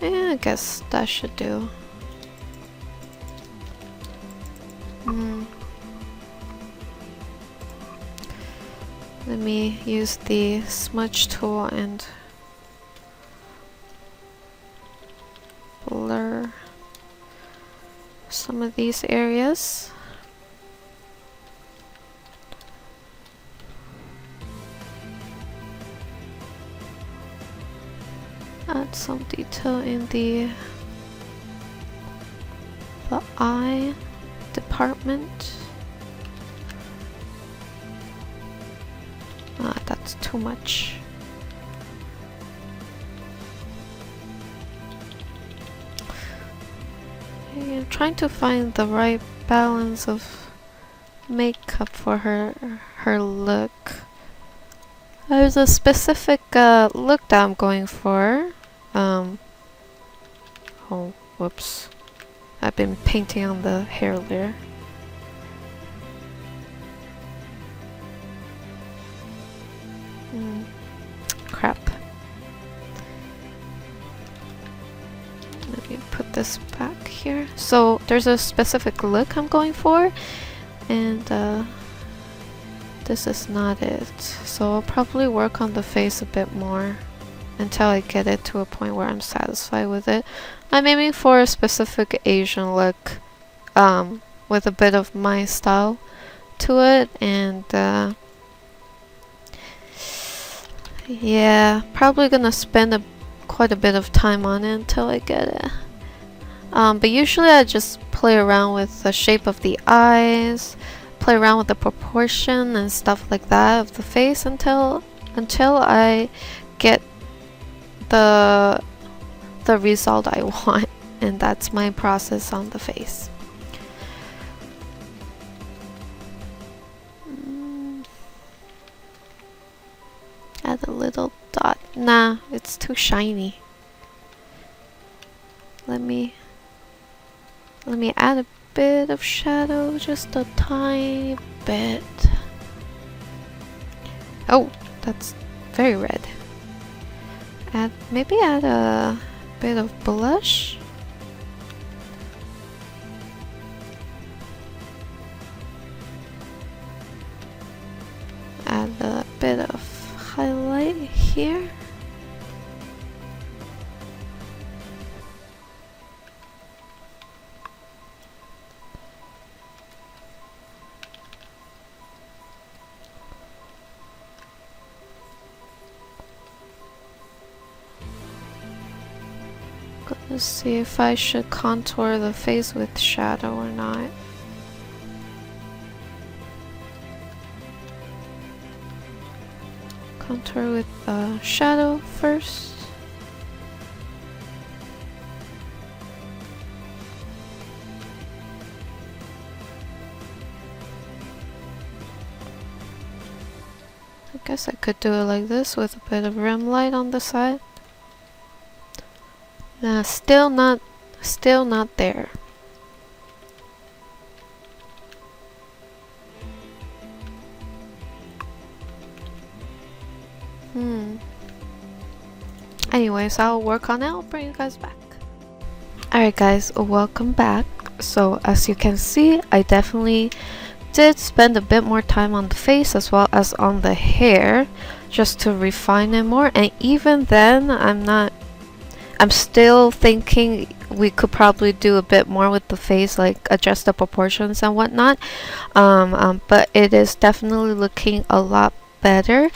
Yeah, I guess that should do. Let me use the smudge tool and blur some of these areas. Add some detail in the eye department. That's too much. I'm trying to find the right balance of makeup for her look. There's a specific look that I'm going for. Oh, whoops. I've been painting on the hair layer. Crap. Let me put this back here. So there's a specific look I'm going for, and this is not it. So I'll probably work on the face a bit more until I get it to a point where I'm satisfied with it. I'm aiming for a specific Asian look with a bit of my style to it, and yeah, probably gonna spend quite a bit of time on it until I get it. But usually I just play around with the shape of the eyes, play around with the proportion and stuff like that of the face until I get the result I want, and that's my process on the face. Add a little dot. Nah, it's too shiny. Let me add a bit of shadow, just a tiny bit. Oh, that's very red. Maybe add a bit of blush. Add a bit of highlight here. Let's see if I should contour the face with shadow or not. Contour with shadow first. I guess I could do it like this with a bit of rim light on the side. Nah, still not there. Anyways, I'll work on it. I'll bring you guys back. Alright guys, welcome back. So as you can see, I definitely did spend a bit more time on the face as well as on the hair, just to refine it more. And even then, I'm still thinking we could probably do a bit more with the face, like adjust the proportions and whatnot. But it is definitely looking a lot better.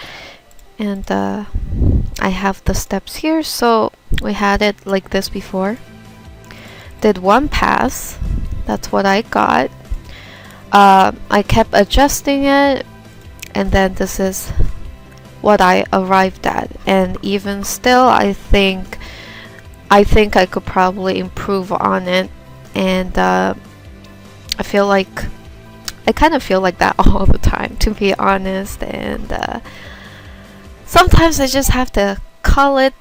And I have the steps here. So we had it like this before. Did one pass. That's what I got. I kept adjusting it, and then this is what I arrived at. And even still, I think I could probably improve on it, and I kind of feel like that all the time, to be honest. And sometimes I just have to call it,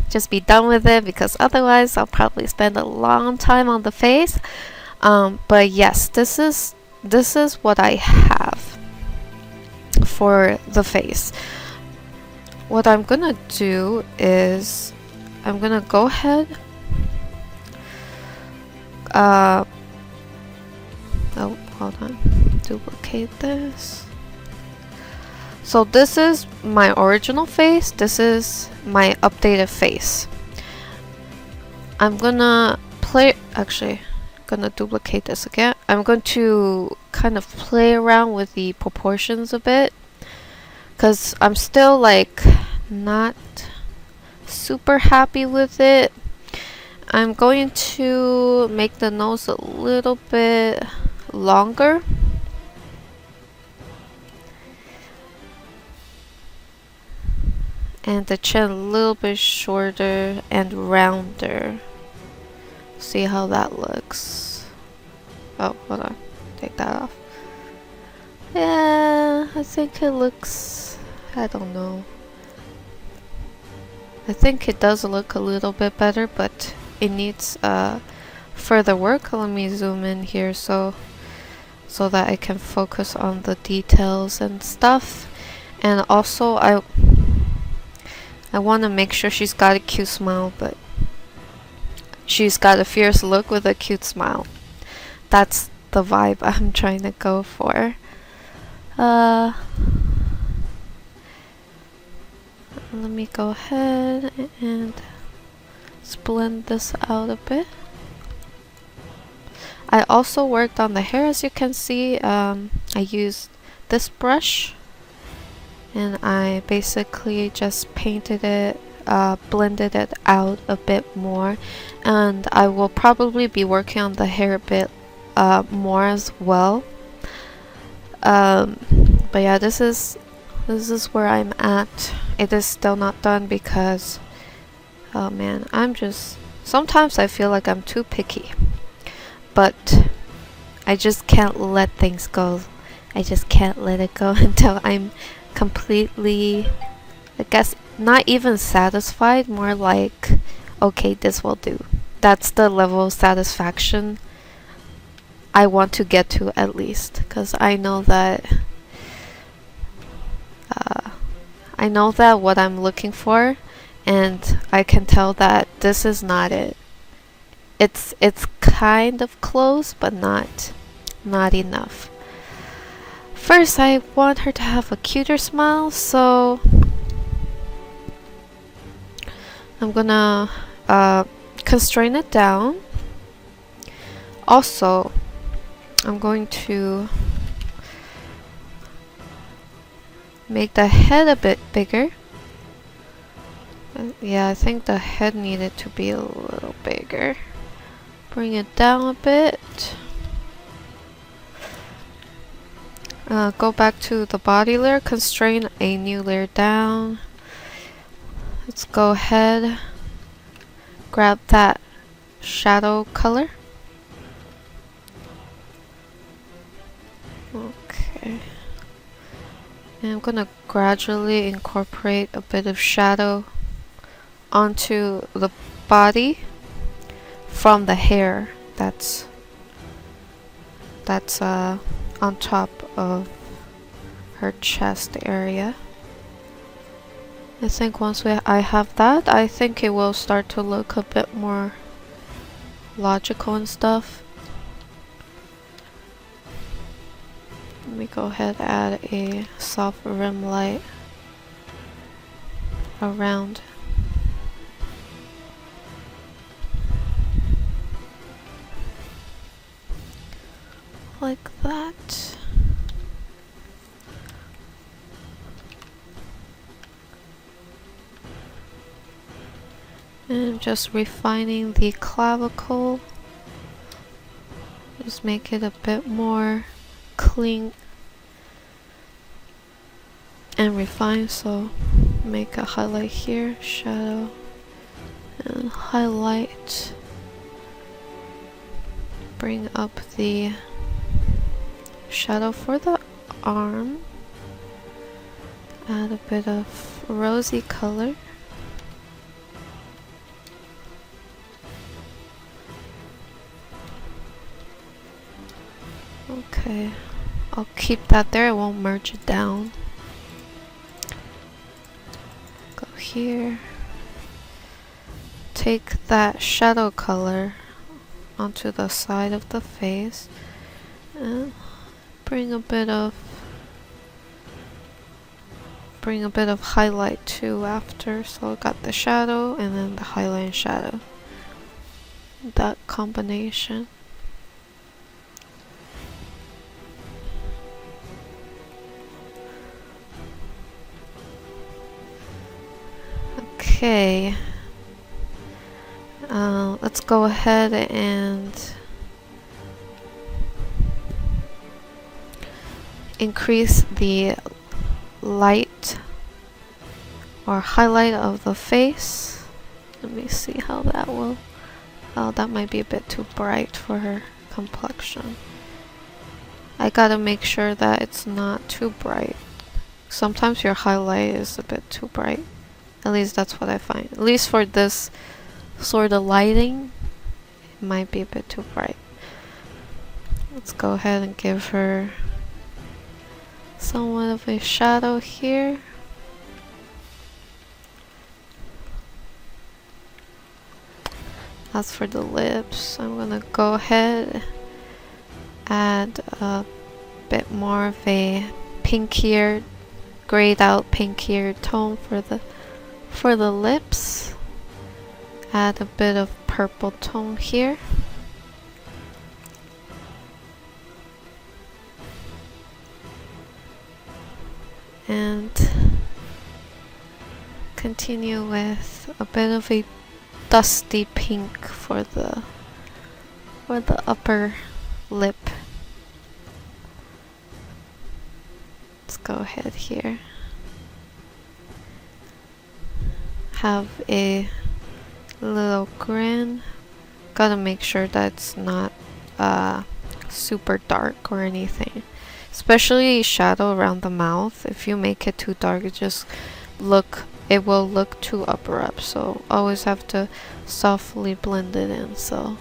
just be done with it, because otherwise I'll probably spend a long time on the face. But yes, this is this is what I have for the face. What I'm gonna do is I'm gonna go ahead oh, hold on, duplicate this. So this is my original face, this is my updated face. I'm gonna gonna duplicate this again. I'm going to kind of play around with the proportions a bit, because I'm still like not super happy with it. I'm going to make the nose a little bit longer. And the chin a little bit shorter and rounder. See how that looks. Oh, hold on. Take that off. Yeah, I think it looks... I don't know. I think it does look a little bit better, but it needs further work. Let me zoom in here so that I can focus on the details and stuff. And also I want to make sure she's got a cute smile, but she's got a fierce look with a cute smile. That's the vibe I'm trying to go for. Let me go ahead and blend this out a bit. I also worked on the hair, as you can see. I used this brush and I basically just painted it, blended it out a bit more, and I will probably be working on the hair a bit more as well. But yeah, this is where I'm at. It is still not done because, oh man, sometimes I feel like I'm too picky, but I just can't let things go. I just can't let it go until I'm completely, I guess, not even satisfied, more like, okay, this will do. That's the level of satisfaction I want to get to, at least, because I know that what I'm looking for, and I can tell that this is not it. It's kind of close, but not enough. First, I want her to have a cuter smile, so I'm gonna constrain it down. Also, I'm going to make the head a bit bigger. Yeah, I think the head needed to be a little bigger. Bring it down a bit. Go back to the body layer, constrain a new layer down. Let's go ahead, grab that shadow color. Okay. And I'm gonna gradually incorporate a bit of shadow onto the body from the hair that's on top of her chest area. I think once I have that, I think it will start to look a bit more logical and stuff. Let me go ahead and add a soft rim light around. Like that. And just refining the clavicle. Just make it a bit more clean and refined. So make a highlight here, shadow, and highlight. Bring up the shadow for the arm. Add a bit of rosy color. Okay. I'll keep that there, it won't merge it down. Go here. Take that shadow color onto the side of the face and bring a bit of highlight too after. So I got the shadow and then the highlight and shadow. That combination. Okay. Let's go ahead and increase the light or highlight of the face. Let me see how that will. Oh, that might be a bit too bright for her complexion. I gotta make sure that it's not too bright. Sometimes your highlight is a bit too bright. At least that's what I find. At least for this sort of lighting, it might be a bit too bright. Let's go ahead and give her somewhat of a shadow here. As for the lips, I'm gonna go ahead, add a bit more of a pinkier, grayed out pinkier tone for the lips. Add a bit of purple tone here. And continue with a bit of a dusty pink for the upper lip. Let's go ahead here. Have a little grin. Gotta make sure that it's not super dark or anything. Especially shadow around the mouth. If you make it too dark, it will look too upper up. So always have to softly blend it in. So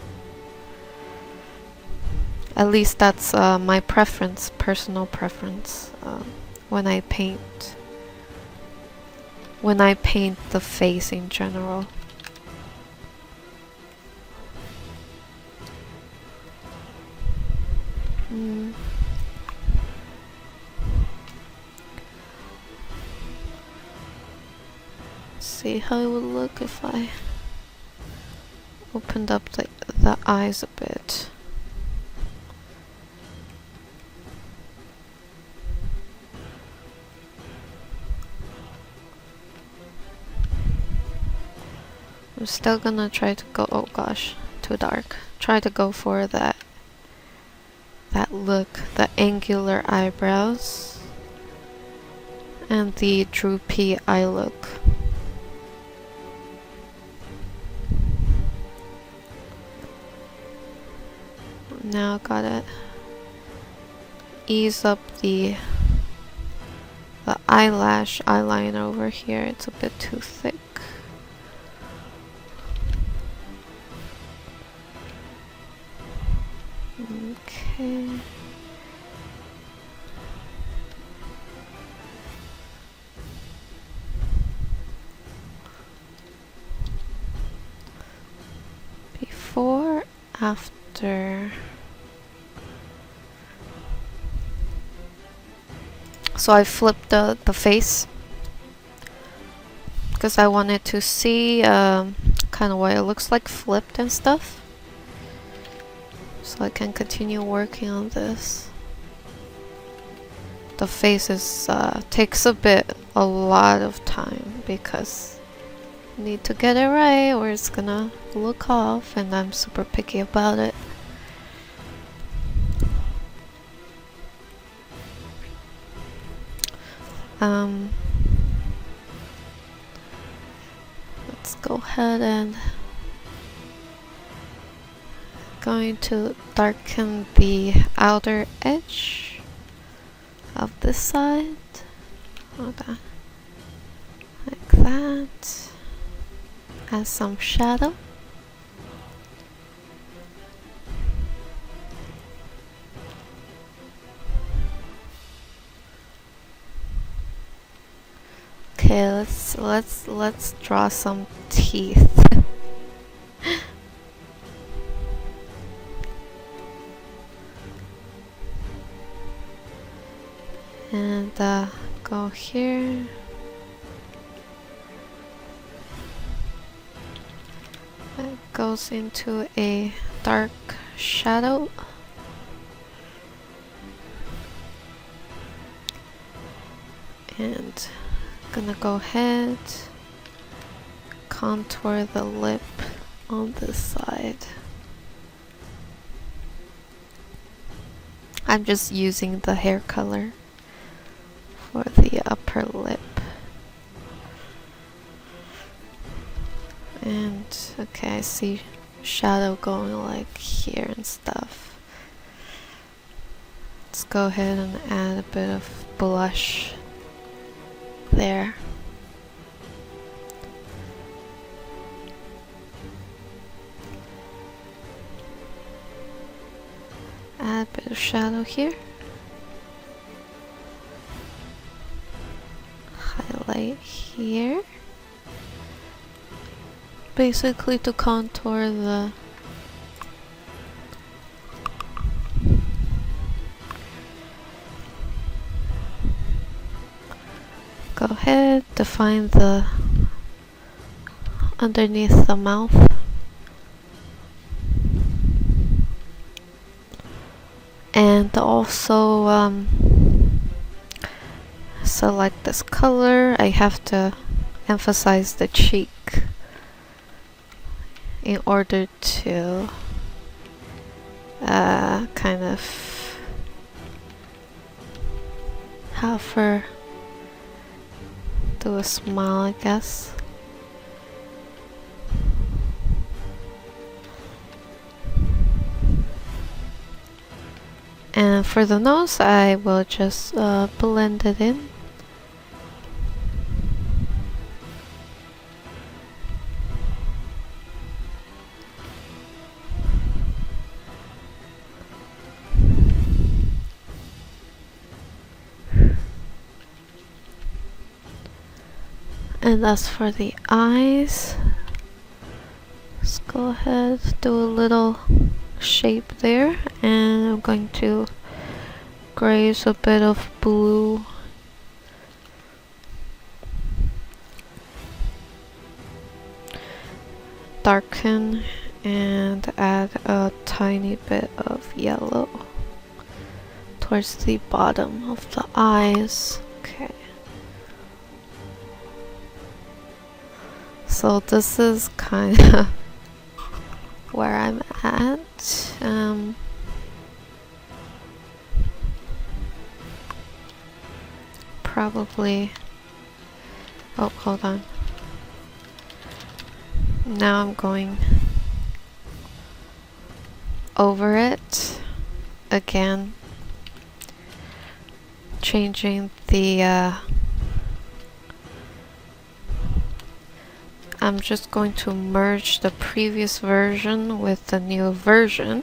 at least that's my preference, personal preference, when I paint the face in general. See how it would look if I opened up the eyes a bit. I'm still gonna try to go, oh gosh, too dark. Try to go for that look, the angular eyebrows and the droopy eye look. Now gotta ease up the eyeliner over here. It's a bit too thick. Okay. Before, after. So I flipped the face because I wanted to see kind of what it looks like flipped and stuff, so I can continue working on this. The face is takes a lot of time because you need to get it right or it's gonna look off, and I'm super picky about it. Let's go ahead and going to darken the outer edge of this side. Hold on. Like that. Add some shadow. Okay, let's draw some teeth. And go here. It goes into a dark shadow. And gonna go ahead, contour the lip on this side. I'm just using the hair color for the upper lip. And okay, I see shadow going like here and stuff. Let's go ahead and add a bit of blush there. Add a bit of shadow here. Highlight here. Basically to contour the go ahead, define the underneath the mouth. And also select this color. I have to emphasize the cheek in order to kind of have her do a smile, I guess. And for the nose, I will just blend it in. And as for the eyes, let's go ahead, do a little shape there, and I'm going to graze a bit of blue darken and add a tiny bit of yellow towards the bottom of the eyes. Okay. So this is kind of where I'm at. Probably. Oh, hold on. Now I'm going over it again, changing the I'm just going to merge the previous version with the new version.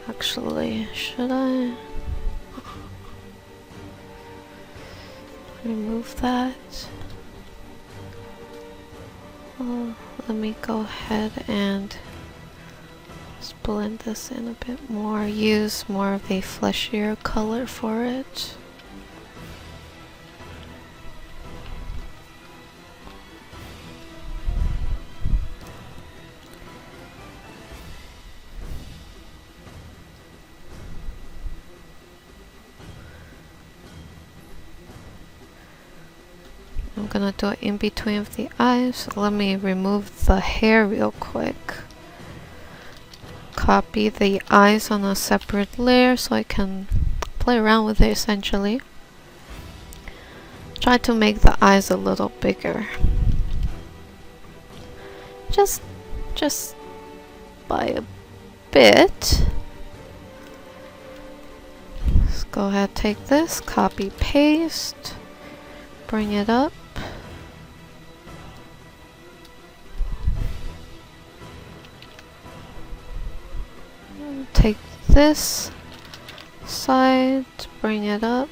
Actually, should I remove that? Oh, let me go ahead and just blend this in a bit more. Use more of a fleshier color for it. I'm gonna do it in between of the eyes. Let me remove the hair real quick. Copy the eyes on a separate layer so I can play around with it essentially. Try to make the eyes a little bigger. Just by a bit. Let's go ahead, take this, copy, paste, bring it up. Take this side, bring it up.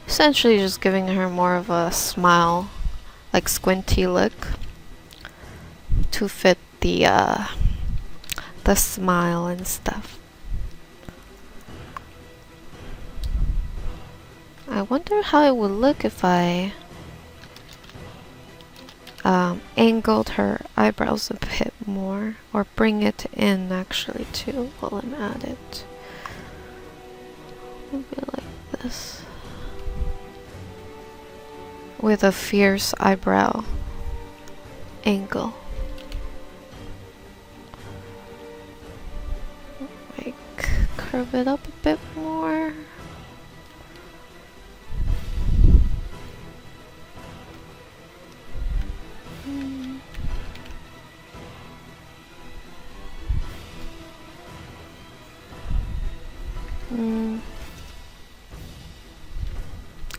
Essentially just giving her more of a smile, like squinty look to fit the smile and stuff. I wonder how it would look if I angled her eyebrows a bit more, or bring it in actually too while I'm at it. Maybe like this, with a fierce eyebrow angle. Like curve it up a bit more.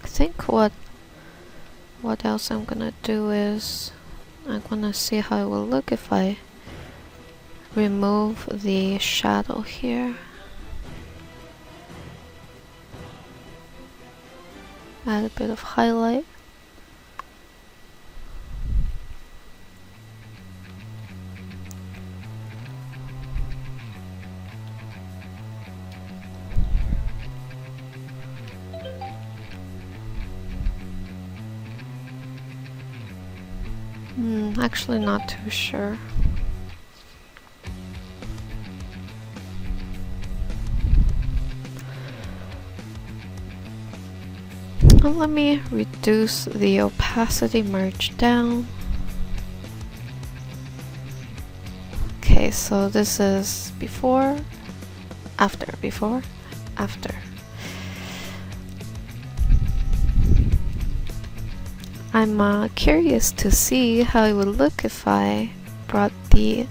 I think what else I'm gonna do is I'm gonna see how it will look if I remove the shadow here. Add a bit of highlight. Actually not too sure. Well, let me reduce the opacity merge down. Okay, so this is before, after, before, after. I'm curious to see how it would look if I brought the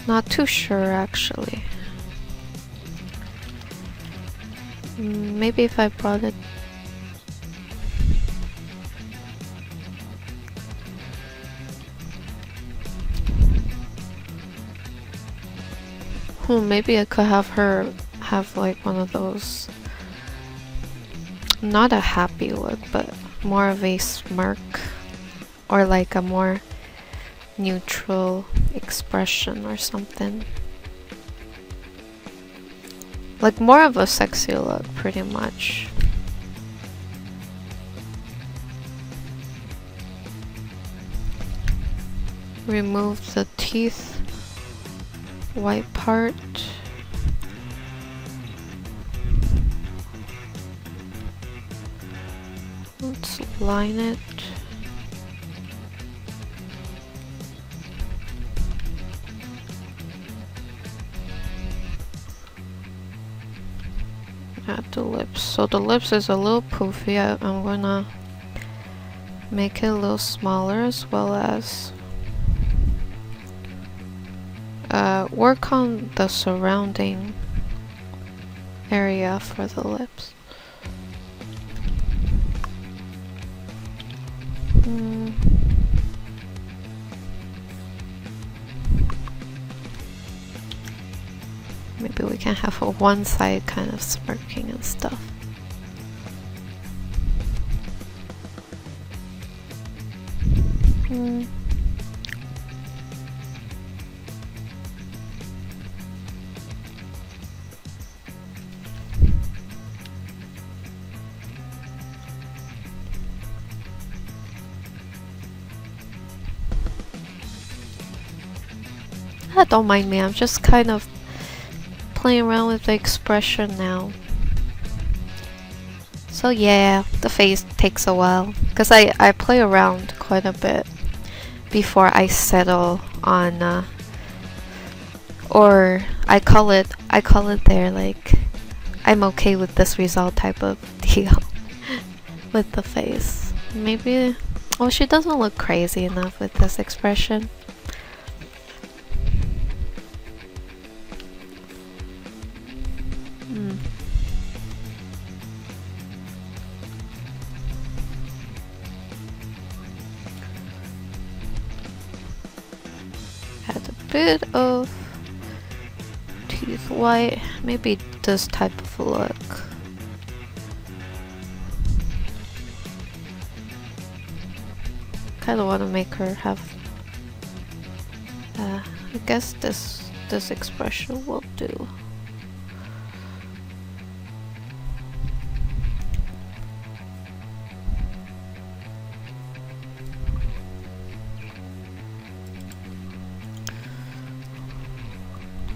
not too sure actually. Maybe if I brought it maybe I could have her have like one of those, not a happy look, but more of a smirk, or like a more neutral expression or something. Like more of a sexy look, pretty much. Remove the teeth white part. Let's line it. Add the lips. So the lips is a little poofy. I'm gonna make it a little smaller, as well as work on the surrounding area for the lips. Maybe we can have a one side kind of smirking and stuff. Don't mind me, I'm just kind of playing around with the expression now. So yeah, the face takes a while, because I play around quite a bit before I settle on or I call it there, like, I'm okay with this result type of deal with the face. Maybe, oh, she doesn't look crazy enough with this expression. bit of teeth white, maybe this type of look. Kind of want to make her have I guess this expression will do.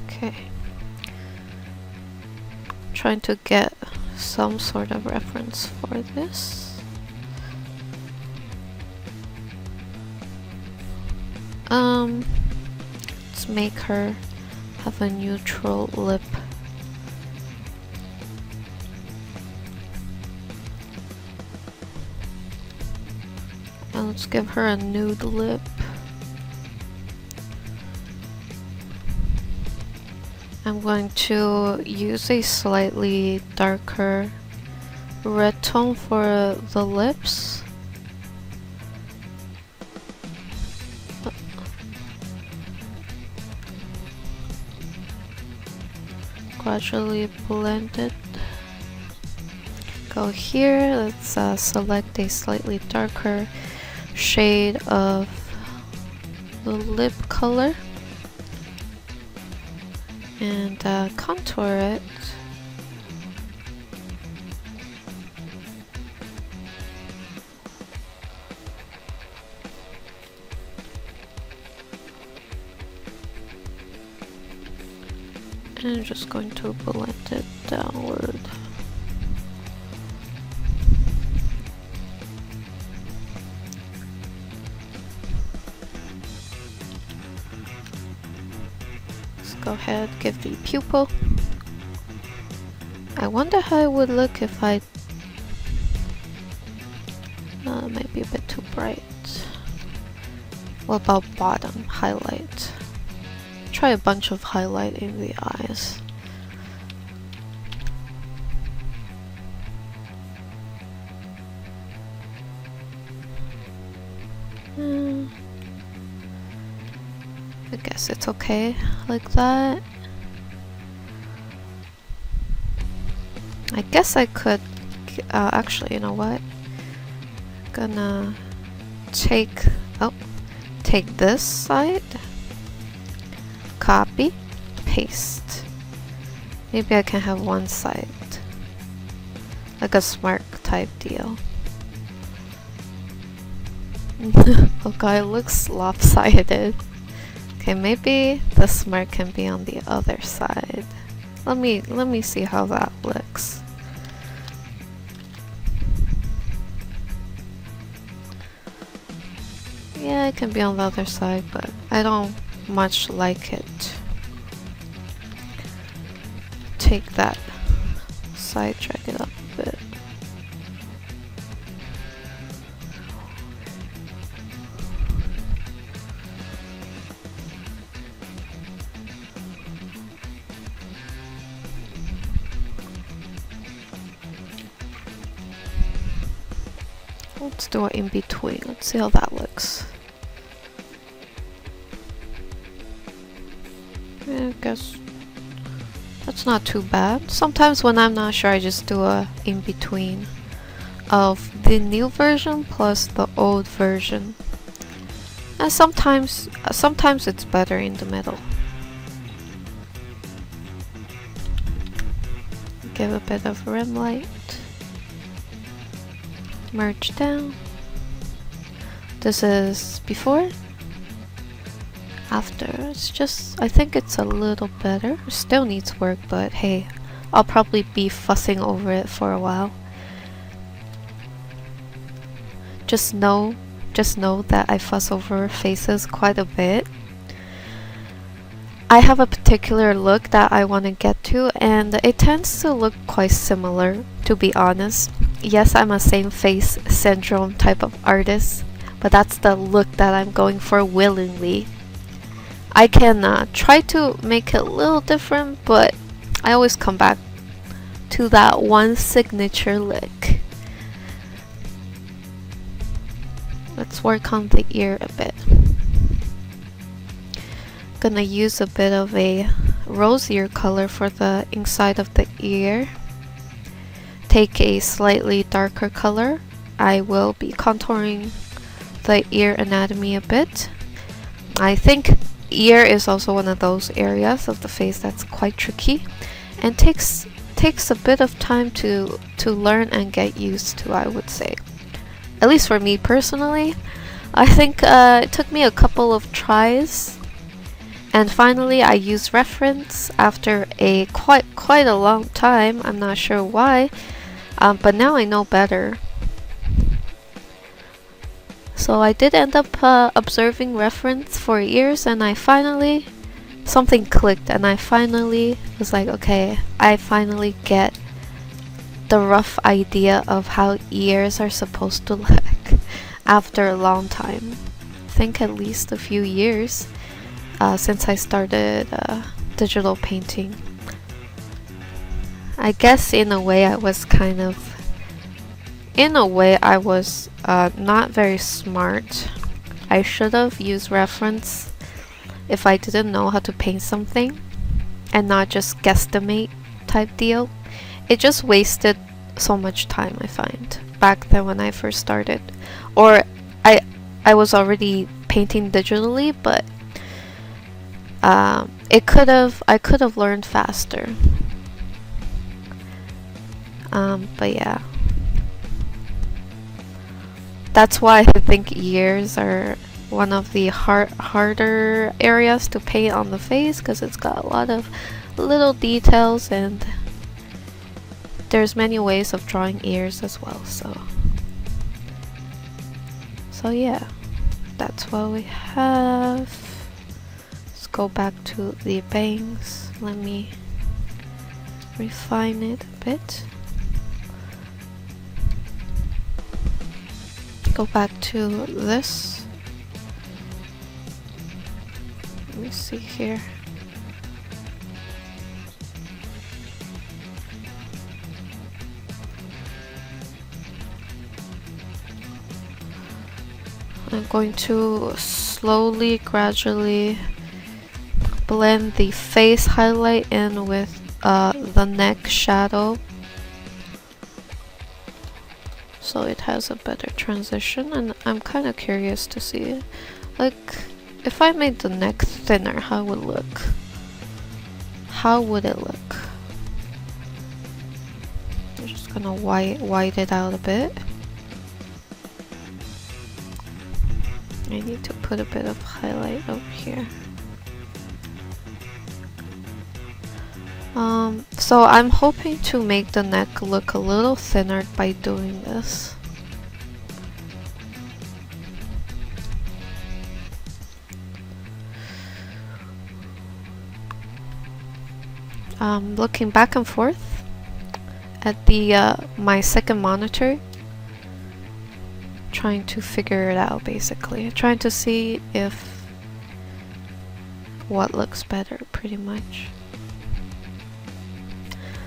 Okay. Trying to get some sort of reference for this. Let's make her have a neutral lip. And let's give her a nude lip. I'm going to use a slightly darker red tone for the lips. Gradually blend it. Go here, let's select a slightly darker shade of the lip color and contour it. And I'm just going to blend it downward. Let's go ahead, give the pupil. I wonder how it would look if I might be a bit too bright. What about bottom highlight? Try a bunch of highlight in the eyes. I guess it's okay like that. I guess I could actually, you know what? Gonna take this side, copy, paste. Maybe I can have one side, like a smirk type deal. Oh god, it looks lopsided. Okay, maybe the smirk can be on the other side. Let me see how that looks. Yeah, it can be on the other side, but I don't much like it. Take that side, drag it up a bit. Let's do it in between. Let's see how that looks. Yeah, I guess that's not too bad. Sometimes when I'm not sure, I just do a in between of the new version plus the old version. And sometimes it's better in the middle. Give a bit of rim light. Merge down. This is before, after. It's just, I think it's a little better. It still needs work, but hey, I'll probably be fussing over it for a while. Just know that I fuss over faces quite a bit. I have a particular look that I want to get to, and it tends to look quite similar, to be honest. Yes, I'm a same face syndrome type of artist, but that's the look that I'm going for willingly. I can try to make it a little different, but I always come back to that one signature look. Let's work on the ear a bit. Gonna use a bit of a rosier color for the inside of the ear. Take a slightly darker color. I will be contouring the ear anatomy a bit. I think ear is also one of those areas of the face that's quite tricky and takes a bit of time to learn and get used to, I would say. At least for me personally. I think it took me a couple of tries, and finally I used reference after a quite a long time. I'm not sure why, but now I know better. So I did end up observing reference for years, and something clicked, and I finally was like, okay, I finally get the rough idea of how ears are supposed to look after a long time. I think at least a few years since I started digital painting. I guess in a way I was not very smart. I should have used reference if I didn't know how to paint something and not just guesstimate type deal. It just wasted so much time, I find, back then when I first started. Or I was already painting digitally, but I could have learned faster. But yeah. That's why I think ears are one of the harder areas to paint on the face, because it's got a lot of little details, and there's many ways of drawing ears as well. So yeah, that's what we have. Let's go back to the bangs. Let me refine it a bit. Go back to this. Let me see here. I'm going to slowly, gradually blend the face highlight in with the neck shadow, so it has a better transition. And I'm kind of curious to see, like, if I made the neck thinner, how would it look? How would it look? I'm just gonna white it out a bit. I need to put a bit of highlight over here. So I'm hoping to make the neck look a little thinner by doing this. Looking back and forth at the my second monitor, trying to figure it out, basically trying to see if what looks better, pretty much.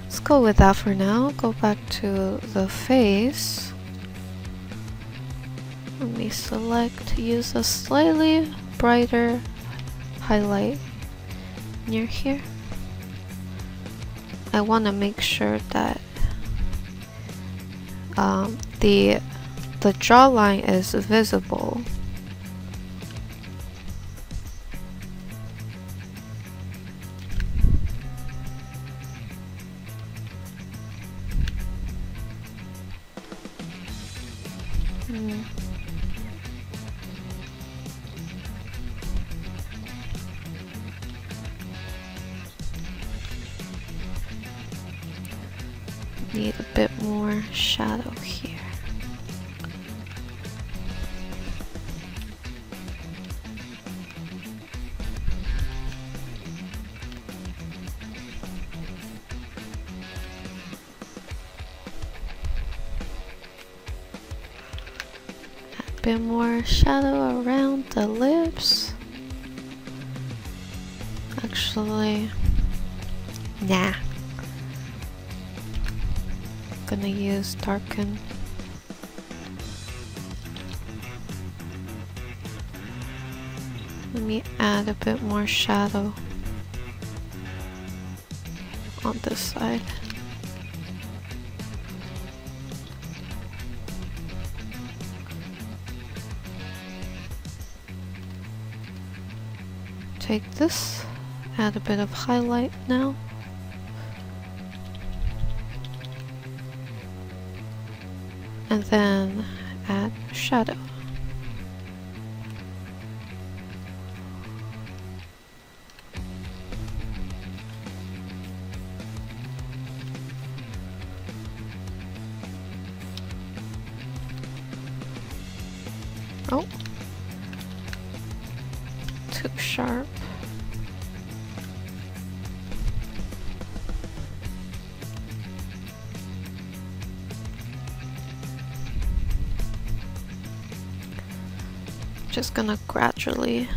Let's go with that for now. Go back to the face. Let me select, use a slightly brighter highlight near here. I want to make sure that the jawline is visible. Need a bit more shadow here. A bit more shadow around the lips. Actually, nah. Gonna use darken. Let me add a bit more shadow on this side. Take this, add a bit of highlight now. And then add shadow. Oh, too sharp. Just gonna gradually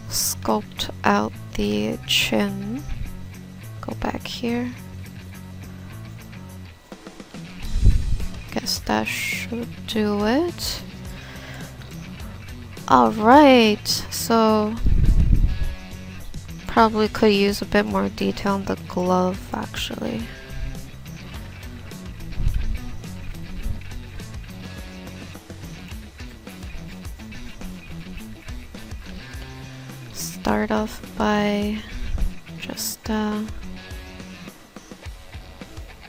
sculpt out the chin. Go back here. Guess that should do it. Alright, so probably could use a bit more detail on the glove actually. Start off by just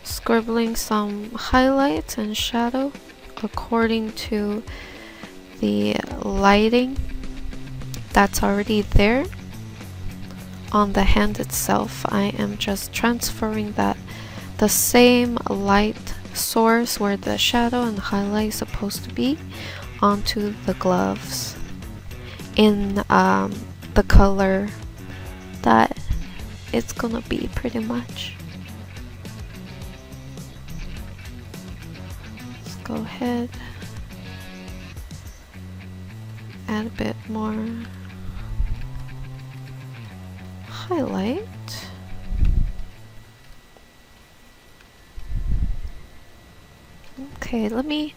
scribbling some highlights and shadow according to the lighting that's already there on the hand itself. I am just transferring the same light source where the shadow and highlight is supposed to be onto the gloves in the color that it's gonna be pretty much. Let's go ahead, add a bit more highlight. Okay, let me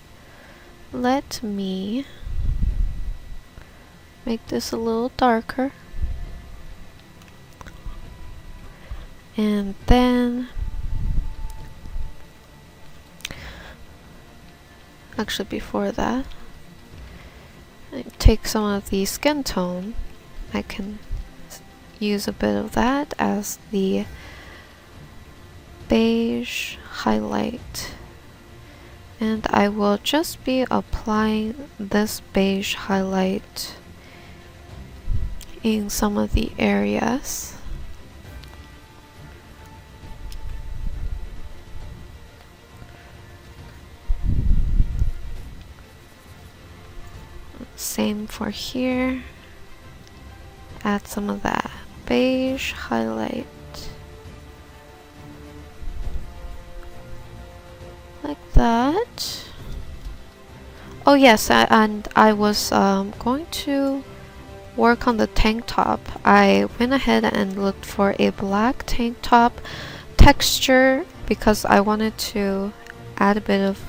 make this a little darker. And then actually before that, I take some of the skin tone. I can use a bit of that as the beige highlight. And I will just be applying this beige highlight in some of the areas. Same for here. Add some of that beige highlight. Like that. Oh yes, and I was going to work on the tank top. I went ahead and looked for a black tank top texture because I wanted to add a bit of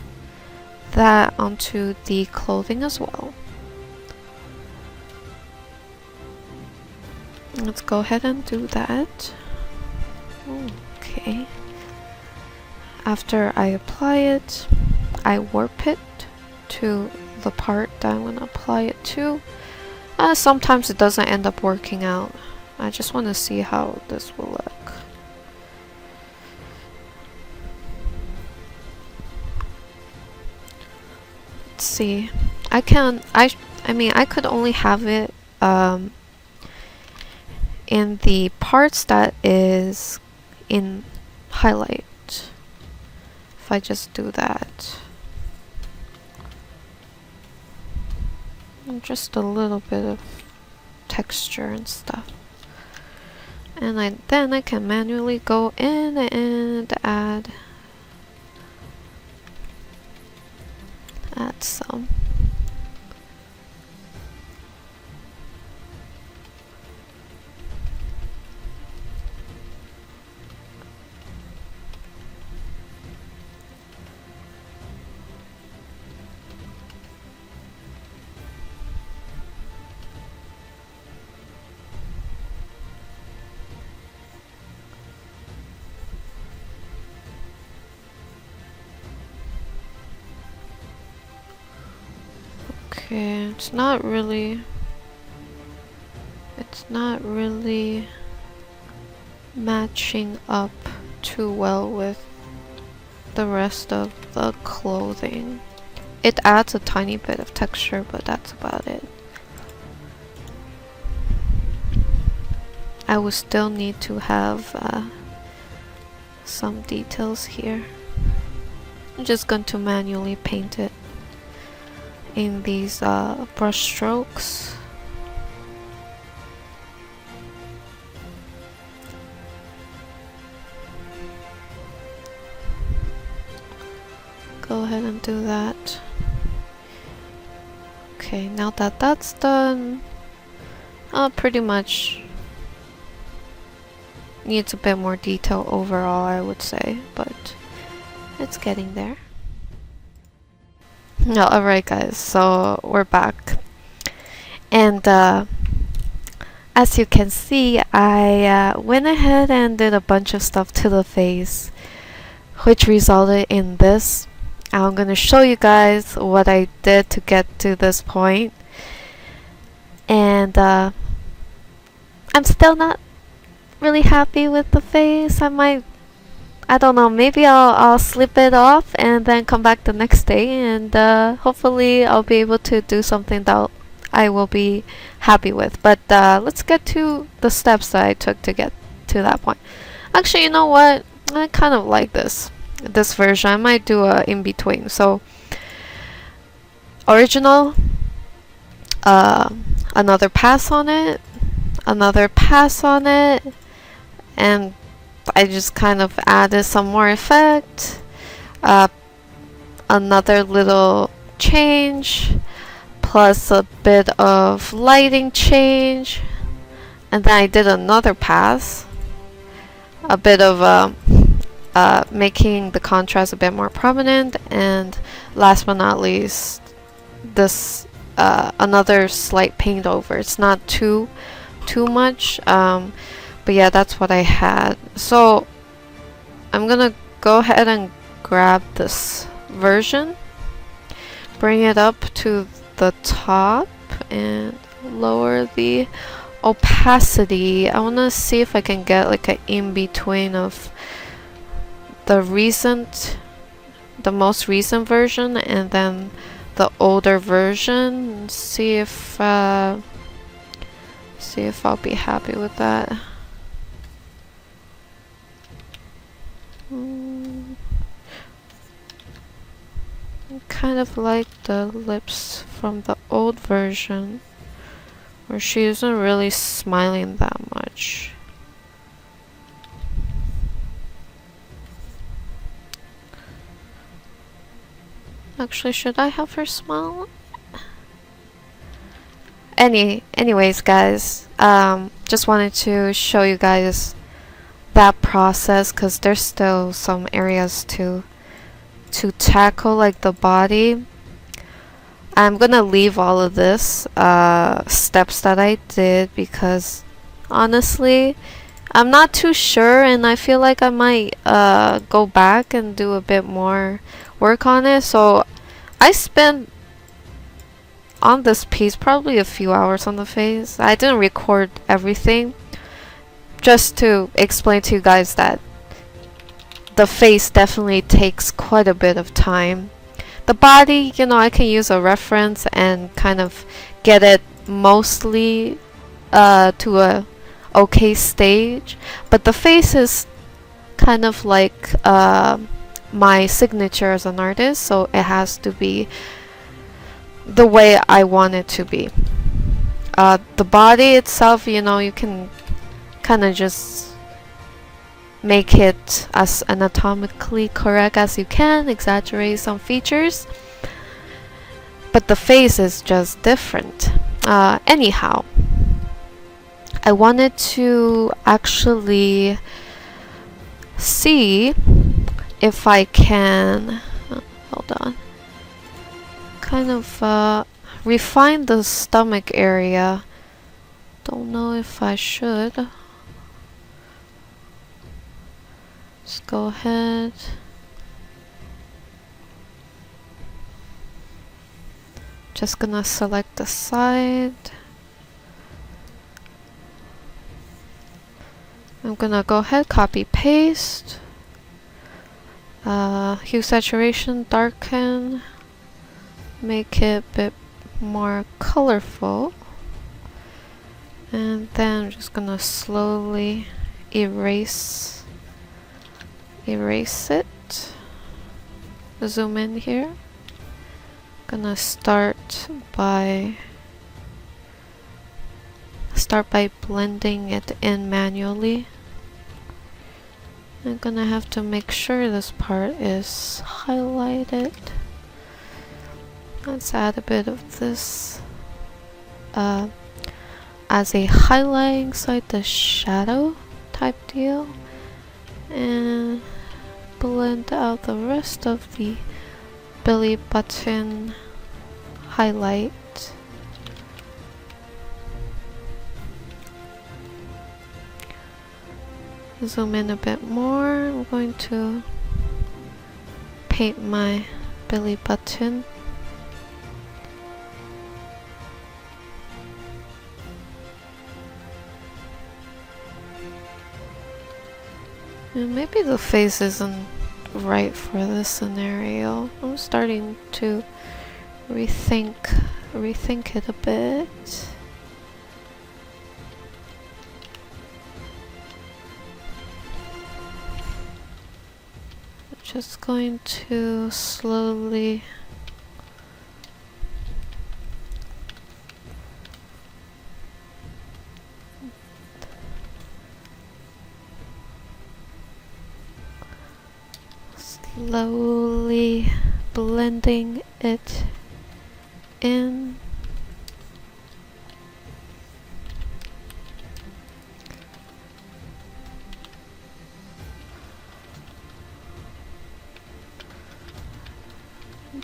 that onto the clothing as well. Let's go ahead and do that. Okay. After I apply it, I warp it to the part that I'm going to apply it to. Sometimes it doesn't end up working out. I just want to see how this will look. Let's see. I mean, I could only have it in the parts that is in highlight. If I just do that. And just a little bit of texture and stuff. And then I can manually go in and add some. Okay, it's not really matching up too well with the rest of the clothing. It adds a tiny bit of texture, but that's about it. I would still need to have some details here. I'm just going to manually paint it in these brush strokes. Go ahead and do that. Okay, now that that's done, pretty much needs a bit more detail overall, I would say, but it's getting there. No, alright guys, so we're back. And as you can see, I went ahead and did a bunch of stuff to the face, which resulted in this. I'm gonna show you guys what I did to get to this point. And I'm still not really happy with the face. I don't know, maybe I'll slip it off and then come back the next day, and hopefully I'll be able to do something that I will be happy with. But let's get to the steps that I took to get to that point. Actually, you know what? I kind of like this version. I might do a in-between. So original, another pass on it, another pass on it, and I just kind of added some more effect, another little change, plus a bit of lighting change, and then I did another pass, a bit of making the contrast a bit more prominent, and last but not least, this another slight paint over. It's not too much, but yeah, that's what I had. So I'm gonna go ahead and grab this version, bring it up to the top, and lower the opacity. I wanna see if I can get like an in-between of the most recent version and then the older version. See if I'll be happy with that. I kind of like the lips from the old version, where she isn't really smiling that much. Actually, should I have her smile? Anyways, guys, just wanted to show you guys that process, because there's still some areas to tackle, like the body. I'm gonna leave all of this steps that I did, because honestly I'm not too sure, and I feel like I might go back and do a bit more work on it. So I spent on this piece probably a few hours on the face. I didn't record everything, just to explain to you guys that the face definitely takes quite a bit of time. The body, you know, I can use a reference and kind of get it mostly to a okay stage, but the face is kind of like my signature as an artist, so it has to be the way I want it to be. The body itself, you know, you can kind of just make it as anatomically correct as you can, exaggerate some features, but the face is just different. Anyhow, I wanted to actually see if I can hold on, kind of refine the stomach area. Don't know if I should. Let's go ahead. Just gonna select the side. I'm gonna go ahead, copy, paste. Hue saturation, darken. Make it a bit more colorful. And then I'm just gonna slowly erase it. Zoom in here. Gonna start by blending it in manually. I'm gonna have to make sure this part is highlighted. Let's add a bit of this as a highlight inside the shadow type deal, and blend out the rest of the belly button highlight. Zoom in a bit more. I'm going to paint my belly button. And maybe the face isn't right for this scenario. I'm starting to rethink it a bit. Just going to slowly blending it in.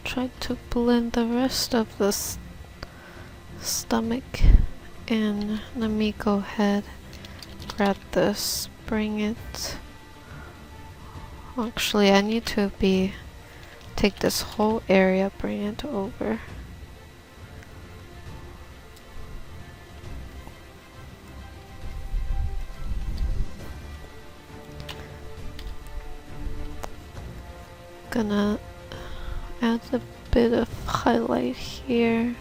Try to blend the rest of the stomach in. Let me go ahead, grab this, bring it. Actually, I need to take this whole area, bring it over. Gonna add a bit of highlight here.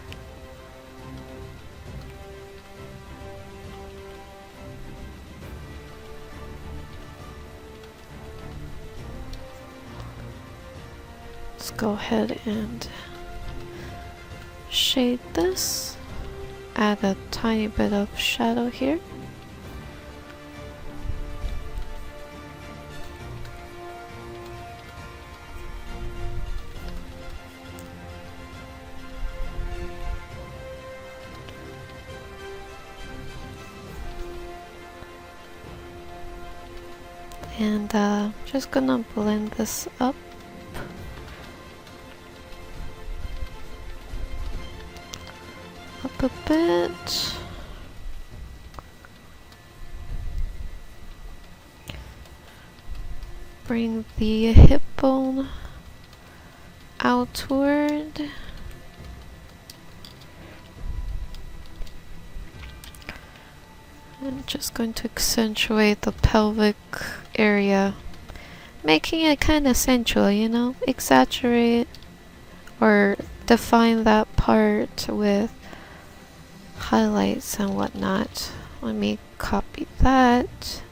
Let's go ahead and shade this. Add a tiny bit of shadow here. And just gonna blend this up. Up a bit. Bring the hip bone outward. I'm just going to accentuate the pelvic area, making it kind of sensual, you know? Exaggerate or define that part with highlights and whatnot. Let me copy that,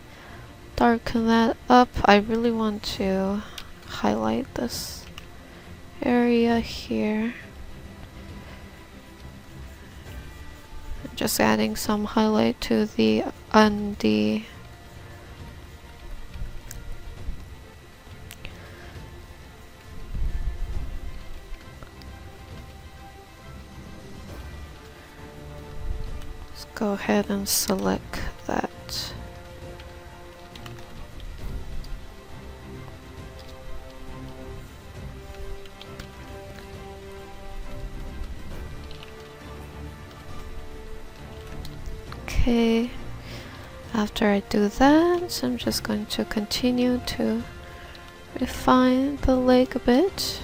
darken that up. I really want to highlight this area here. Just adding some highlight to the undie. Let's go ahead and select that. Okay, after I do that, I'm just going to continue to refine the leg a bit.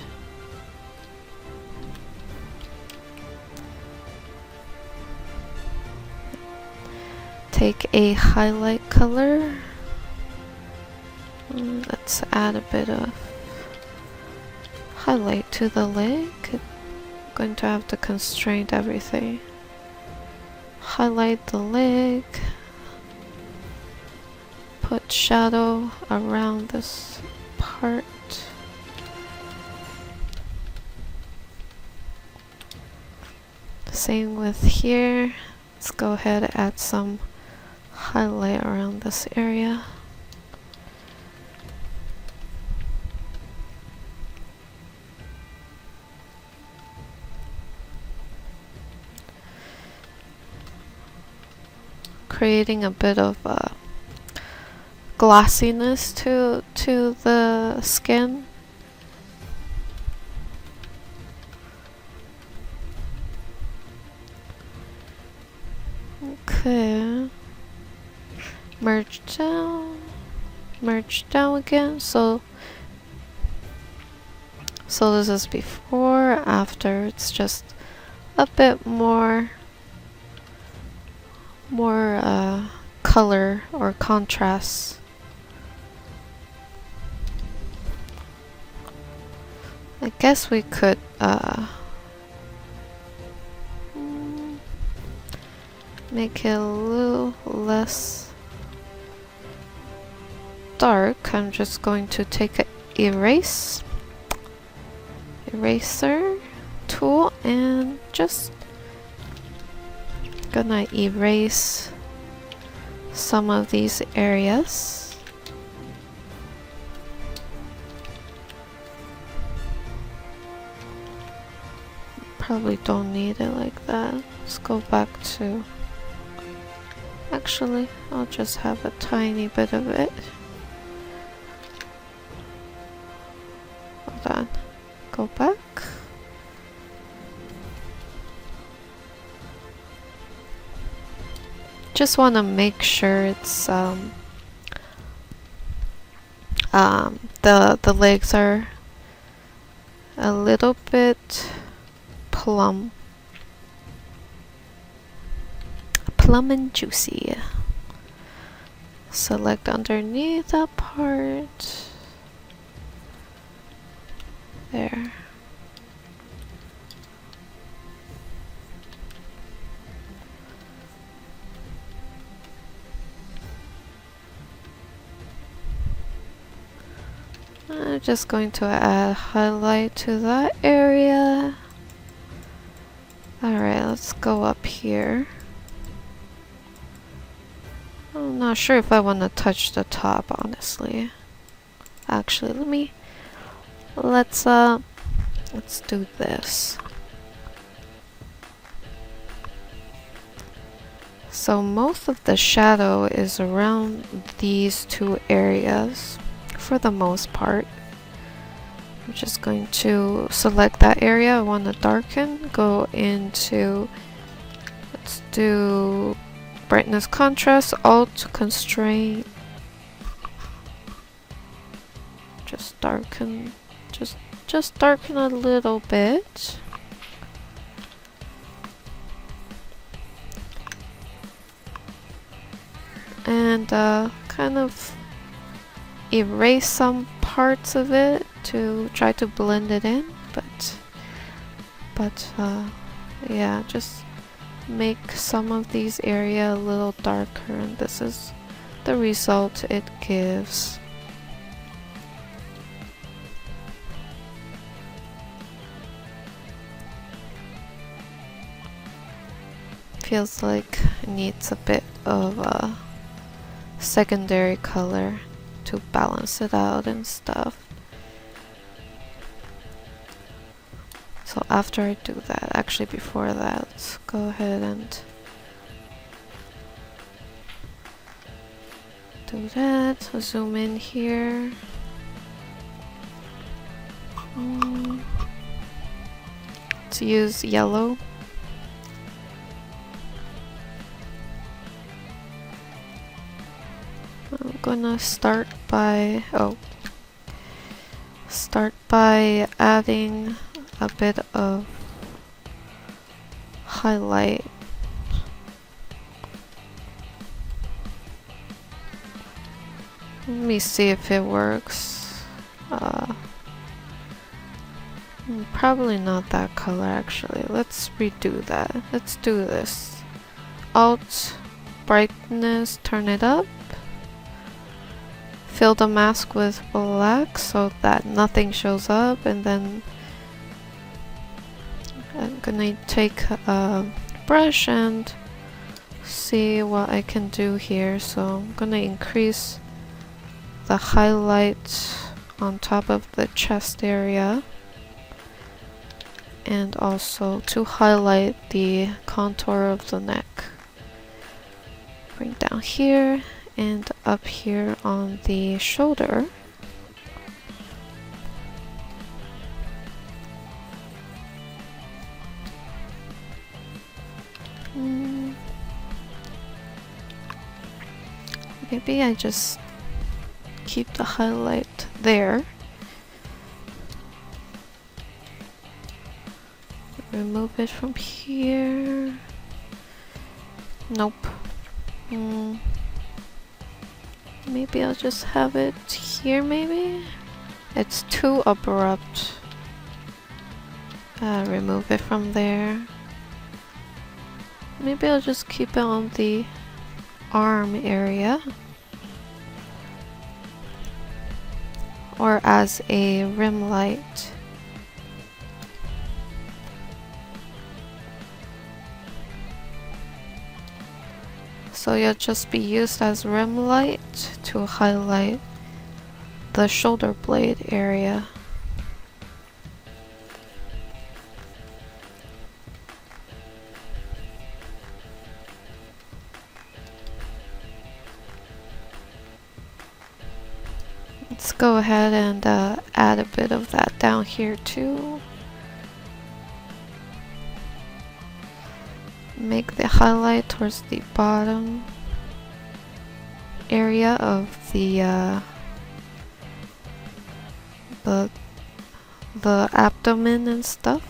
take a highlight color. Let's add a bit of highlight to the leg. I'm going to have to constrain everything. Highlight the leg. Put shadow around this part. Same with here. Let's go ahead and add some highlight around this area. Creating a bit of glossiness to the skin. Okay. Merge down again. So this is before, after. It's just a bit more color or contrast. I guess we could make it a little less dark. I'm just going to take an eraser tool and just gonna erase some of these areas. Probably don't need it like that. Let's go back to... Actually, I'll just have a tiny bit of it. Hold on. Go back. Just want to make sure it's the legs are a little bit plump and juicy. Select underneath that part. There. I'm just going to add highlight to that area. Alright, let's go up here. I'm not sure if I want to touch the top, honestly. Actually, let's do this. So most of the shadow is around these two areas for the most part. I'm just going to select that area I want to darken, go into, let's do brightness contrast, alt constraint, just darken, just darken a little bit. And kind of erase some parts of it to try to blend it in, but yeah, just make some of these area a little darker, and this is the result it gives. Feels like it needs a bit of a secondary color to balance it out and stuff. So after I do that, actually before that, let's go ahead and do that. Zoom in here. Let's use yellow. I'm gonna start by adding a bit of highlight Let me see if it works. Probably not that color actually. Let's redo that. Let's do this. Alt, brightness, turn it up. Fill the mask with black so that nothing shows up, and then I'm gonna take a brush and see what I can do here. So I'm gonna increase the highlight on top of the chest area, and also to highlight the contour of the neck. Bring down here and up here on the shoulder. Maybe I just keep the highlight there. Remove it from here. Nope. Maybe I'll just have it here, maybe? It's too abrupt. Remove it from there. Maybe I'll just keep it on the arm area. Or as a rim light. So you'll just be used as rim light to highlight the shoulder blade area. Let's go ahead and add a bit of that down here too. Make the highlight towards the bottom area of the abdomen and stuff.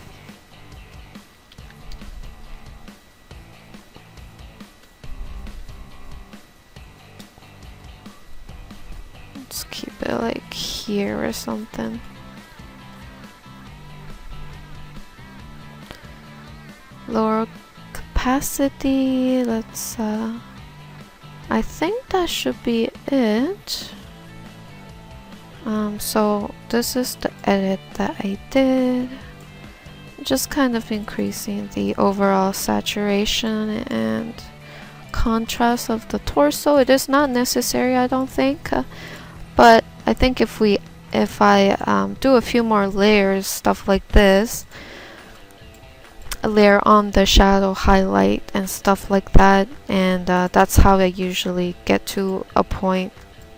Let's keep it like here or something. Lower opacity, let's I think that should be it. So this is the edit that I did, just kind of increasing the overall saturation and contrast of the torso. It is not necessary, I don't think, but I think if I do a few more layers, stuff like this, layer on the shadow, highlight and stuff like that, and that's how I usually get to a point,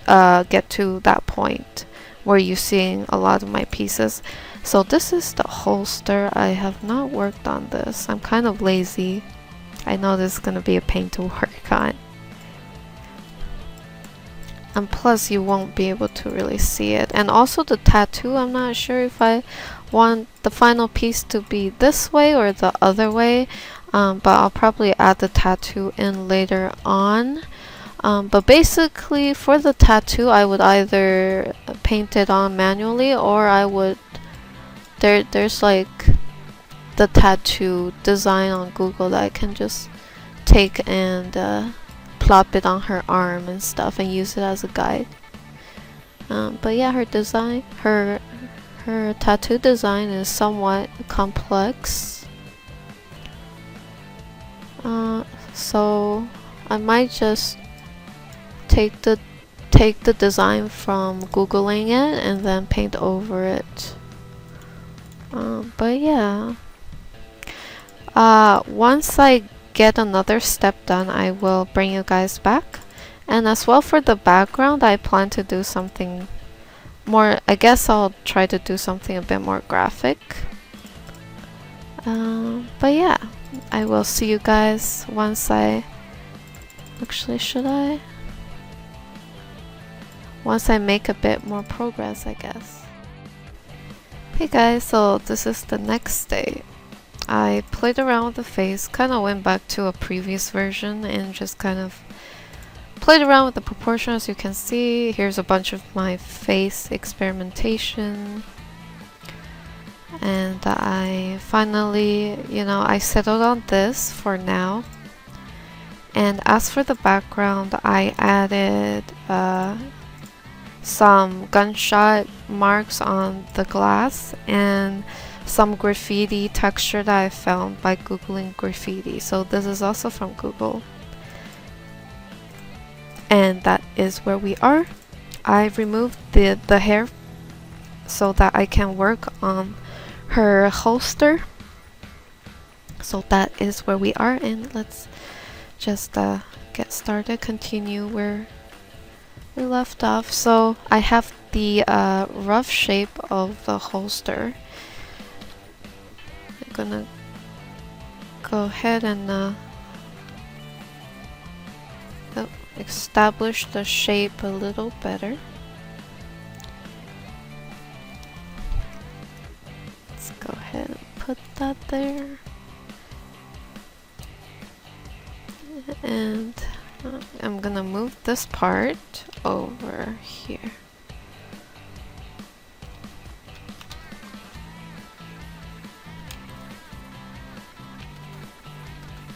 that point where you're seeing a lot of my pieces. So this is the holster. I have not worked on this. I'm kind of lazy. I know this is gonna be a pain to work on, and plus you won't be able to really see it. And also the tattoo, I'm not sure if I want the final piece to be this way or the other way, but I'll probably add the tattoo in later on. But basically for the tattoo, I would either paint it on manually, or I would there's like the tattoo design on Google that I can just take and plop it on her arm and stuff and use it as a guide. But yeah, her design, her tattoo design is somewhat complex, so I might just take the design from Googling it and then paint over it. But yeah, once I get another step done, I will bring you guys back. And as well, for the background, I plan to do something more, I guess I'll try to do something a bit more graphic. But yeah, I will see you guys once I once I make a bit more progress, I guess. Hey guys, so this is the next day. I played around with the face, kind of went back to a previous version and just kind of played around with the proportion, as you can see. Here's a bunch of my face experimentation. And I finally, I settled on this for now. And as for the background, I added some gunshot marks on the glass and some graffiti texture that I found by googling graffiti. So this is also from Google. And that is where we are. I removed the hair so that I can work on her holster. So that is where we are, and let's just get started, continue where we left off. So I have the rough shape of the holster. I'm gonna go ahead and establish the shape a little better. Let's go ahead and put that there. And I'm gonna move this part over here.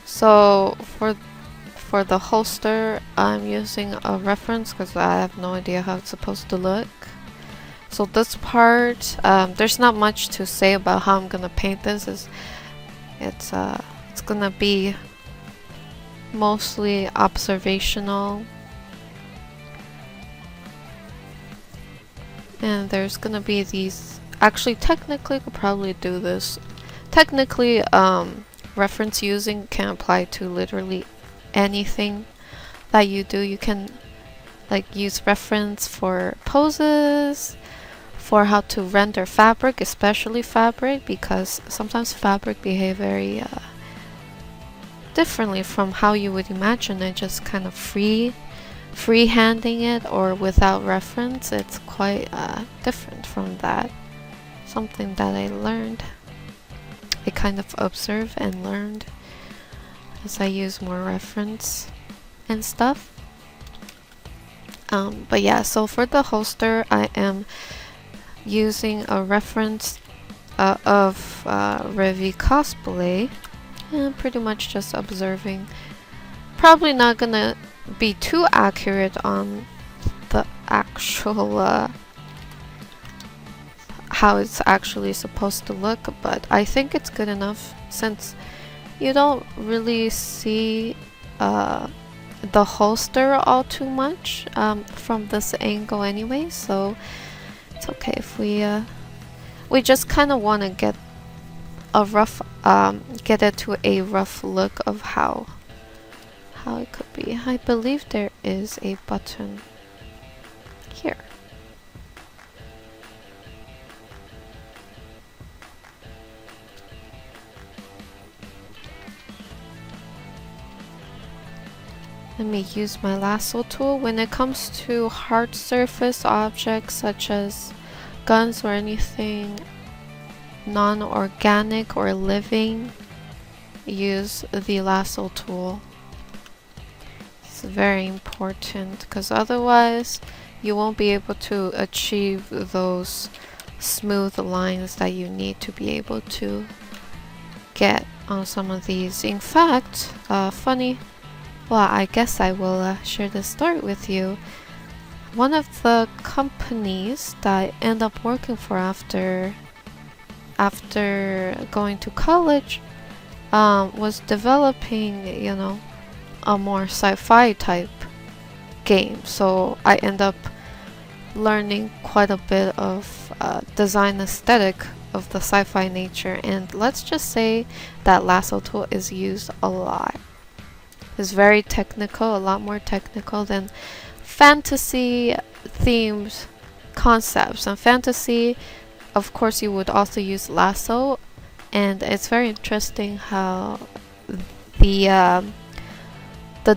So for the holster, I'm using a reference because I have no idea how it's supposed to look. So this part, there's not much to say about how I'm gonna paint this. It's gonna be mostly observational, and there's gonna be these. Actually, technically, I could probably do this. Technically, reference using can apply to literally anything that you do. You can use reference for poses, for how to render fabric, especially fabric, because sometimes fabric behave very differently from how you would imagine it, just kind of free-handing it or without reference. It's quite different from that. Something that I learned. I kind of observed and learned as I use more reference and stuff. But yeah, so for the holster, I am using a reference of Revy cosplay. And pretty much just observing. Probably not gonna be too accurate on the actual how it's actually supposed to look, but I think it's good enough since you don't really see the holster all too much from this angle anyway, so it's okay if we just kind of want to get a rough get it to a rough look of how it could be. I believe there is a button here. Let me use my lasso tool. When it comes to hard surface objects such as guns or anything non-organic or living, use the lasso tool. It's very important because otherwise you won't be able to achieve those smooth lines that you need to be able to get on some of these. In fact, funny, well, I guess I will share this story with you. One of the companies that I end up working for after going to college was developing, a more sci-fi type game. So I end up learning quite a bit of design aesthetic of the sci-fi nature, and let's just say that lasso tool is used a lot. It's very technical, a lot more technical than fantasy themed concepts. And fantasy, of course, you would also use lasso, and it's very interesting how the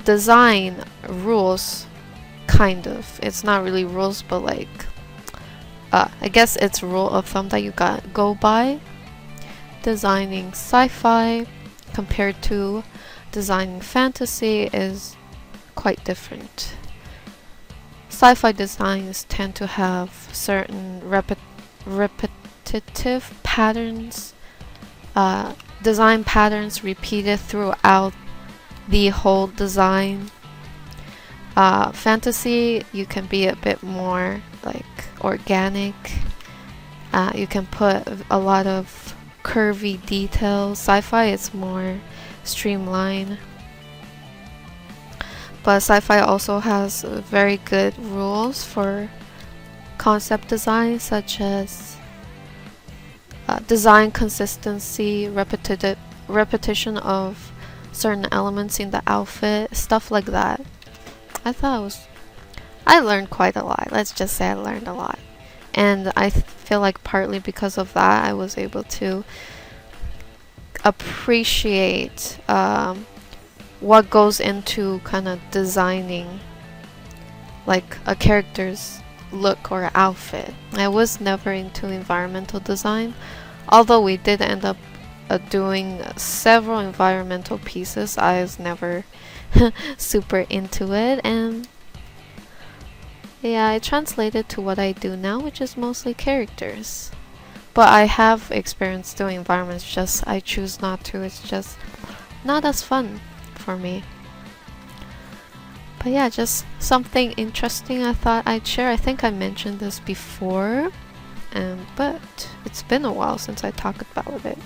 design rules, kind of. It's not really rules, but I guess it's rule of thumb that you go by. Designing sci-fi compared to designing fantasy is quite different. sci-fi designs tend to have certain repetitive patterns, design patterns repeated throughout the whole design. Fantasy, you can be a bit more like organic. You can put a lot of curvy details. Sci-fi is more streamlined. But sci-fi also has very good rules for concept design, such as design consistency, repetition of certain elements in the outfit, stuff like that. I learned quite a lot. Let's just say I learned a lot. And I feel like partly because of that, I was able to appreciate what goes into kind of designing like a character's look or outfit. I was never into environmental design, although we did end up doing several environmental pieces. I was never super into it, and yeah, I translated to what I do now, which is mostly characters. But I have experience doing environments, just I choose not to. It's just not as fun for me. But yeah, just something interesting I thought I'd share. I think I mentioned this before, but it's been a while since I talked about it.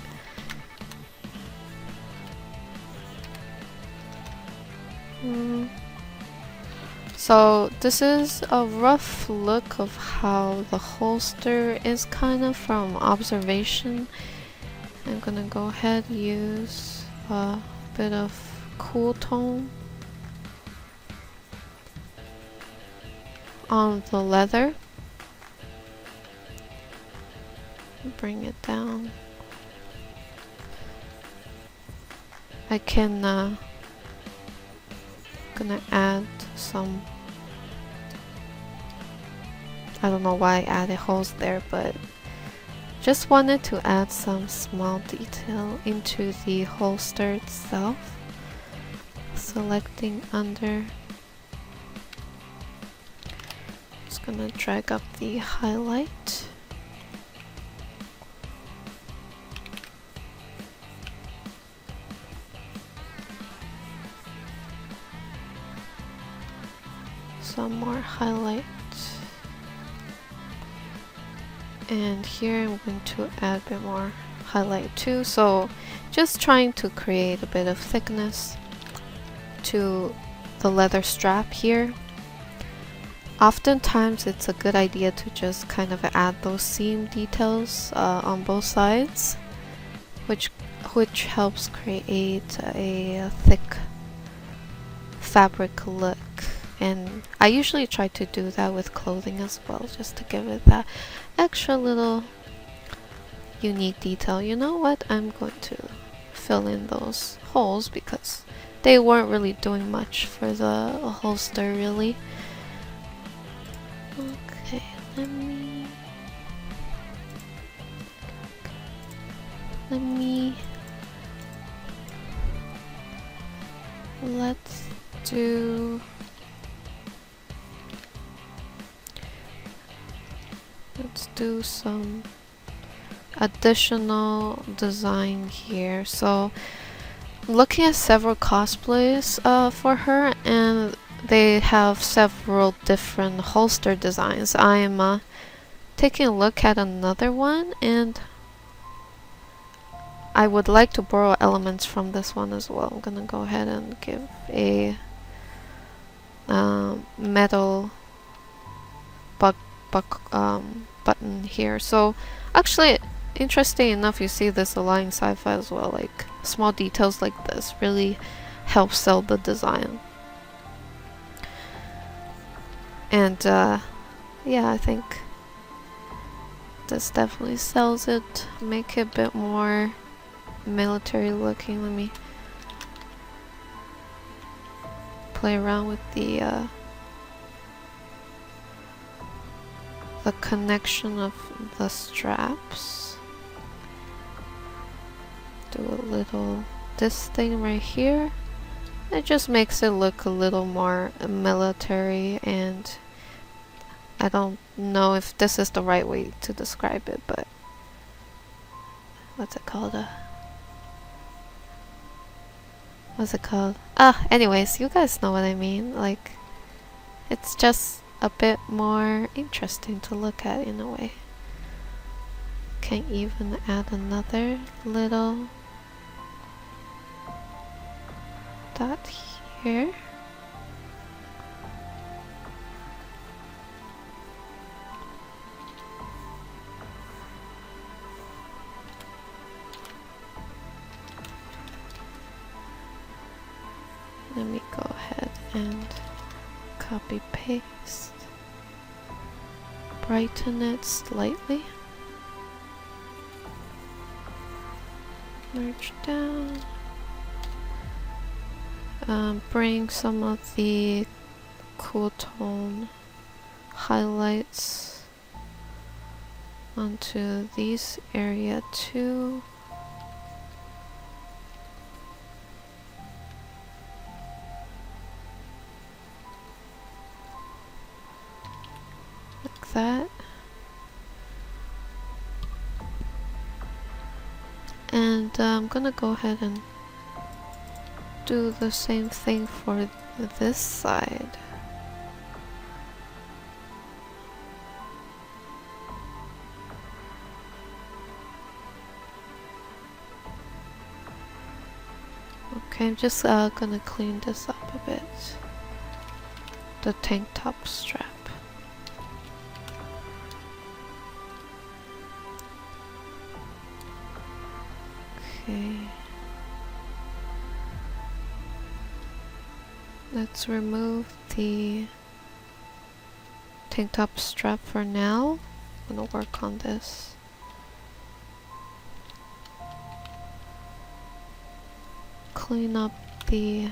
So this is a rough look of how the holster is kind of from observation. I'm gonna go ahead and use a bit of cool tone on the leather. Bring it down. I can gonna add some, I don't know why I added holes there, but just wanted to add some small detail into the holster itself. Selecting under, just gonna drag up the highlight. Some more highlight, and here I'm going to add a bit more highlight too, so just trying to create a bit of thickness to the leather strap here. Oftentimes it's a good idea to just kind of add those seam details on both sides, which helps create a thick fabric look. And I usually try to do that with clothing as well, just to give it that extra little unique detail. You know what? I'm going to fill in those holes because they weren't really doing much for the holster, really. Okay, let me let's do some additional design here. So looking at several cosplays for her, and they have several different holster designs. I am taking a look at another one, and I would like to borrow elements from this one as well. I'm gonna go ahead and give a metal button here. So actually, interesting enough, you see this a lot in sci-fi as well. Like small details like this really help sell the design. And yeah, I think this definitely sells it. Make it a bit more military looking. Let me play around with the connection of the straps. Do a little this thing right here. It just makes it look a little more military and I don't know if this is the right way to describe it, but what's it called? What's it called? Anyways, you guys know what I mean. Like, it's just a bit more interesting to look at in a way. Can even add another little dot here. Let me go ahead and copy paste. Brighten it slightly. Merge down. Bring some of the cool tone highlights onto these area too. Like that. And I'm gonna go ahead and do the same thing for this side. Okay, I'm just gonna clean this up a bit. The tank top strap. Okay. Let's remove the tank top strap for now. I'm gonna work on this. Clean up the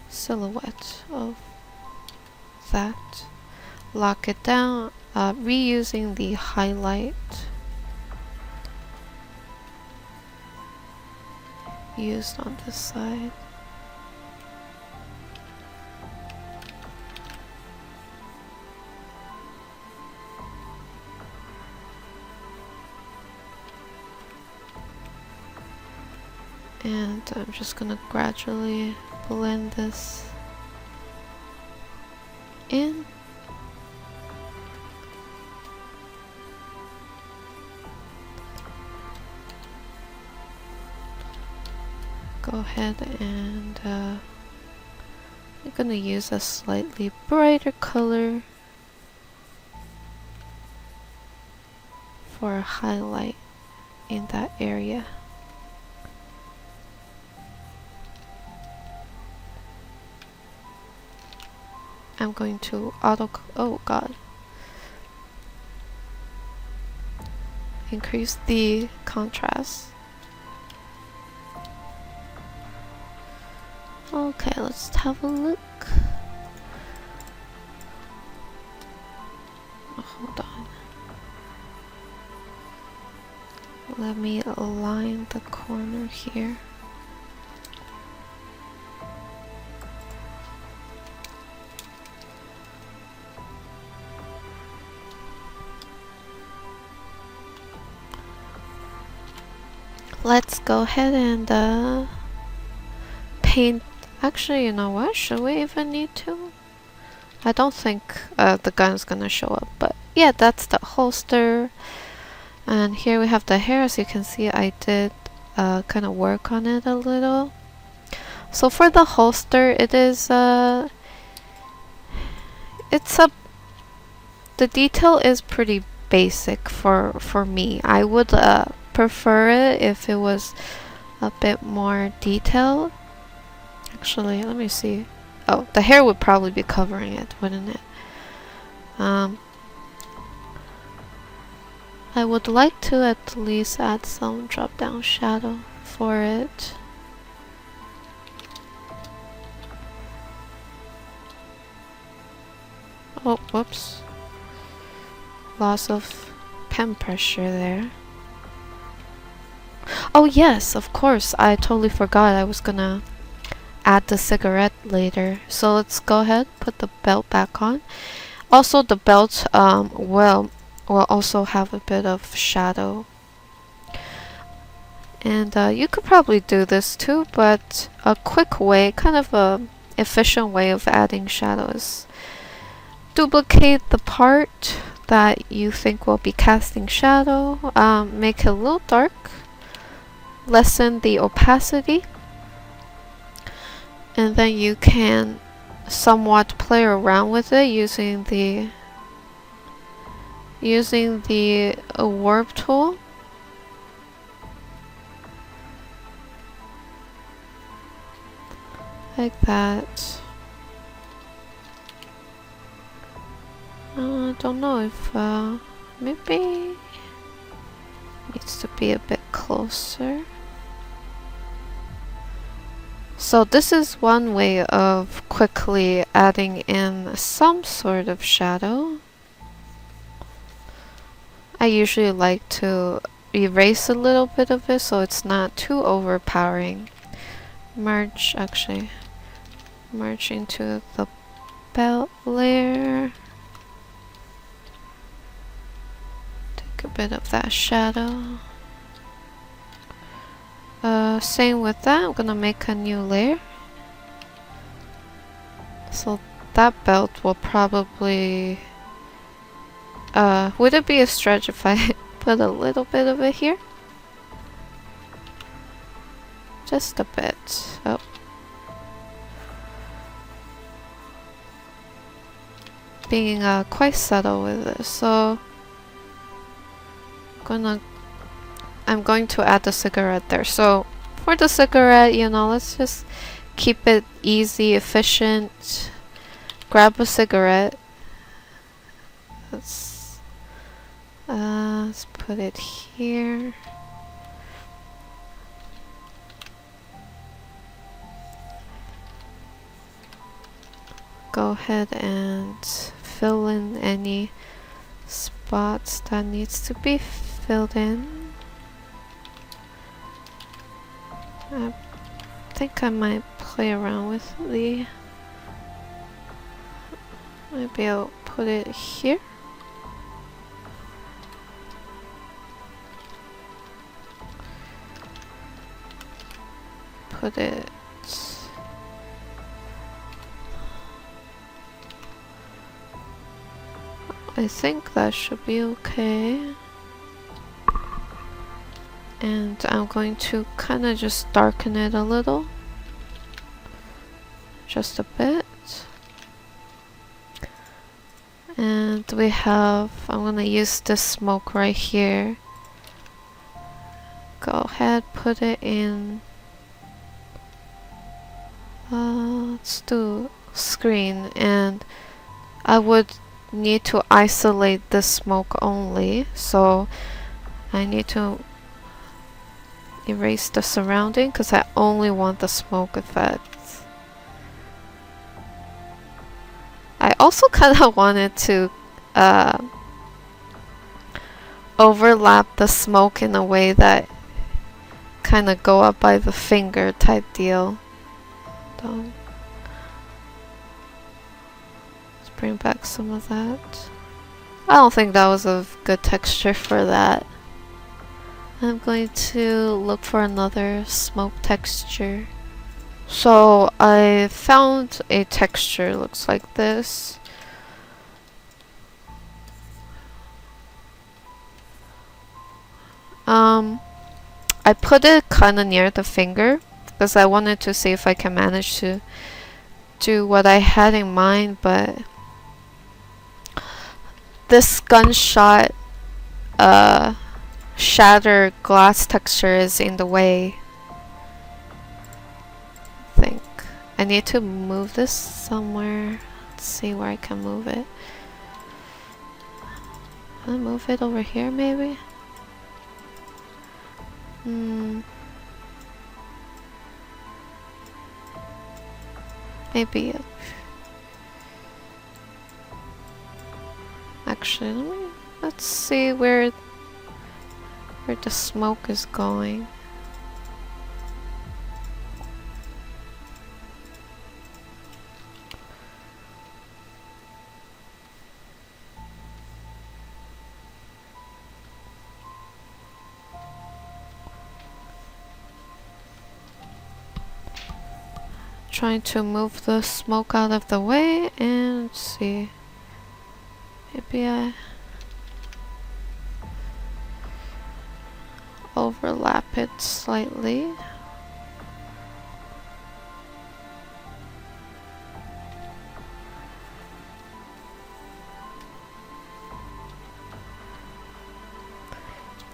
silhouette of that. Lock it down, reusing the highlight used on this side. And I'm just gonna gradually blend this in. Go ahead and I'm gonna use a slightly brighter color for a highlight in that area. I'm going to increase the contrast. Okay, let's have a look. Oh, hold on. Let me align the corner here. Let's go ahead and paint. Actually, you know what? Should we even need to? I don't think the gun's gonna show up, but yeah, that's the holster. And here we have the hair. As you can see, I did kind of work on it a little. So for the holster, it is the detail is pretty basic for me. I would prefer it if it was a bit more detailed. Actually, let me see. Oh, the hair would probably be covering it, wouldn't it? I would like to at least add some drop down shadow for it. Oh, whoops. Loss of pen pressure there. Oh yes, of course, I totally forgot I was gonna add the cigarette later. So let's go ahead, put the belt back on. Also, the belt will also have a bit of shadow. And you could probably do this too, but a quick way, kind of a efficient way of adding shadow is duplicate the part that you think will be casting shadow, make it a little dark, lessen the opacity, and then you can somewhat play around with it using the warp tool. Like that. I don't know if maybe needs to be a bit closer. So this is one way of quickly adding in some sort of shadow. I usually like to erase a little bit of it so it's not too overpowering. Merge into the belt layer. Take a bit of that shadow. Same with that, I'm gonna make a new layer. So that belt will probably... would it be a stretch if I put a little bit of it here? Just a bit. Oh. Being quite subtle with it, so I'm going to add the cigarette there. So for the cigarette, you know, let's just keep it easy, efficient. Grab a cigarette. Let's put it here. Go ahead and fill in any spots that needs to be filled in. I think I might play around with the... Maybe I'll put it here. Put it... I think that should be okay. And I'm going to kind of just darken it a little. Just a bit. And we have... I'm gonna use this smoke right here. Go ahead, put it in... let's do screen, and I would need to isolate the smoke only, so I need to erase the surrounding because I only want the smoke effects. I also kind of wanted to overlap the smoke in a way that kind of go up by the finger type deal. Let's bring back some of that. I don't think that was a good texture for that. I'm going to look for another smoke texture. So I found a texture, looks like this. I put it kind of near the finger because I wanted to see if I can manage to do what I had in mind, but this gunshot shattered glass texture is in the way. I think I need to move this somewhere. Let's see where I can move it. I'll move it over here maybe? Maybe actually, let's see where the smoke is going. trying to move the smoke out of the way, and let's see. Maybe I overlap it slightly.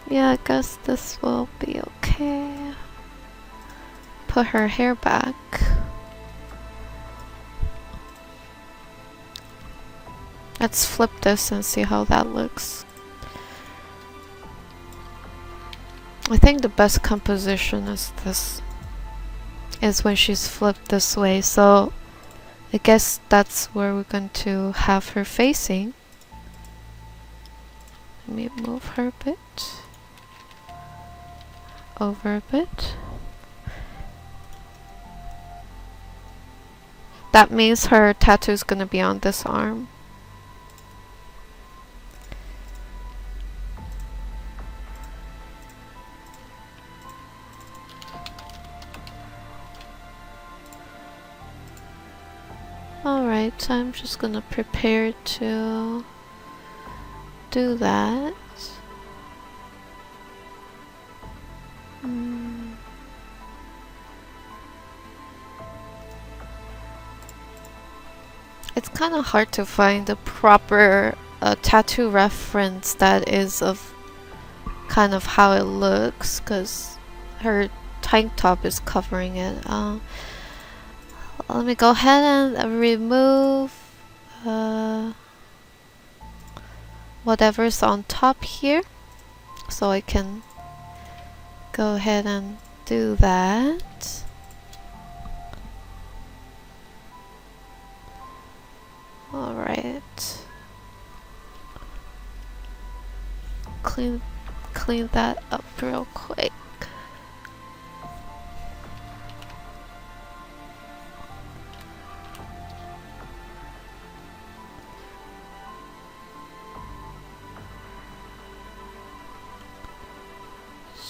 Yeah, I guess this will be okay. Put her hair back. Let's flip this and see how that looks. I think the best composition is this. Is when she's flipped this way, so I guess that's where we're going to have her facing. Let me move her a bit. Over a bit. That means her tattoo is gonna be on this arm. Alright, I'm just gonna prepare to do that. It's kind of hard to find a proper tattoo reference that is of kind of how it looks, because her tank top is covering it. Let me go ahead and remove whatever's on top here, so I can go ahead and do that. Alright. Clean that up real quick.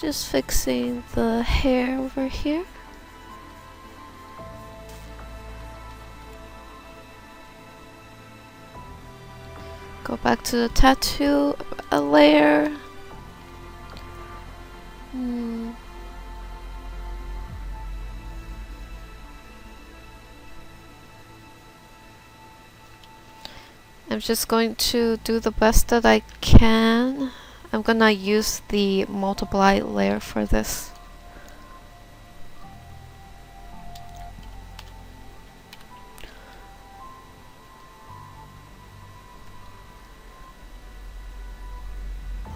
Just fixing the hair over here. Go back to the tattoo layer. I'm just going to do the best that I can. I'm gonna use the multiply layer for this.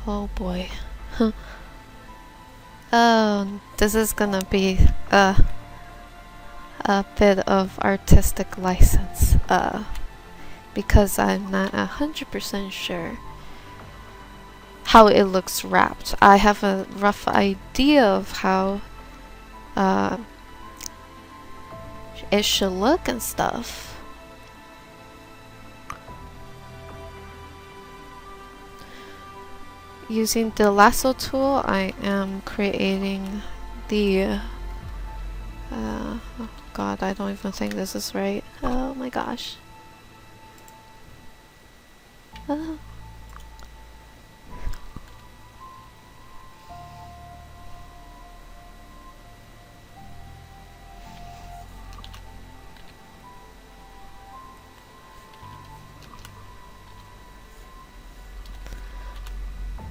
Oh boy. Oh, this is gonna be a bit of artistic license, because I'm not 100% sure how it looks wrapped. I have a rough idea of how it should look and stuff. Using the lasso tool, I am creating the oh god, I don't even think this is right. Oh my gosh.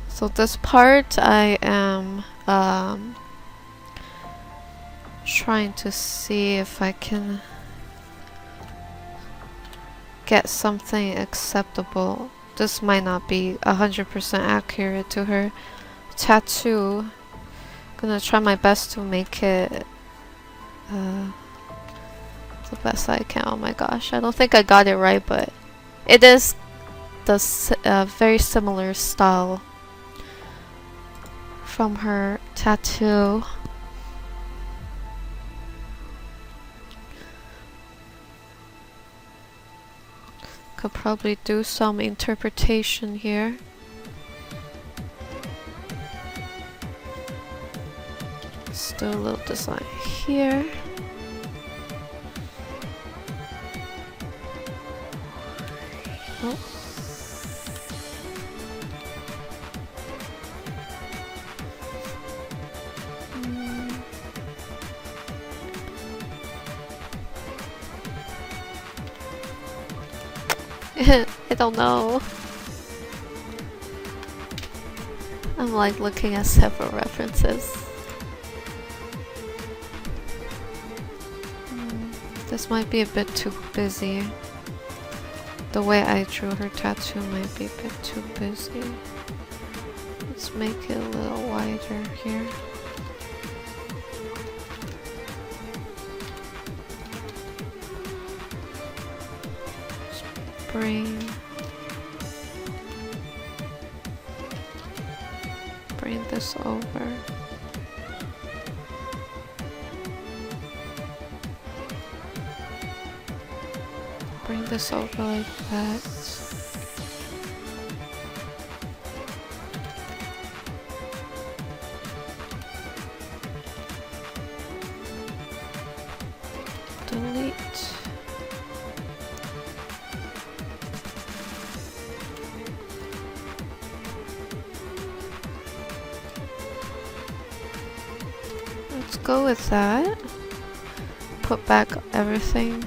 So this part I am trying to see if I can get something acceptable. This might not be 100% accurate to her tattoo. Gonna try my best to make it the best I can. Oh my gosh, I don't think I got it right, but it is the very similar style from her tattoo. Could probably do some interpretation here. Let's do a little design here. Oh. I don't know. I'm like looking at several references. This might be a bit too busy. The way I drew her tattoo might be a bit too busy. Let's make it a little wider here. Bring this over. Bring this over like that. Delete. Let's go with that. Put back everything.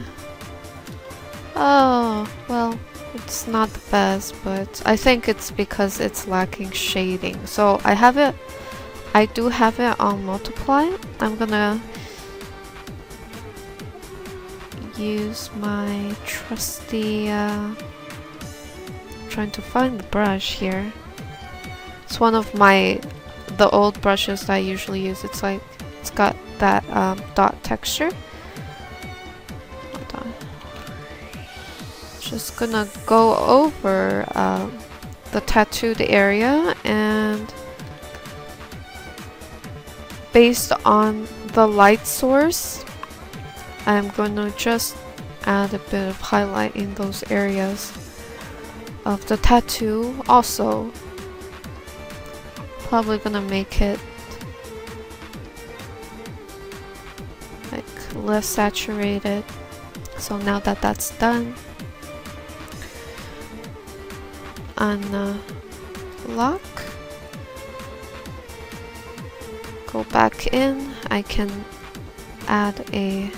Oh, well, it's not the best, but I think it's because it's lacking shading. So I do have it on multiply. I'm gonna use my trusty, trying to find the brush here. It's one of the old brushes that I usually use. It's got that dot texture. Hold on. Just gonna go over the tattooed area, and based on the light source, I'm gonna just add a bit of highlight in those areas of the tattoo. Also, probably gonna make it like less saturated. So now that that's done, unlock, go back in. I can add a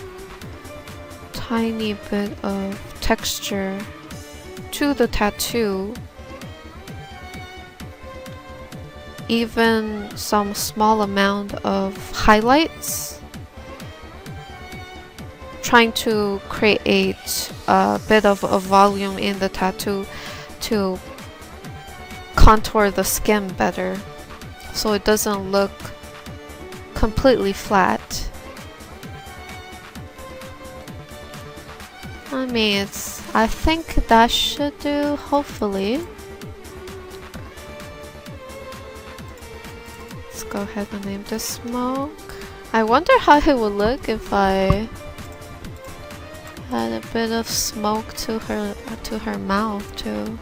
tiny bit of texture to the tattoo, even some small amount of highlights, trying to create a bit of a volume in the tattoo to contour the skin better, so it doesn't look completely flat. I mean, I think that should do, hopefully. Let's go ahead and name this Smoke. I wonder how it would look if I had a bit of smoke to her mouth too.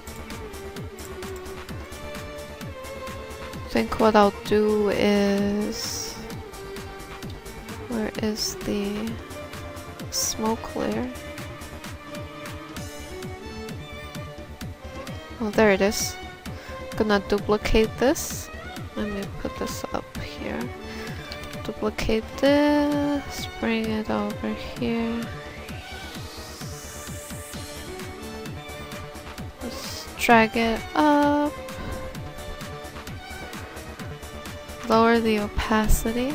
I think what I'll do is, where is the smoke layer? Oh, there it is. I'm gonna duplicate this. Let me put this up here. Duplicate this, bring it over here. Just drag it up. Lower the opacity.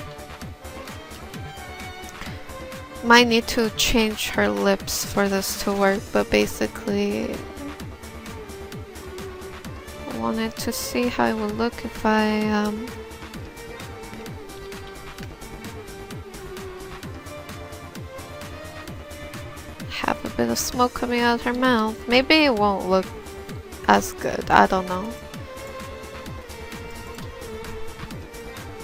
Might need to change her lips for this to work, but basically I wanted to see how it would look if I have a bit of smoke coming out of her mouth. Maybe it won't look as good, I don't know.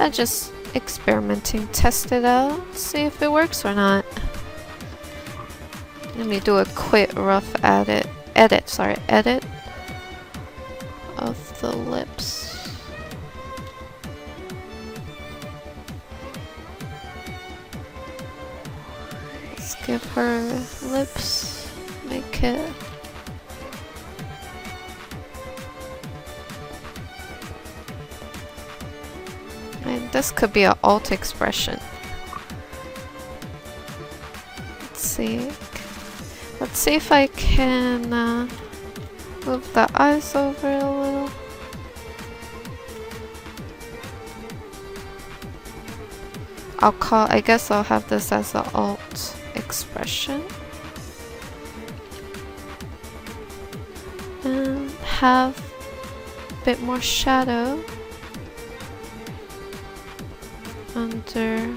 I'm just experimenting, test it out, see if it works or not. Let me do a quick rough edit of the lips. Let's give her lips, make it this could be an alt expression. Let's see. Let's see if I can move the eyes over a little. I guess I'll have this as an alt expression. And have a bit more shadow under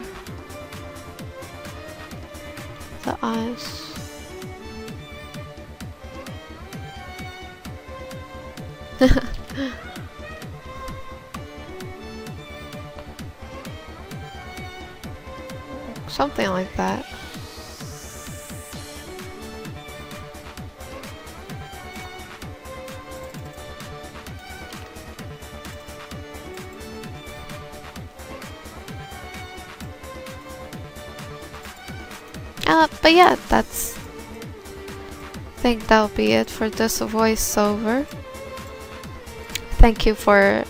the eyes. Something like that. But yeah, I think that'll be it for this voiceover. Thank you for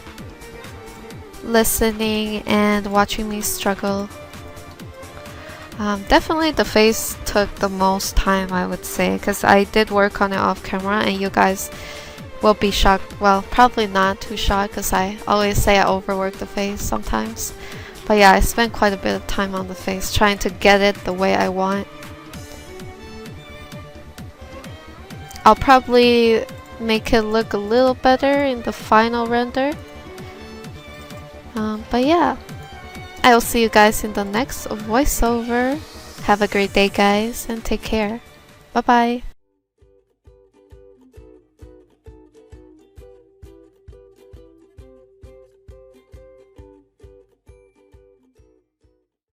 listening and watching me struggle. Definitely the face took the most time, I would say, because I did work on it off camera, and you guys will be shocked. Well, probably not too shocked, because I always say I overwork the face sometimes. But yeah, I spent quite a bit of time on the face, trying to get it the way I want. I'll probably make it look a little better in the final render. But yeah, I will see you guys in the next voiceover. Have a great day, guys, and take care. Bye bye.